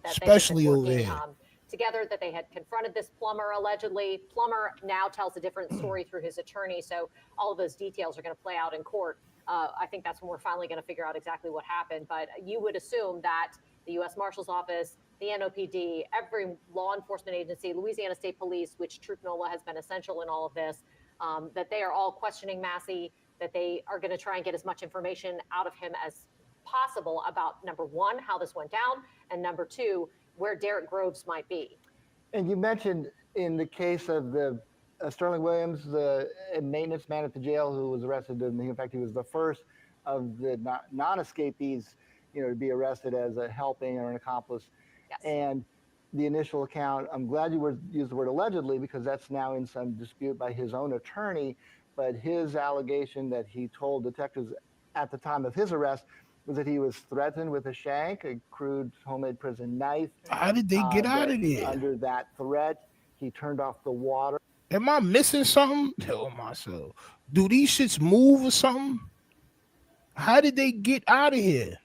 that Especially they had over been working here. together, that they had confronted this plumber allegedly. Plumber now tells a different story through his attorney, so all of those details are going to play out in court. I think that's when we're finally going to figure out exactly what happened, but you would assume that the U.S. Marshal's Office, the NOPD, every law enforcement agency, Louisiana State Police, which Truth NOLA has been essential in all of this, that they are all questioning Massey, that they are going to try and get as much information out of him as possible about, number one, how this went down, and number two, where Derek Groves might be. And you mentioned in the case of the Sterling Williams, the maintenance man at the jail who was arrested, and in fact, he was the first of the non-escapees, to be arrested as a helping or an accomplice. Yes. And the initial account, I'm glad you used the word allegedly, because that's now in some dispute by his own attorney. But his allegation that he told detectives at the time of his arrest was that he was threatened with a shank, a crude homemade prison knife. How did they get out of there? Under that threat, he turned off the water. Am I missing something? Tell myself. Do these shits move or something? How did they get out of here?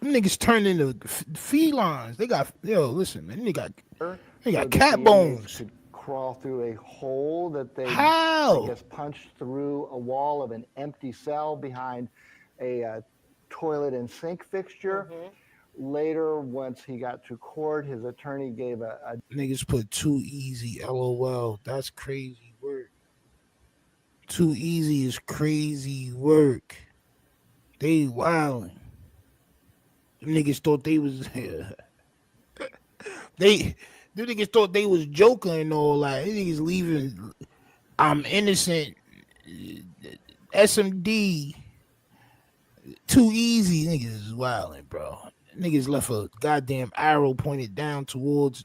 Them niggas turned into felines. They got, listen, man, they got cat bones. Could crawl through a hole that they, How? I guess, punched through a wall of an empty cell behind a toilet and sink fixture. Later, once he got to court, his attorney gave a Niggas put too easy. LOL. That's crazy work. Too easy is crazy work. They wildin'. Them niggas thought they was they them niggas thought they was joking and all that. These niggas leaving I'm innocent. SMD. Too easy. Niggas is wildin', bro. Niggas left a goddamn arrow pointed down towards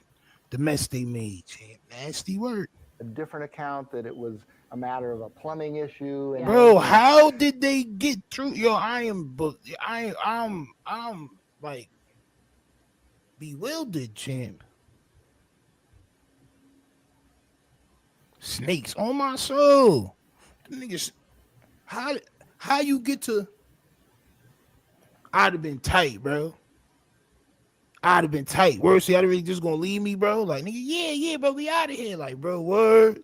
the mess they made. Nasty work. different account that it was a matter of a plumbing issue. And Bro, how did they get through? Yo, I'm like bewildered, champ. Snakes on my soul. Them niggas, how you get to? I'd have been tight, bro. I'd have been tight. Word, see, I'd really just gonna leave me, bro. Like, nigga, yeah, bro, we out of here. Like, bro, word.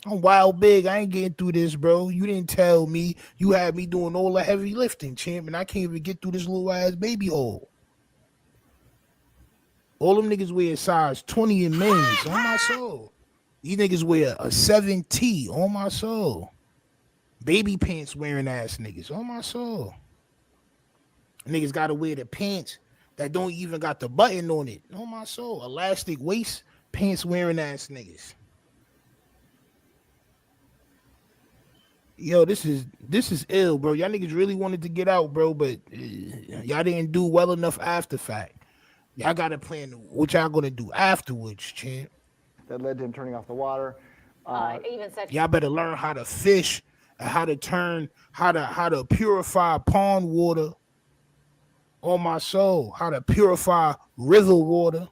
I'm wild big. I ain't getting through this, bro. You didn't tell me. You had me doing all the heavy lifting, champ, and I can't even get through this little ass baby hole. All them niggas wear size 20 in men's on my soul. These niggas wear a 7T on my soul. Baby pants wearing ass niggas on my soul. Niggas gotta wear the pants that don't even got the button on it. On my soul. Elastic waist pants wearing ass niggas. Yo, this is ill, bro. Y'all niggas really wanted to get out, bro, but y'all didn't do well enough after fact. Y'all gotta plan what y'all gonna do afterwards, champ. that led to him turning off the water. Even said Y'all better learn how to fish and how to purify pond water. On my soul, how to purify river water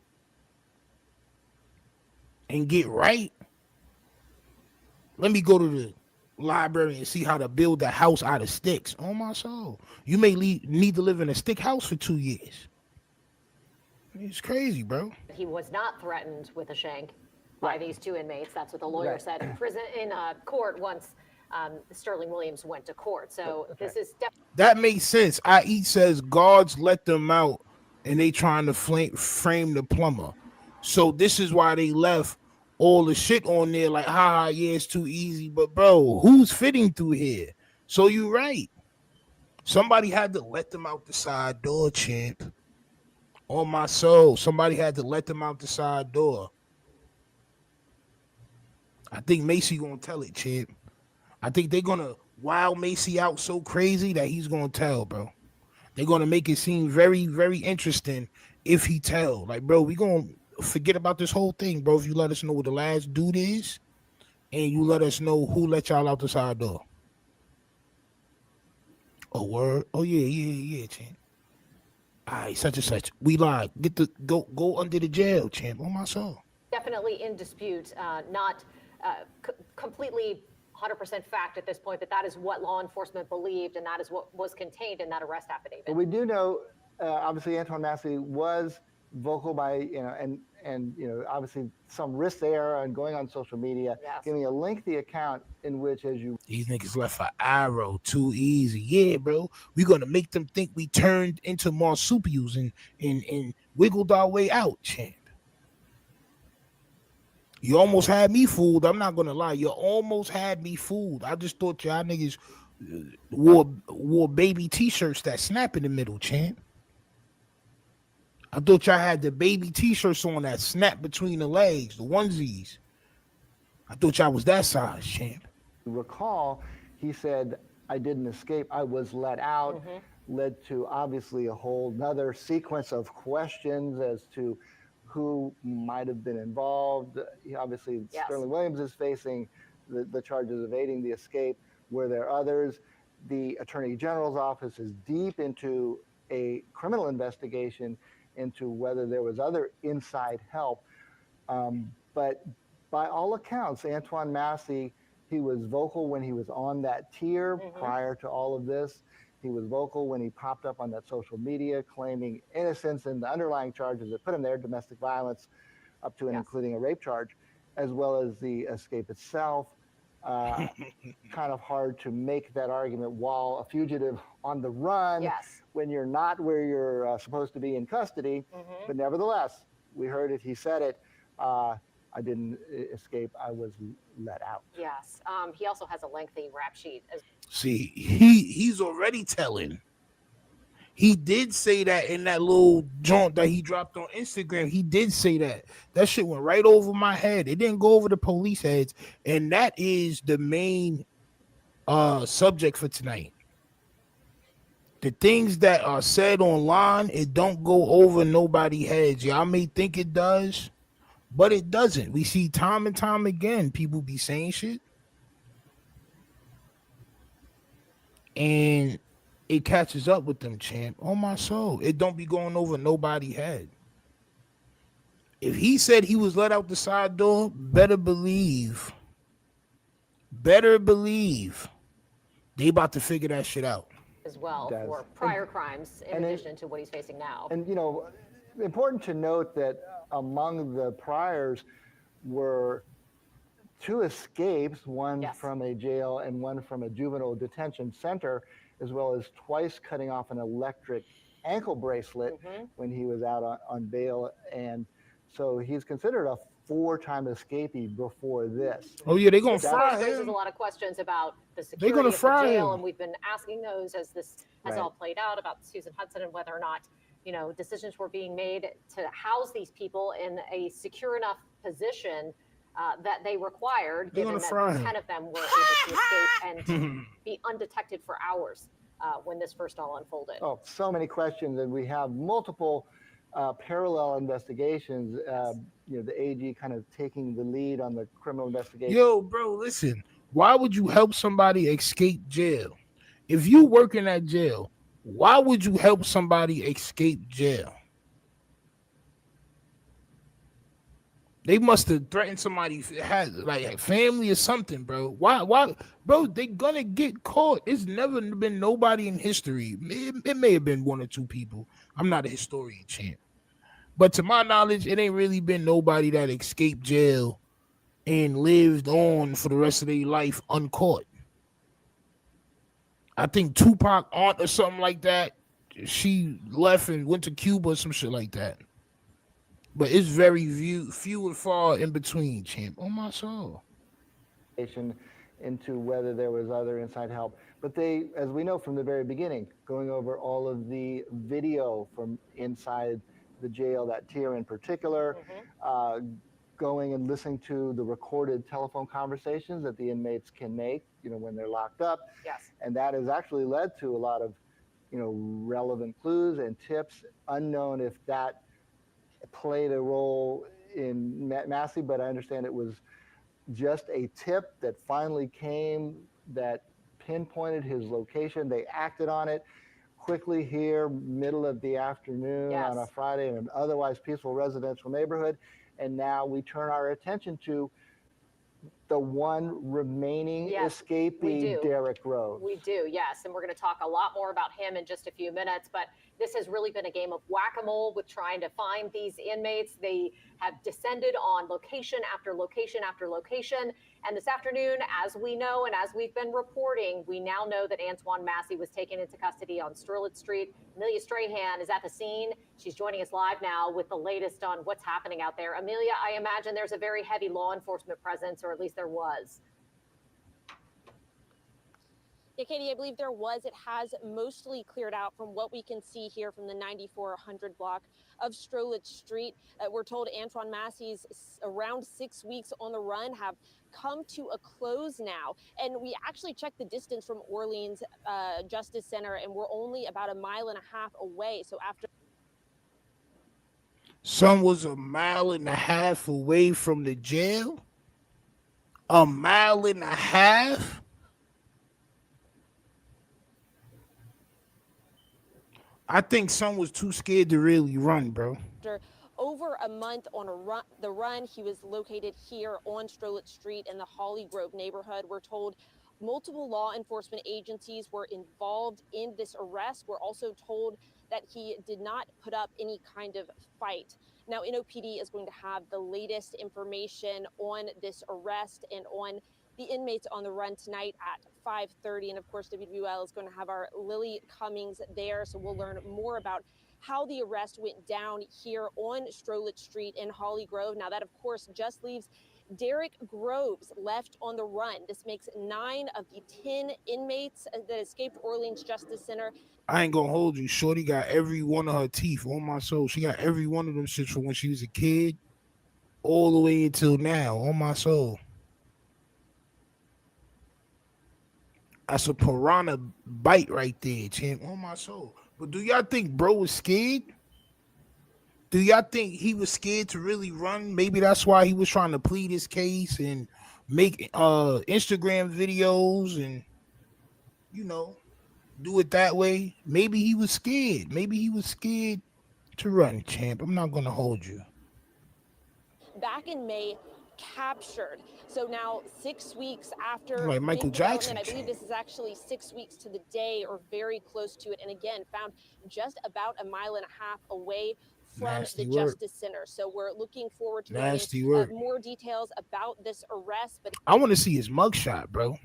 and get right. Let me go to the library and see how to build a house out of sticks. On my soul, you may need to live in a stick house for 2 years. It's crazy, bro. he was not threatened with a shank by these two inmates. That's what the lawyer said in prison, in court once Sterling Williams went to court. So this is definitely. That makes sense. IE says guards let them out and they trying to frame the plumber. So this is why they left all the shit on there like, yeah, it's too easy. But bro, who's fitting through here? So you right. Somebody had to let them out the side door, champ. On my soul, somebody had to let them out the side door. I think Macy gonna tell it, champ. I think they're gonna wow Macy out so crazy that he's gonna tell, bro. They're gonna make it seem very, very interesting if he tell. Like, bro, we gonna forget about this whole thing, bro. If you let us know what the last dude is, and you let us know who let y'all out the side door. Oh, word. Oh yeah, champ. All right, such and such. We lied. Get the go under the jail, champ. On my soul. Definitely in dispute, not completely 100% fact at this point, but that is what law enforcement believed, and that is what was contained in that arrest affidavit. But we do know, obviously, Antoine Massey was vocal by, and obviously some risk there and going on social media, giving a lengthy account in which, as you. These niggas left an arrow too easy. Yeah, bro. We're gonna make them think we turned into marsupials and wiggled our way out, champ. You almost had me fooled. I'm not gonna lie. You almost had me fooled. I just thought y'all niggas wore baby t-shirts that snap in the middle, champ. I thought y'all had the baby t-shirts on that snap between the legs, the onesies. I thought y'all was that size, champ. Recall, he said, I didn't escape. I was let out. Led to obviously a whole nother sequence of questions as to who might have been involved. Obviously, Sterling Williams is facing the charges of aiding the escape. Were there others? The Attorney General's office is deep into a criminal investigation into whether there was other inside help. But by all accounts, Antoine Massey, he was vocal when he was on that tier prior to all of this. He was vocal when he popped up on that social media claiming innocence in the underlying charges that put him there, domestic violence, up to and including a rape charge. as well as the escape itself. Uh, kind of hard to make that argument while a fugitive on the run Yes. when you're not where you're supposed to be in custody. Mhm. But nevertheless, we heard it. He said it. I didn't escape. I was let out. Yes. He also has a lengthy rap sheet as See, he's already telling. He did say that in that little joint that he dropped on Instagram. He did say that. That shit went right over my head. It didn't go over the police heads. And that is the main subject for tonight. The things that are said online, it don't go over nobody's heads. Y'all may think it does, but it doesn't. We see time and time again people be saying shit, and it catches up with them, champ. On my soul, it don't be going over nobody's head. If he said he was let out the side door, better believe they about to figure that shit out. well Does. for prior crimes in and it- addition to what he's facing now. And, you know, important to note that among the priors were two escapes, one Yes. from a jail and one from a juvenile detention center, as well as twice cutting off an electric ankle bracelet when he was out on bail. And so he's considered a four-time escapee before this. Oh yeah, they gonna This, of fry course, raises him. a lot of questions about the They security gonna of the fry jail, him. and we've been asking those as this has Right. all played out about Susan Hudson and whether or not, you know, decisions were being made to house these people in a secure enough position that they required, They given gonna that fry him. 10 of them were able to escape and be undetected for hours when this first all unfolded. Oh, so many questions, and we have multiple parallel investigations. You know, the AG kind of taking the lead on the criminal investigation. Yo, bro, listen. Why would you help somebody escape jail? If you work in that jail, why would you help somebody escape jail? They must have threatened somebody, had like family or something, bro. Why, bro? They gonna get caught. It's never been nobody in history. It may have been one or two people. I'm not a historian, champ, but to my knowledge, it ain't really been nobody that escaped jail and lived on for the rest of their life uncaught. I think Tupac aunt or something like that. She left and went to Cuba or some shit like that. But it's very few and far in between, champ. On my soul. Into whether there was other inside help. But they, as we know from the very beginning, going over all of the video from inside the jail, that tier in particular, going and listening to the recorded telephone conversations that the inmates can make, you know, when they're locked up. Yes. And that has actually led to a lot of, you know, relevant clues and tips, unknown if that played a role in Massey, but I understand it was just a tip that finally came that pinpointed his location. They acted on it quickly here, middle of the afternoon on a Friday in an otherwise peaceful residential neighborhood. And now we turn our attention to the one remaining escapee, Derek Rose. We do, yes. And we're going to talk a lot more about him in just a few minutes. But this has really been a game of whack-a-mole with trying to find these inmates. They have descended on location after location after location. And this afternoon, as we know and as we've been reporting, we now know that Antoine Massey was taken into custody on Strelitz Street. Amelia Strahan is at the scene. She's joining us live now with the latest on what's happening out there. Amelia, I imagine there's a very heavy law enforcement presence, or at least there was. Yeah, Katie, I believe there was. It has mostly cleared out from what we can see here from the 9400 block of Strelitz Street. We're told Antoine Massey's around 6 weeks on the run have come to a close now. And we actually checked the distance from Orleans Justice Center, and we're only about 1.5 miles away. So after Son was 1.5 miles away from the jail. 1.5 miles? I think son was too scared to really run, bro. after over a month on the run, he was located here on Strelitz Street in the Holly Grove neighborhood. We're told multiple law enforcement agencies were involved in this arrest. We're also told that he did not put up any kind of fight. Now, NOPD is going to have the latest information on this arrest and on the inmates on the run tonight at 5:30. And of course, WWL is going to have our Lily Cummings there. So we'll learn more about how the arrest went down here on Strolit Street in Holly Grove. Now, that, of course, just leaves Derek Groves left on the run. This makes 9 of the 10 inmates that escaped Orleans Justice Center. I ain't gonna hold you. Shorty got every one of her teeth on my soul. She got every one of them shits from when she was a kid all the way until now on my soul. That's a piranha bite right there, champ, on my soul. But do y'all think bro was scared? Do y'all think he was scared to really run? Maybe that's why he was trying to plead his case and make Instagram videos and, you know, do it that way. Maybe he was scared. Maybe he was scared to run, champ. I'm not gonna hold you. Back in May, captured. So now 6 weeks after Like Michael big Jackson, development, I believe this is actually 6 weeks to the day or very close to it. And again, found just about a mile and a half away from Nasty the work. Justice Center. So we're looking forward to Nasty learning work. more details about this arrest. But I want to see his mugshot, bro.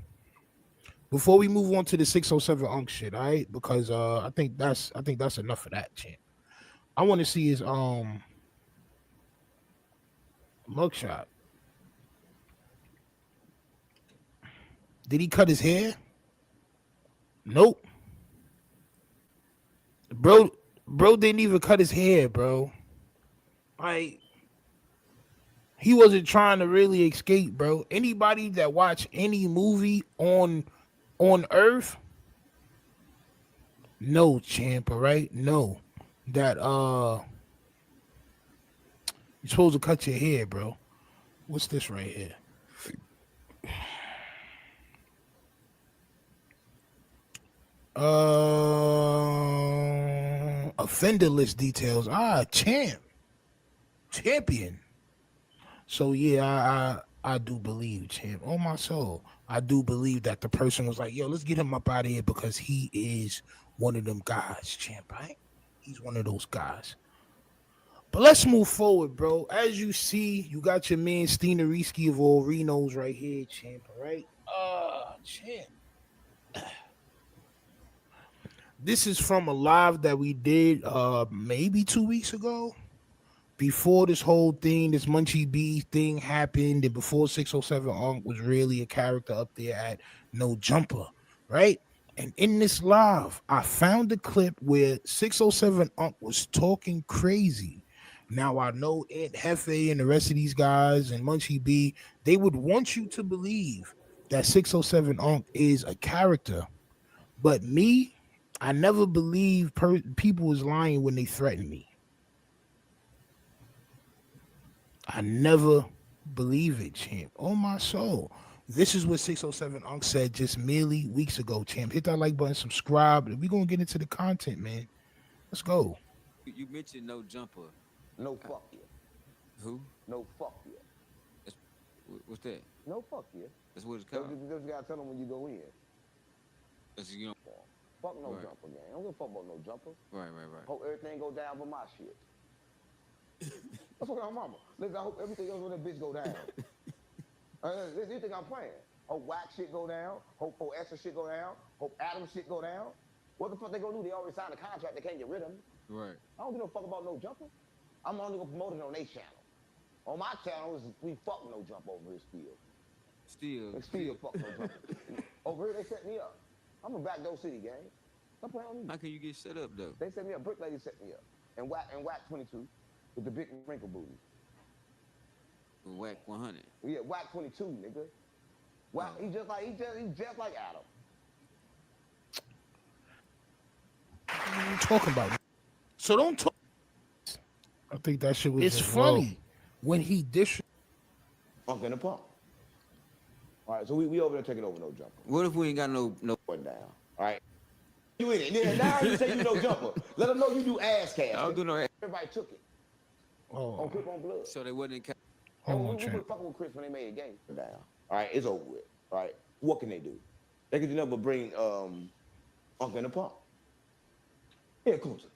Before we move on to the 607 Unk shit, all right? Because I think that's enough of that, champ. I want to see his mugshot. Did he cut his hair? Nope. Bro didn't even cut his hair, bro. Like, he wasn't trying to really escape, bro. Anybody that watch any movie on Earth, no, champ, all right? No. That you're supposed to cut your hair, bro. What's this right here? Offender list details. Champion. So yeah, I do believe, champ. On my soul, I do believe that the person was like, yo, let's get him up out of here because he is one of them guys, champ, right? He's one of those guys. But let's move forward, bro. As you see, you got your man Stina Risky of all Renos right here, champ, all right? Champ. This is from a live that we did maybe 2 weeks ago. Before this whole thing, this Munchie B thing happened, and before 607 Unk was really a character up there at No Jumper, right? And in this live, I found a clip where 607 Unk was talking crazy. Now I know Aunt Hefe and the rest of these guys and Munchie B, they would want you to believe that 607 Unk is a character. But me, I never believe people was lying when they threatened me. I never believe it, champ. On my soul. This is what 607 Unk said just merely weeks ago, champ. Hit that like button, subscribe. We're going to get into the content, man. Let's go. You mentioned No Jumper. No fuck you. Who? No fuck you. What's that? No fuck you. That's what it's called. Just gotta tell them when you go in. That's, you know, Fuck no right. jumper, gang. I don't give a fuck about no jumper. Right. Hope everything go down but my shit. That's what I'm mama. Listen, I hope everything else on that bitch go down. Listen, you think I'm playing? Hope Wax shit go down. Hope extra shit go down. Hope Adam shit go down. What the fuck they gonna do? They already signed a contract. They can't get rid of me. Right. I don't give no fuck about no jumper. I'm only gonna promote it on their channel. On my channel, we fuck no jumper over here still. Still fuck no jumper. Over here, they set me up. I'm a backdoor city, gang. Don't play on me. How can you get set up, though? They set me up. Brick Lady set me up. And Whack 22 with the big wrinkle booty. Whack 100. Yeah, Whack 22, nigga. Whack, he's just like Adam. What are you talking about? So don't talk. I think that shit was. It's funny when he dish. Punk in the pump. All right, so we over there taking over no jumper. What if we ain't got no one down? All right, you in it? Yeah, now you say you no jumper. Let them know you do ass cast. I don't do no ass. Everybody took it. Oh. On Crip on Blood. So they wasn't in. We were fucking with Chris when they made the game down. All right, it's over with. All right, what can they do? They can do nothing but bring Unk in the pump. Yeah, closer.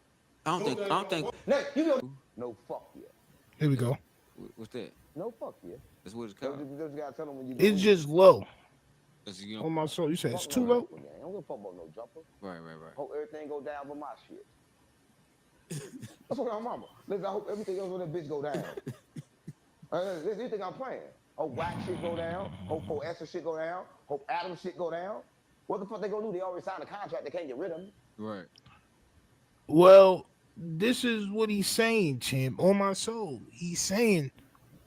I don't think. Next, you know, no fuck you. Here we go. What's that? No, fuck you. That's what it's You called. just gotta tell them when you It's just low. That's, you know, On my soul. You said it's fuck too no low? jumper, gang. I don't give a fuck about no jumper. right. Hope everything go down but my shit. That's what I'm mama. Listen, I hope everything else on that bitch go down. Listen, you think I'm playing? Hope whack shit go down. Hope 4S shit go down. Hope Adam shit go down. What the fuck they gonna do? They already signed a contract. They can't get rid of me. Right. Well, this is what he's saying, champ. On my soul. He's saying,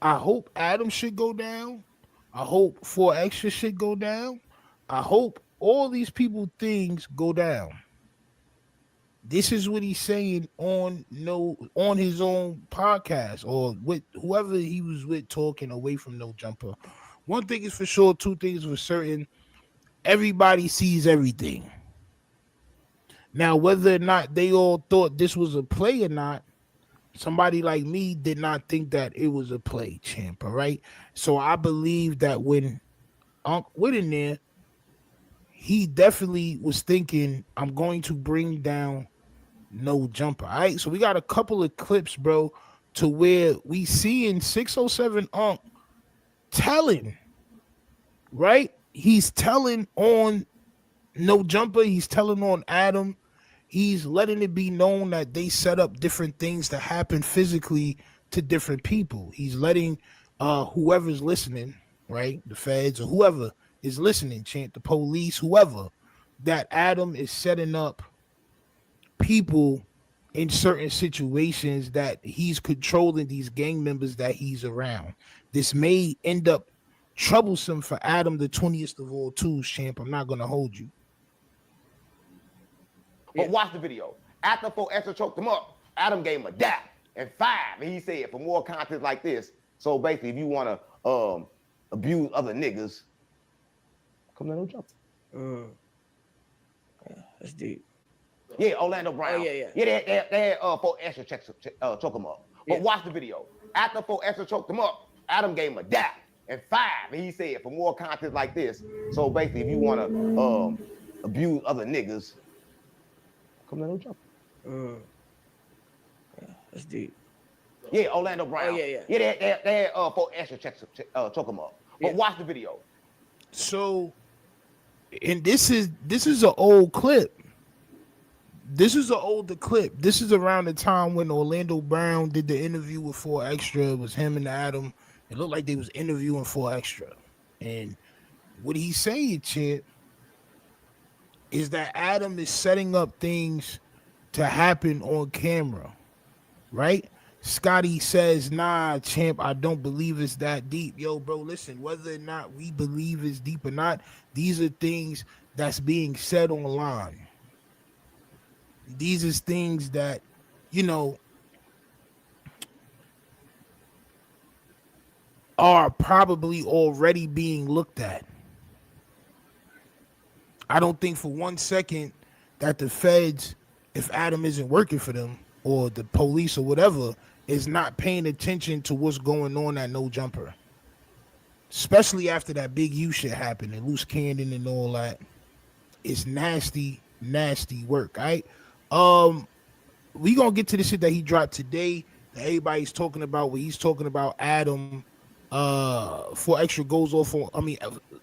I hope Adam should go down. I hope 4Extra shit go down. I hope all these people things go down. This is what he's saying on his own podcast or with whoever he was with talking away from No Jumper. One thing is for sure, two things for certain. Everybody sees everything. Now, whether or not they all thought this was a play or not, somebody like me did not think that it was a play, champ. All right. So I believe that when Unc went in there, he definitely was thinking, I'm going to bring down No Jumper. All right. So we got a couple of clips, bro, to where we see in 607 Unc telling, right? He's telling on No Jumper. He's telling on Adam. He's letting it be known that they set up different things to happen physically to different people. He's letting whoever's listening, right, the feds or whoever is listening, chant the police, whoever, that Adam is setting up people in certain situations that he's controlling these gang members that he's around. This may end up troublesome for Adam, the 20th of all tools, champ. I'm not going to hold you. But watch the video. After 4S choked him up, Adam gave him a dap and 5. And he said, for more content like this, so basically, if you want to abuse other niggas, come to No Jumper. That's deep. Yeah, Orlando Brown. Oh, yeah. Yeah, they had 4S choke him up. But watch the video. After 4S choked him up, Adam gave him a dap and 5. And he said, for more content like this, so basically, if you want to abuse other niggas, come to No Jumper. That's deep. Yeah, Orlando Brown. Oh, yeah. Yeah, they had 4S choke him up. But watch the video. So, and this is an old clip. This is an older clip. This is around the time when Orlando Brown did the interview with 4Extra. It was him and Adam. It looked like they was interviewing 4Extra. And what he's saying, Chip, is that Adam is setting up things to happen on camera, right? Scotty says, nah, champ, I don't believe it's that deep. Yo, bro, listen, whether or not we believe it's deep or not, these are things that's being said online. These is things that, are probably already being looked at. I don't think for 1 second that the feds, if Adam isn't working for them or the police or whatever, is not paying attention to what's going on at No Jumper. Especially after that Big U shit happened and Loose Cannon and all that. It's nasty, nasty work, right? We gonna get to the shit that he dropped today that everybody's talking about, where he's talking about Adam 4Extra goes off on,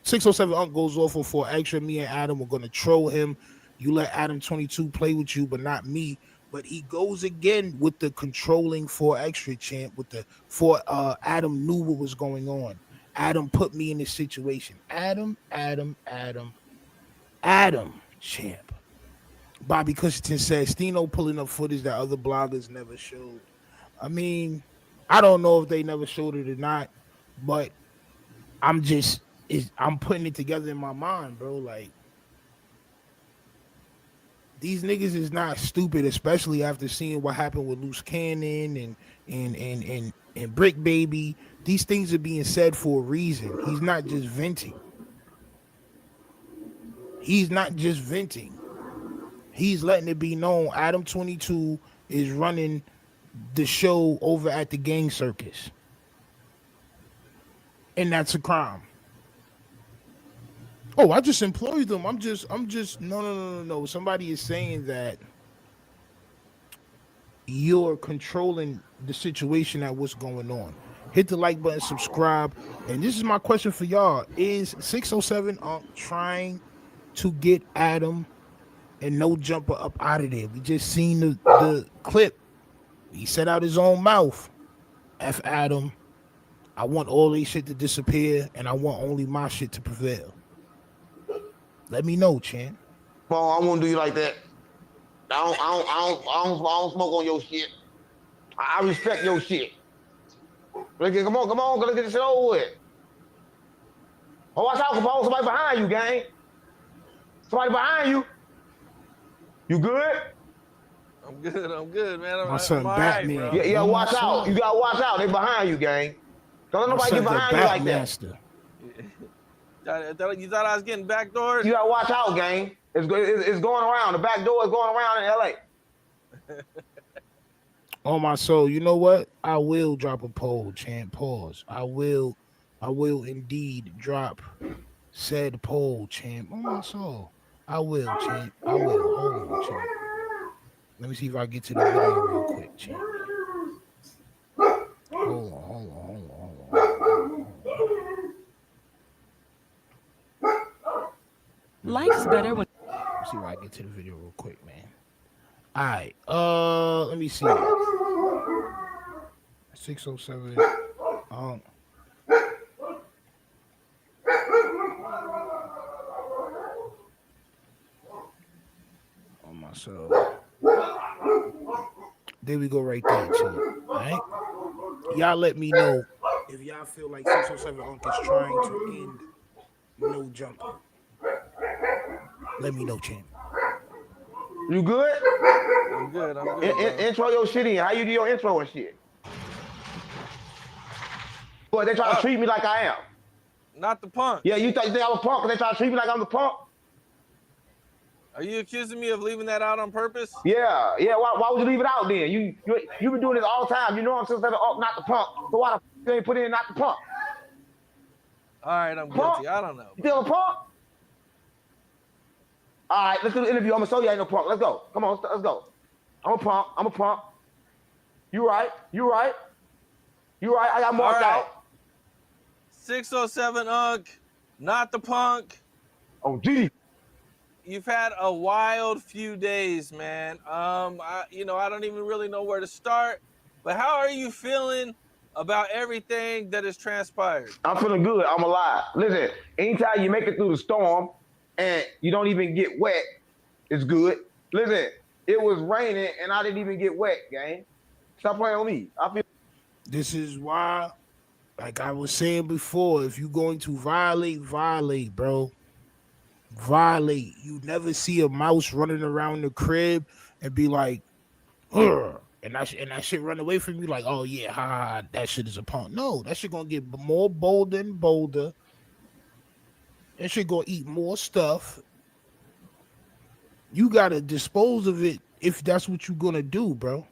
607 Unc goes off on 4Extra. Me and Adam are gonna troll him. You let Adam 22 play with you, but not me. But he goes again with the controlling 4Extra, champ, with the Adam knew what was going on. Adam put me in this situation. Adam, champ. Bobby Cushington said Stino pulling up footage that other bloggers never showed. I mean, I don't know if they never showed it or not, but I'm putting it together in my mind, bro. Like, these niggas is not stupid, especially after seeing what happened with Loose Cannon and Brick Baby. These things are being said for a reason. He's not just venting. He's letting it be known Adam 22 is running the show over at the Gang Circus. And that's a crime. Oh, I just employed them. I'm just no. Somebody is saying that you're controlling the situation at what's going on. Hit the like button, subscribe. And this is my question for y'all. Is 607 trying to get Adam and No Jumper up out of there? We just seen the clip. He said out his own mouth, F Adam, I want all these shit to disappear and I want only my shit to prevail. Let me know, Chan. Paul, I won't do you like that. I don't smoke on your shit. I respect your shit. Come on, let's get this shit over with. Oh, watch out, Paul. Somebody behind you, gang. Somebody behind you. You good? I'm good, man. My son I'm all right, Batman. bro. Yeah, On my watch out. son. You gotta watch out. They behind you, gang. Don't let My nobody get son the behind you like that. Batmaster. You thought I was getting backdoored? You gotta watch out, gang. It's going around. The back door is going around in LA. On my soul, you know what? I will drop a poll, Champ. Pause. I will indeed drop said poll, Champ. On my soul. I will, Champ. I will. Hold on, Champ. Let me see if I get to the video real quick, Champ. Hold on. Life's better when. Let's see if I get to the video real quick, man. All right. Let me see. 607. On myself. There we go, right there, Champ. All right. Y'all let me know if y'all feel like 607 Unc is trying to end No Jumper. Let me know, Champ. You good? I'm good. Intro your shit in. How you do your intro and shit? Boy, they try to treat me like I am. Not the punk. Yeah, you think I'm a punk because they try to treat me like I'm the punk? Are you accusing me of leaving that out on purpose? Yeah. Why would you leave it out then? You been doing this all the time. You know I'm supposed to not the punk. So why the you ain't put in not the punk? All right, I'm guilty. I don't know. You still a punk? All right, let's do the interview. I'm gonna show you I ain't no punk. Let's go. Come on, let's go. I'm a punk. You right. I got marked out. 607 Unc, not the punk. Oh, gee. You've had a wild few days, man. I don't even really know where to start. But how are you feeling about everything that has transpired? I'm feeling good. I'm alive. Listen, anytime you make it through the storm and you don't even get wet, it's good. Listen, it was raining and I didn't even get wet, gang. Stop playing on me. I feel. This is why, like I was saying before, if you're going to violate, bro. Violate. You never see a mouse running around the crib and be like, "Ugh," and that shit run away from you like, oh yeah, ha, that shit is a punk. No, that shit gonna get more bolder and bolder. That shit gonna eat more stuff. You gotta dispose of it if that's what you're gonna do, bro.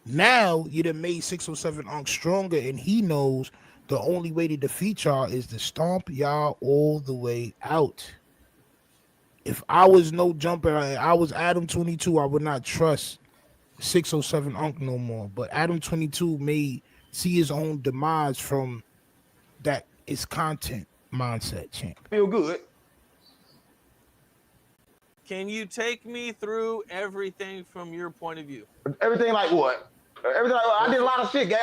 Now you done made 607 Unc stronger, and he knows the only way to defeat y'all is to stomp y'all all the way out. If I was No Jumper, I was Adam 22, I would not trust 607 Unc no more. But Adam 22 may see his own demise from that is content mindset, champ. Feel good. Can you take me through everything from your point of view? Everything like what? Everything like, I did a lot of shit, gang.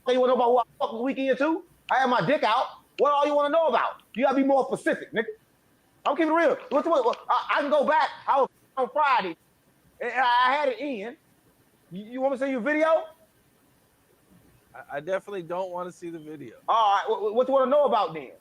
You wanna know about who I fucked this weekend too? I had my dick out. What all you wanna know about? You gotta be more specific, nigga. I'm keeping it real. I can go back. I was on Friday, and I had it in. You want me to send you a video? I definitely don't want to see the video. All right. What you want to know about then?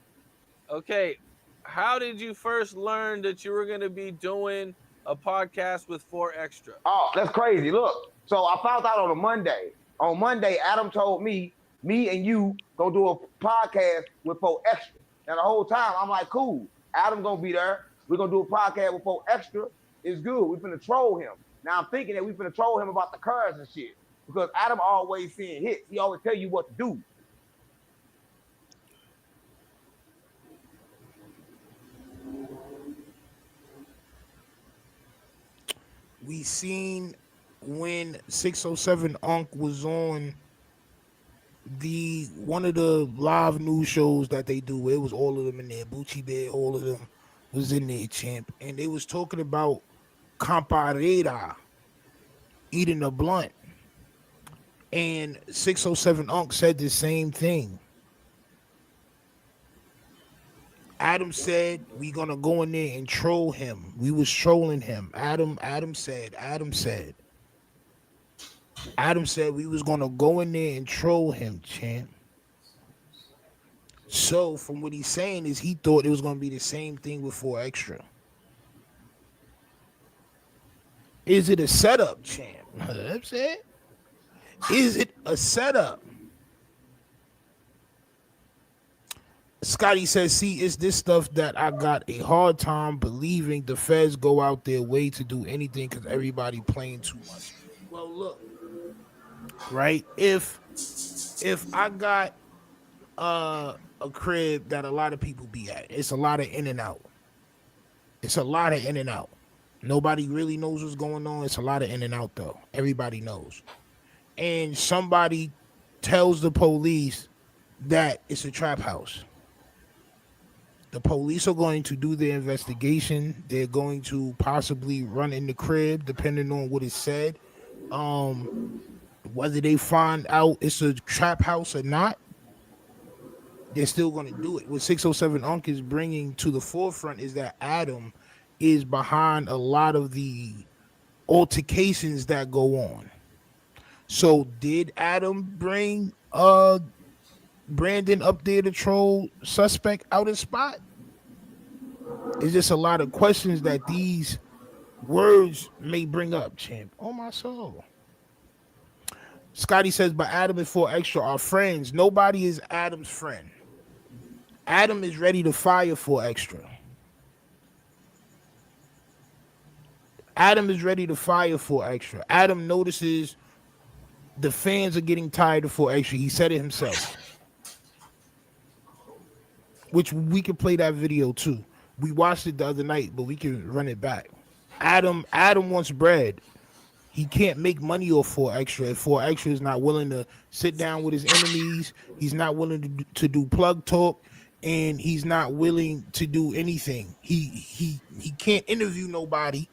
Okay. How did you first learn that you were going to be doing a podcast with 4 Extra? Oh, that's crazy. Look, so I found out on a Monday. On Monday, Adam told me and you gonna do a podcast with 4 Extra. Now the whole time I'm like, cool. Adam gonna be there. We're gonna do a podcast with 4 Extra. It's good. We're gonna troll him. Now I'm thinking that we're gonna troll him about the cars and shit. Because Adam always seeing hits. He always tell you what to do. We seen when 607 Unc was on one of the live news shows that they do. It was all of them in there. Bucci Bear, all of them was in there, champ. And they was talking about Camparera eating a blunt. And 607 Unc said the same thing. Adam said we gonna go in there and troll him. We was trolling him. Adam said we was gonna go in there and troll him, champ. So from what he's saying is he thought it was gonna be the same thing with 4 Extra. Is it a setup, champ? That's it. Is it a setup? Scotty says, see, it's this stuff that I got a hard time believing the feds go out their way to do anything because everybody playing too much. Well, look, right? If I got a crib that a lot of people be at, it's a lot of in and out. It's a lot of in and out. Nobody really knows what's going on. It's a lot of in and out, though. Everybody knows. And somebody tells the police that it's a trap house. The police are going to do their investigation. They're going to possibly run in the crib, depending on what is said. Whether they find out it's a trap house or not, they're still going to do it. What 607 Unc is bringing to the forefront is that Adam is behind a lot of the altercations that go on. So did Adam bring Brandon up there to troll suspect out of spot? It's just a lot of questions that these words may bring up, champ. Oh, my soul. Scotty says, but Adam and 4 Extra are friends. Nobody is Adam's friend. Adam is ready to fire 4 Extra. Adam is ready to fire 4 Extra. Adam notices the fans are getting tired of 4 Extra. He said it himself. Which we can play that video too. We watched it the other night, but we can run it back. Adam wants bread. He can't make money off 4 Extra. If 4 Extra is not willing to sit down with his enemies, he's not willing to do plug talk, and he's not willing to do anything. He can't interview nobody.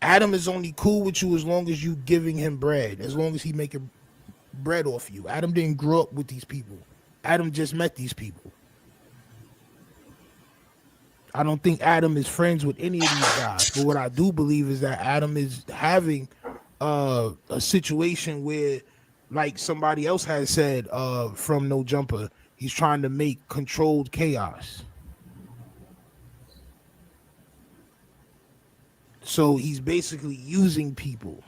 Adam is only cool with you as long as you giving him bread, as long as he making bread off you. Adam didn't grow up with these people. Adam just met these people. I don't think Adam is friends with any of these guys, but what I do believe is that Adam is having a situation where, like somebody else has said from No Jumper, he's trying to make controlled chaos. So he's basically using people,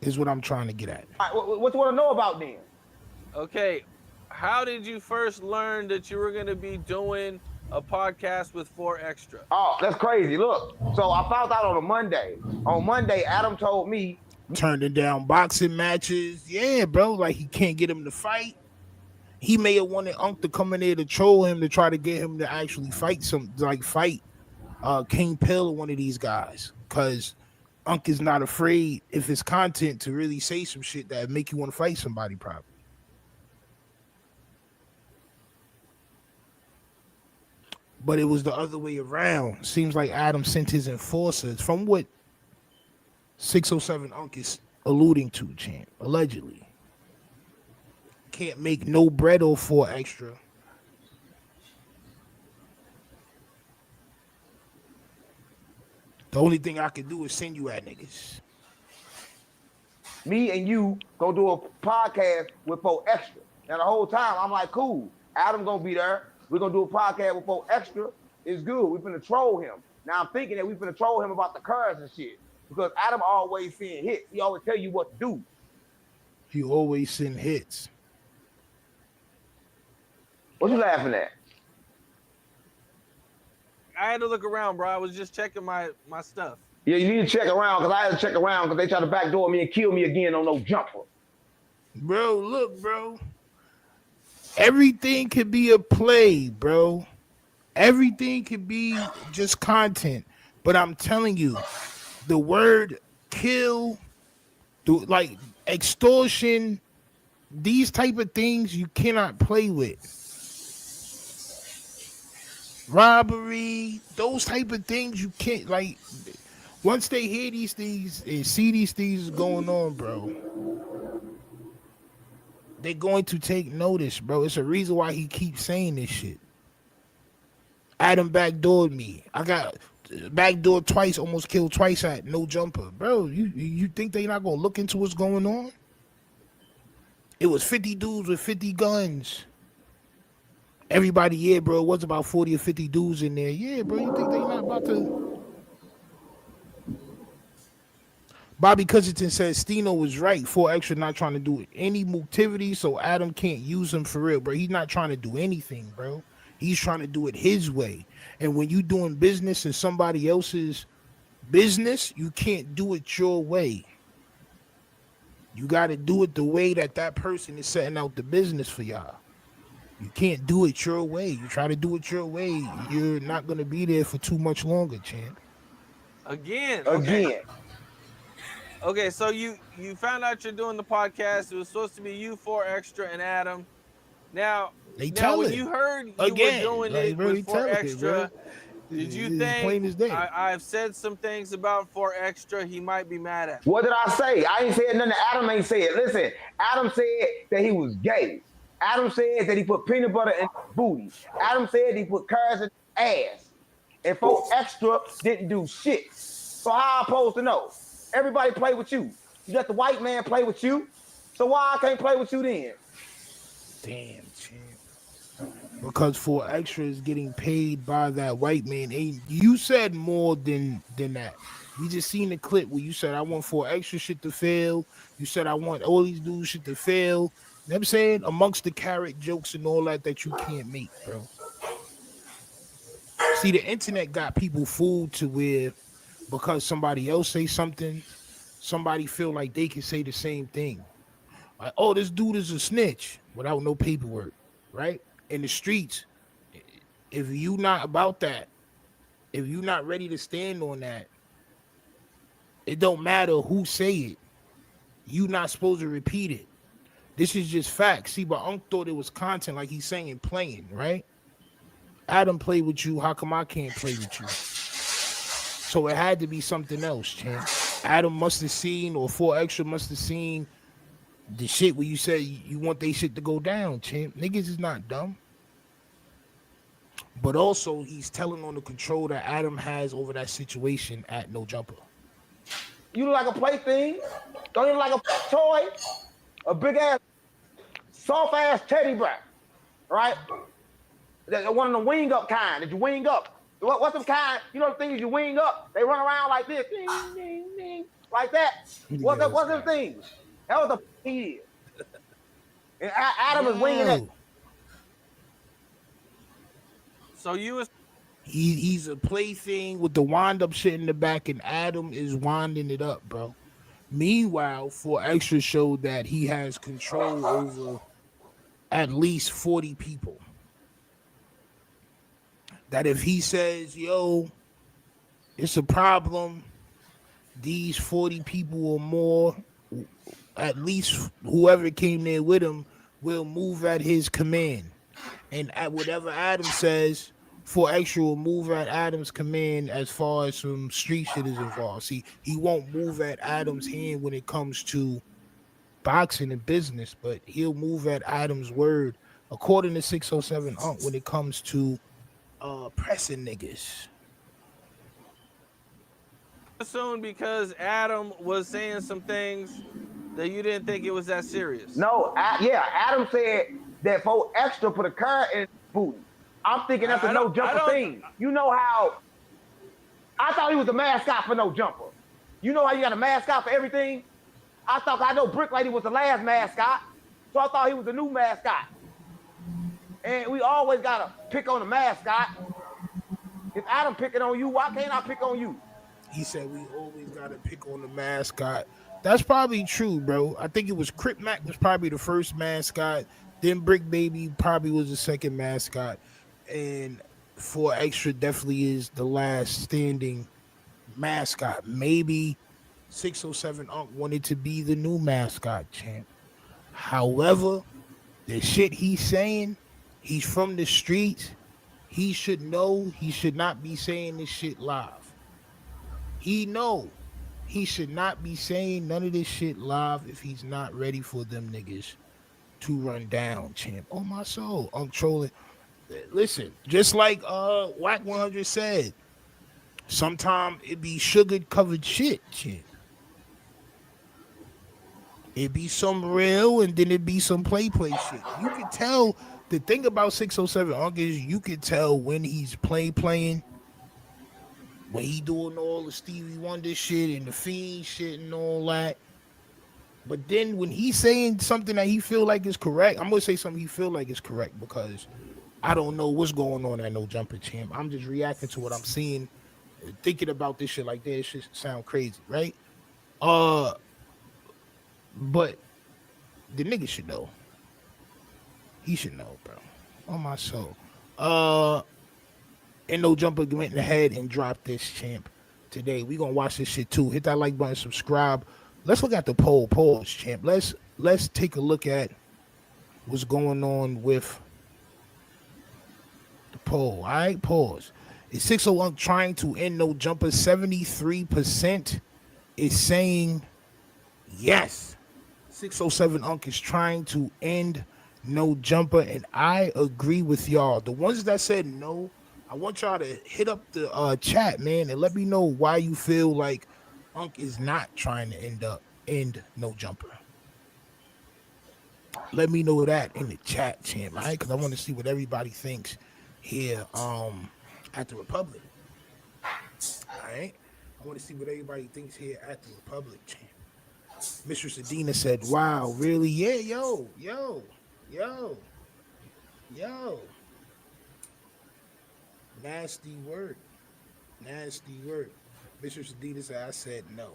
is what I'm trying to get at. All right, what you want to know about then? Okay, how did you first learn that you were going to be doing a podcast with 4 Extra? Oh, that's crazy. Look, so I found out on a Monday. On Monday, Adam told me. Turning down boxing matches. Yeah, bro, like he can't get him to fight. He may have wanted Unc to come in there to troll him to try to get him to actually fight King Pill or one of these guys, because Unc is not afraid if it's content to really say some shit that make you want to fight somebody probably. But it was the other way around. Seems like Adam sent his enforcers, from what 607 Unc is alluding to, champ, allegedly. Can't make no bread or 4 Extra. The only thing I can do is send you at niggas. Me and you gonna do a podcast with 4 Extra. Now the whole time I'm like, cool. Adam gonna be there. We're gonna do a podcast with 4 Extra. It's good. We finna troll him. Now I'm thinking that we finna troll him about the cars and shit. Because Adam always seeing hits. He always tell you what to do. He always send hits. What you laughing at? I had to look around, bro. I was just checking my stuff. Yeah, you need to check around, because I had to check around because they try to backdoor me and kill me again on No Jumper. Bro, look, bro. Everything could be a play, bro. Everything could be just content. But I'm telling you, the word kill, like extortion, these type of things you cannot play with. Robbery, those type of things you can't, like, once they hear these things and see these things going on, bro, they're going to take notice, bro. It's a reason why he keeps saying this shit. Adam backdoored me. I got backdoored twice, almost killed twice at no jumper. Bro, you think they not gonna look into what's going on? It was 50 dudes with 50 guns. Everybody, yeah, bro, it was about 40 or 50 dudes in there. Yeah, bro, you think they not about to... Bobby Cusington says Stino was right. 4Extra not trying to do any activity, so Adam can't use him for real, bro. He's not trying to do anything, bro. He's trying to do it his way. And when you doing business in somebody else's business, you can't do it your way. You got to do it the way that person is setting out the business for y'all. You can't do it your way. You try to do it your way, you're not going to be there for too much longer, champ. Again. Okay, so you found out you're doing the podcast. It was supposed to be you, 4Extra, and Adam. Now when you heard you were doing it with 4Extra, did you think I've said some things about 4Extra he might be mad at? What did I say? I ain't said nothing. Adam ain't said. Listen, Adam said that he was gay. Adam said that he put peanut butter in his booty. Adam said he put curves in his ass. And 4Extra didn't do shit. So how I supposed to know? Everybody play with you. You let the white man play with you. So why I can't play with you then? Damn, champ. Because 4Extra is getting paid by that white man. And you said more than that. We just seen the clip where you said, I want 4Extra shit to fail. You said, I want all these dudes shit to fail. You know what I'm saying? Amongst the carrot jokes and all that you can't make, bro. See, the internet got people fooled to where because somebody else say something, somebody feel like they can say the same thing. Like, oh, this dude is a snitch without no paperwork, right? In the streets, if you not about that, if you not ready to stand on that, it don't matter who say it. You not supposed to repeat it. This is just facts. See, but Unc thought it was content, like he's saying playing, right? Adam played with you. How come I can't play with you? So it had to be something else, champ. Adam must have seen, or 4Extra must have seen the shit where you said you want they shit to go down, champ. Niggas is not dumb. But also, he's telling on the control that Adam has over that situation at No Jumper. You look like a plaything. Don't you look like a toy? A big ass, soft ass teddy bear, right? One of the wing up kind that you wing up. What's the kind? You know the things you wing up? They run around like this, ding, ding, ding, like that. What's them things? That was the he is. And Adam is winging that. So you was he's a plaything with the wind up shit in the back, and Adam is winding it up, bro. Meanwhile, 4Extra showed that he has control over at least 40 people. That if he says, yo, it's a problem, these 40 people or more, at least whoever came there with him, will move at his command. And at whatever Adam says, 4Extra will move at Adam's command as far as some street shit is involved. See, he won't move at Adam's hand when it comes to boxing and business, but he'll move at Adam's word, according to 607 Unc, when it comes to pressing niggas. Soon because Adam was saying some things that you didn't think it was that serious. No, Adam said that 4Extra put a curve in his booty. I'm thinking that's a No Jumper thing. You know how I thought he was the mascot for No Jumper. You know how you got a mascot for everything? I know Brick Lady was the last mascot, so I thought he was the new mascot. And we always gotta pick on the mascot. If Adam picking on you, why can't I pick on you? He said we always gotta pick on the mascot. That's probably true, bro. I think it was Crip Mac was probably the first mascot. Then Brick Baby probably was the second mascot. And 4Extra definitely is the last standing mascot. Maybe 607 Unc wanted to be the new mascot, champ. However, the shit he's saying, he's from the streets. He should know he should not be saying this shit live. He know he should not be saying none of this shit live if he's not ready for them niggas to run down, champ. Oh my soul, Unc trolling. Listen, just like Whack 100 said, sometimes it be sugar covered shit, champ. It be some real and then it be some play shit. You can tell the thing about 607 Unc is you can tell when he's playing, when he doing all the Stevie Wonder shit and the Fiend shit and all that. But then when he's saying something that he feel like is correct, I'm gonna say something he feel like is correct because I don't know what's going on at No Jumper, champ. I'm just reacting to what I'm seeing, thinking about this shit like that. It shit sound crazy, right? But the nigga should know. He should know, bro. On my soul. And No Jumper went ahead and dropped this, champ. Today we gonna watch this shit too. Hit that like button, subscribe. Let's look at the poll. Pause, champ. Let's take a look at what's going on with the poll. All right, pause. Is 601 trying to end No Jumper? 73% is saying yes. 607 Unc is trying to end No Jumper, and I agree with y'all. The ones that said no, I want y'all to hit up the chat, man, and let me know why you feel like Unc is not trying to end No Jumper. Let me know that in the chat, champ, all right? Because I want to see what everybody thinks here at the Republic. All right? I want to see what everybody thinks here at the Republic, champ. Mistress Adina said, wow, really? Yeah, yo. Nasty word. Mistress Adina said, I said no.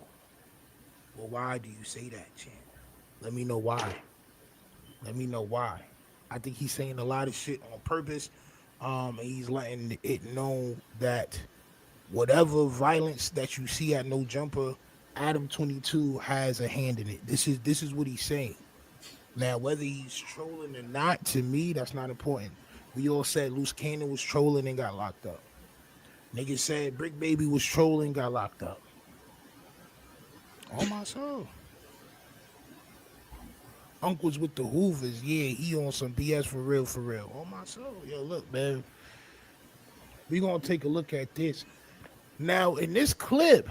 Well, why do you say that, champ? Let me know why. I think he's saying a lot of shit on purpose. And he's letting it know that whatever violence that you see at No Jumper, Adam 22 has a hand in it. This is what he's saying. Now, whether he's trolling or not, to me, that's not important. We all said Loose Cannon was trolling and got locked up. Niggas said Brick Baby was trolling, got locked up. Oh my soul. Unc was with the Hoovers. Yeah, he on some BS for real. Oh my soul. Yo, look, man. We gonna take a look at this. Now, in this clip,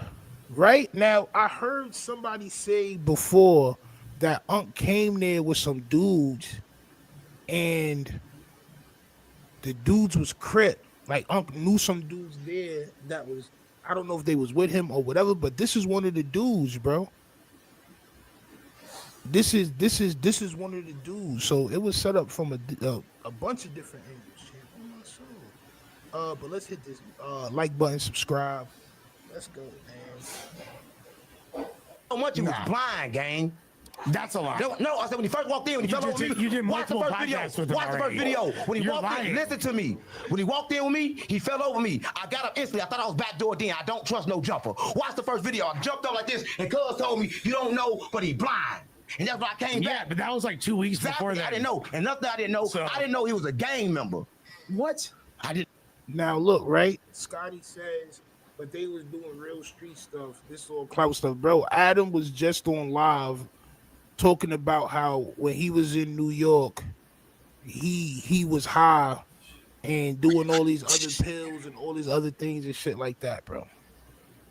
right now, I heard somebody say before that Unc came there with some dudes and the dudes was Crip. Like Unc knew some dudes there that was, I don't know if they was with him or whatever, but this is one of the dudes, bro. This is one of the dudes. So it was set up from a bunch of different angles. Oh my soul. But let's hit this like button, subscribe. Let's go, man. So much you was blind, gang. That's a lie. No, I said when he first walked in, when he fell over me, you did watch the multiple first video. podcasts with him Watch the first already. video. When he You're walked lying. in, listen to me. When he walked in with me, he fell over me. I got up instantly. I thought I was backdoor then. I don't trust No Jumper. Watch the first video. I jumped up like this, and Cuz told me, you don't know, but he blind. And that's when I came back. Yeah, but that was like 2 weeks before that. I didn't know. And nothing I didn't know. I didn't know he was a gang member. What? I didn't. Now look, right? Scotty says, but they was doing real street stuff. This all clout stuff, bro. Adam was just on live talking about how when he was in New York, he was high and doing all these other pills and all these other things and shit like that, bro.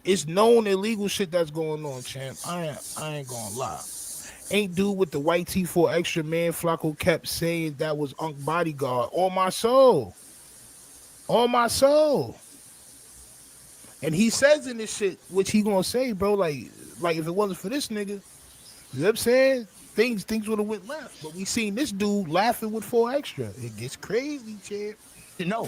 It's known illegal shit that's going on, champ. I ain't gonna lie. Ain't dude with the white T4 extra man Flacco kept saying that was Unc bodyguard. On my soul. And he says in this shit, which he gonna say, bro, like if it wasn't for this nigga, you know what I'm saying? Things would have went left. But we seen this dude laughing with 4 extra. It gets crazy, champ. No.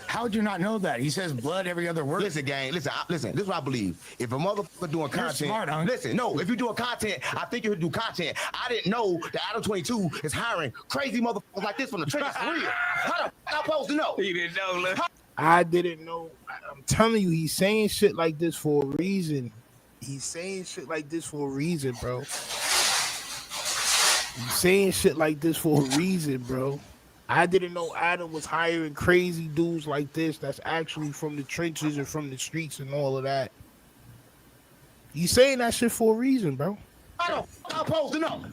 How would you not know that? He says blood every other word. Listen, gang. Listen. This is what I believe. If a motherfucker doing content, smart, huh? Listen. No, if you're doing content, I think you would do content. I didn't know that Adam 22 is hiring crazy motherfuckers like this from the trenches. For real. How the fuck I supposed to know? He didn't know. Look. I didn't know. I'm telling you, he's saying shit like this for a reason. He's saying shit like this for a reason, bro. He's saying shit like this for a reason, bro. I didn't know Adam was hiring crazy dudes like this that's actually from the trenches and from the streets and all of that. He's saying that shit for a reason, bro. How the fuck I'm supposed to know?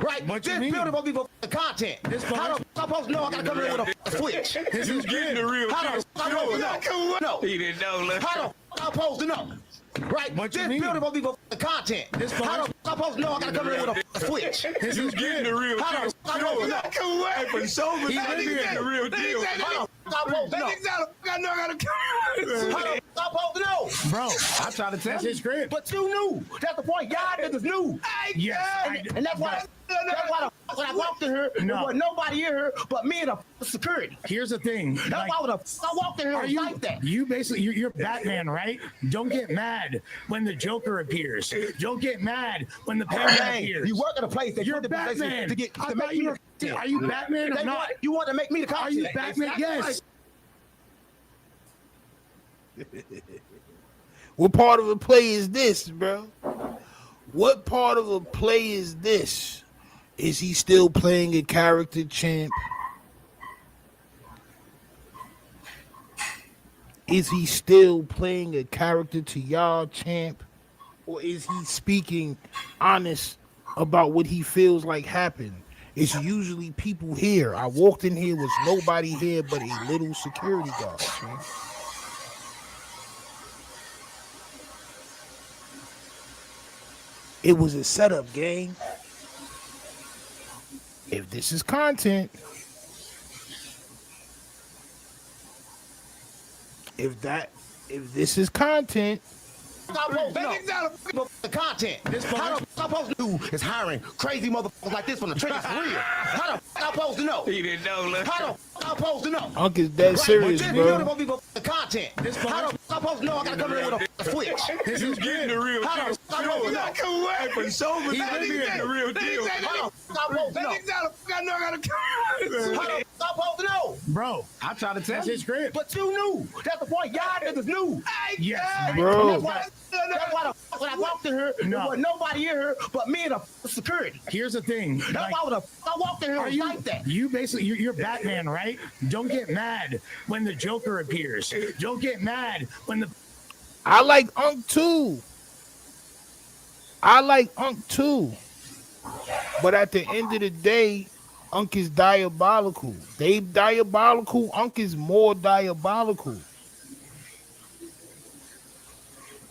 Right? What this building supposed to be for content. How the fuck I'm supposed to know I gotta come in with a switch? This is getting the real How the fuck I'm supposed to know? He didn't know. Look. How the fuck I'm supposed to know? Right? This building supposed to be for content. How the fuck I'm supposed to know I gotta come in with a switch? This is getting the real How the fuck I'm supposed to know? Hey, for sure, he's getting the real deal. How the fuck I'm supposed to know? I know I gotta come. How the fuck I'm supposed to know? Bro, I tried to tell His script. But you knew. That's the point. Y'all niggas knew. Yes. And that's why when I walked in here, there was nobody in here but me and the security. Here's the thing. That's why when I walked in here, it was like that. You basically, you're Batman, right? Don't get mad when the Joker appears. Don't get mad when the Penguin appears. You work at a place that you're Batman. to make you. Are you Batman or not? You want to make me the cop? Are you Batman? Yes. What part of a play is this, bro? What part of a play is this? Is he still playing a character, champ? Is he still playing a character to y'all, champ? Or is he speaking honest about what he feels like happened? It's usually people here. I walked in here, was nobody here but a little security guard, man. It was a setup, gang. If this is content, if this is content, The content. How the fuck I'm supposed to do is hiring crazy motherfuckers like this from the trenches for real. How the fuck I'm supposed to know? He didn't know. Look. How the fuck I'm supposed to know? Unc is dead serious, This bro. building supposed to be for content. How the fuck I'm supposed to know I gotta come in with a switch? This is getting the real deal. How the fuck I'm supposed to know? Hey, for sure, he's getting the real deal. How the fuck I'm supposed to know? I know I gotta come. How the fuck I'm supposed to know? Bro, I tried to tell his script. But you knew. That's the point. Y'all niggas knew. Yes, bro. That's why when I walked in here, there was nobody in here but me and the security. Here's the thing. That's why when I walked in here, it was like that. You basically, you're Batman, right? Don't get mad when the Joker appears. Don't get mad when the... I like Unc too. I like Unc too. But at the end of the day, Unc is diabolical. They diabolical. Unc is more diabolical.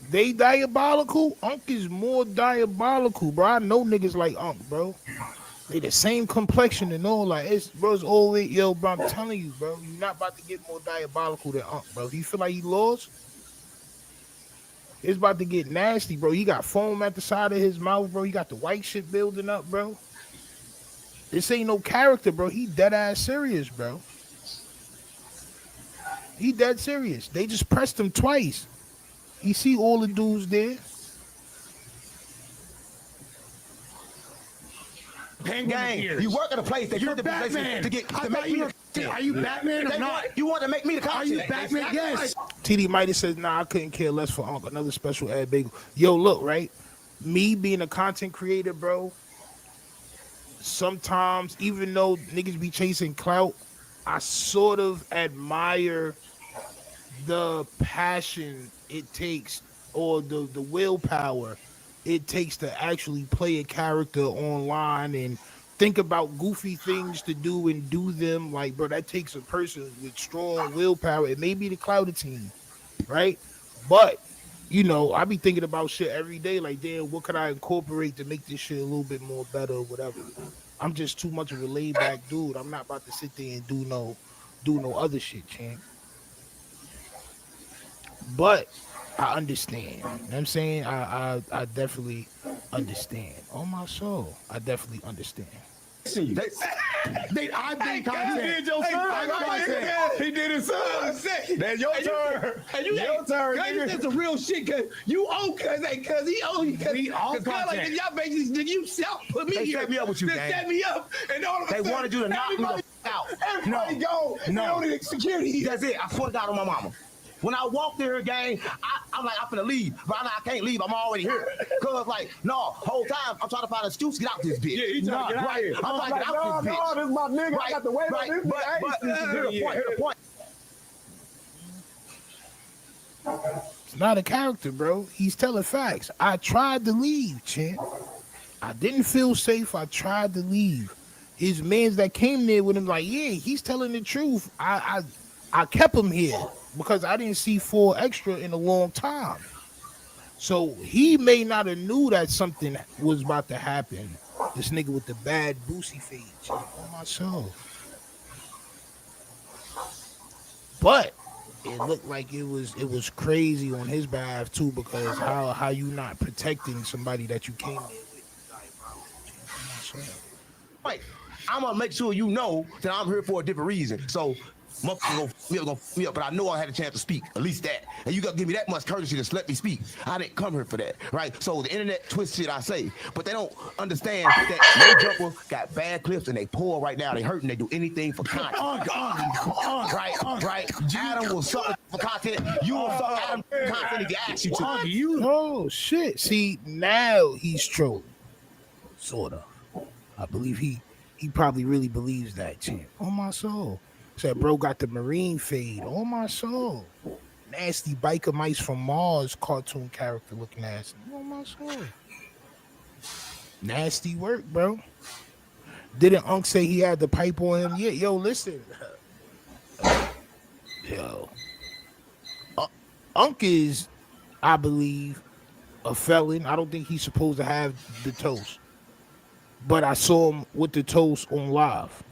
They diabolical. Unc is more diabolical, bro. I know niggas like Unc, bro. They the same complexion and all. Like it's always, yo, bro. I'm telling you, bro. You're not about to get more diabolical than Unc, bro. If you feel like he lost, it's about to get nasty, bro. He got foam at the side of his mouth, bro. He got the white shit building up, bro. This ain't no character, bro. He dead ass serious, bro. He dead serious. They just pressed him twice. You see all the dudes there. Gang, you work at a place that you're Batman. To make me. Are you Batman or not? You want to make me the content? Are you Batman? Yes. TD Mighty says, nah, I couldn't care less for Unc. Another special ad bagel. Yo, look, right? Me being a content creator, bro, sometimes, even though niggas be chasing clout, I sort of admire the passion it takes or the willpower it takes to actually play a character online and think about goofy things to do and do them. Like, bro, that takes a person with strong willpower. It may be the clouded team, right? But, you know, I be thinking about shit every day. Like, damn, what could I incorporate to make this shit a little bit more better or whatever? I'm just too much of a laid back dude. I'm not about to sit there and do no other shit, champ. But I understand. You know what I'm saying? I definitely understand. On my soul, I definitely understand. I've been content. He did your son. He did his son. That's your turn. Your turn. You said some real shit because you owe because he owe you. We all content. Y'all basically you self put me here. Set me up with you, set me up, and all of a They sudden, wanted you to knock me the out. Everybody go. They don't need security. That's it. I swear to God on my mama. When I walked in here, gang, I'm like, I'm finna leave. But I can't leave. I'm already here. Cause like, no, whole time I'm trying to find an excuse to get out this bitch. Yeah, he trying to get out here. I'm trying to get out this bitch. No, this is my nigga. I got to wait on this But the point. It's not a character, bro. He's telling facts. I tried to leave, champ. I didn't feel safe. I tried to leave. His mans that came there with him, like, yeah, he's telling the truth. I kept him here because I didn't see 4 Extra in a long time. So he may not have knew that something was about to happen. This nigga with the bad Boosie fade, champ, on my soul. But it looked like it was crazy on his behalf too, because how you not protecting somebody that you came there with. Right. I'm gonna make sure you know that I'm here for a different reason. So motherfucker gonna me up, but I know I had a chance to speak, at least that. And you gotta give me that much courtesy to let me speak. I didn't come here for that, right? So the internet twist shit I say, but they don't understand that no jumper got bad clips and they poor right now. They hurting. They do anything for content. Right. Adam will suck for content. You will suck Adam for content if you ask you to. Oh shit! See, now he's trolling, sort of. I believe he probably really believes that, champ. On my soul. Said bro got the Marine fade. On my soul. Nasty biker mice from Mars cartoon character looking ass. On my soul. Nasty work, bro. Didn't Unc say he had the pipe on him? Yeah, yo, listen. Yo. Unc is, I believe, a felon. I don't think he's supposed to have the toast. But I saw him with the toast on live.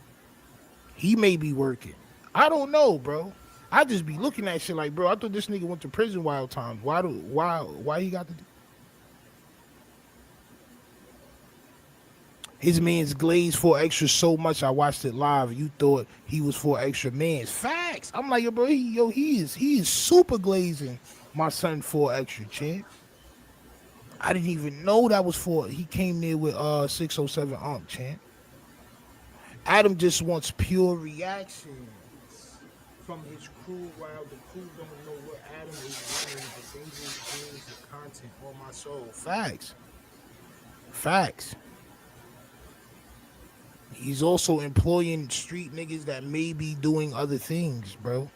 He may be working. I don't know, bro. I just be looking at shit like, bro, I thought this nigga went to prison wild times. Why he got to do? His man's glazed 4 Extra so much I watched it live. You thought he was 4 Extra man's. Facts. I'm like, yo, bro, he is super glazing my son 4 Extra, champ. I didn't even know that was 4. He came there with 607 Unc, champ. Adam just wants pure reactions from his crew while the crew don't know what Adam is doing, the dangerous things, the content on my soul. Facts. He's also employing street niggas that may be doing other things, bro.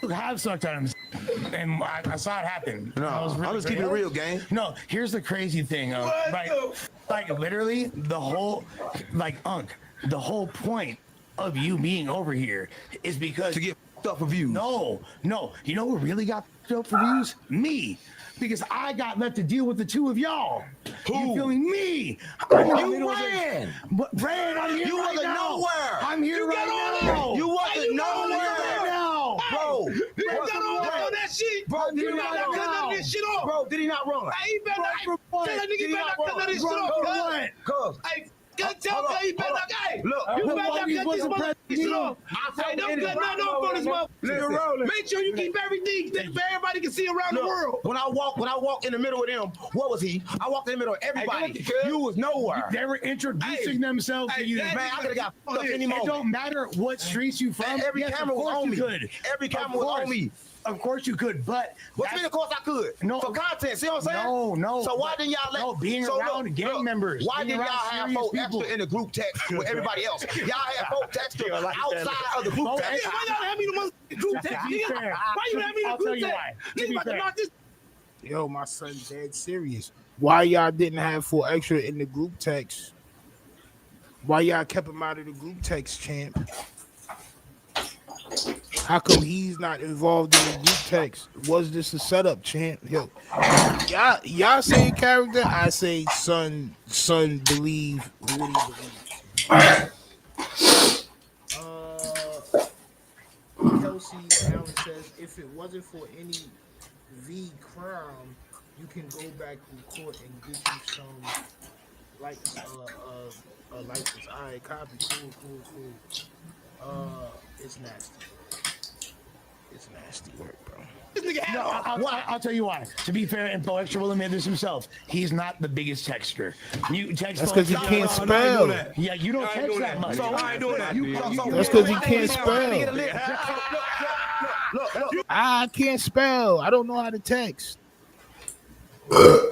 Have sometimes, and I saw it happen. No, I'm just keeping it real, gang. No, here's the crazy thing, like literally the whole, like Unc, the whole point of you being over here is because to get up for views. No, you know who really got up for views? Me. Because I got left to deal with the 2 of y'all. Who? You feeling me? You ran. But Ran, I'm here you right wasn't now. Nowhere. I'm here right now. You wasn't nowhere. Right now. Bro. You got on that shit. Bro, did he you not better run? cut none of this shit off. Bro, did he not run? Hey, he better not. Tell that nigga better not cut none of this shit off. Cuz. Hey, tell him he better not. Hey, look, you better not cut this motherfucker shit off. Hey, don't cut nothing off on this motherfucker. Make sure you keep everything that everybody can see around the world. When I walk in the middle of them, what was he? I walked in the middle of everybody. You was nowhere. They were introducing themselves to you. Man, I could have got fucked up any moment. It don't matter what streets you from. Every camera was on me. Every camera was on me. Of course you could, but what you mean? Of course I could. No, for content. See what I'm saying? No. So why didn't y'all let? being around gang members? Why didn't y'all have 4 Extra in the group text with everybody else? Y'all had 4 text outside of the group text. Why y'all have me the group text? Why you have me the group text? Nigga about to knock this. Yo, my son's dead serious. Why y'all didn't have 4 Extra in the group text? Why y'all kept him out of the group text, champ? How come he's not involved in the group text? Was this a setup, champ? Yo, y'all say character, I say son believe what he believes. Kelsey Allen says, if it wasn't for any V crime, you can go back to court and get you some license. All right, copy. Cool. It's nasty. It's nasty work, bro. No, I'll tell you why. To be fair, and Bo Extra will admit this himself, he's not the biggest texter. You text That's because he can't spell. Yeah, you don't text that much. So I ain't doing that. That's because he can't spell. Look. I can't spell. I don't know how to text.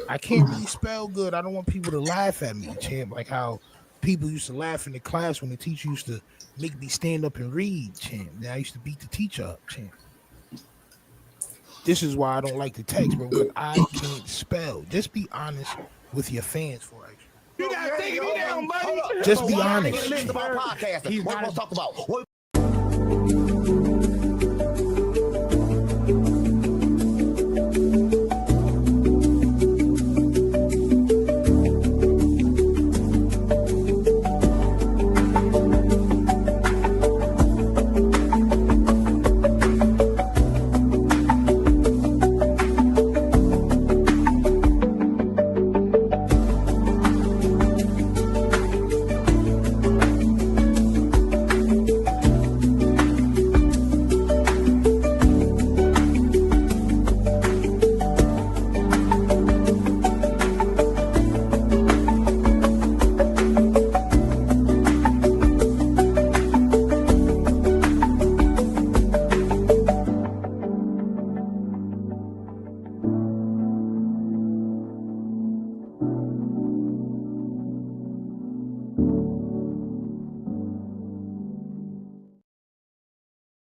I can't really spell good. I don't want people to laugh at me, champ. Like how people used to laugh in the class when the teacher used to make me stand up and read, champ. Then I used to beat the teacher up, champ. This is why I don't like to text, bro, because I can't spell. Just be honest with your fans for extra. You gotta take me down, buddy. Just be honest. He's not talk about.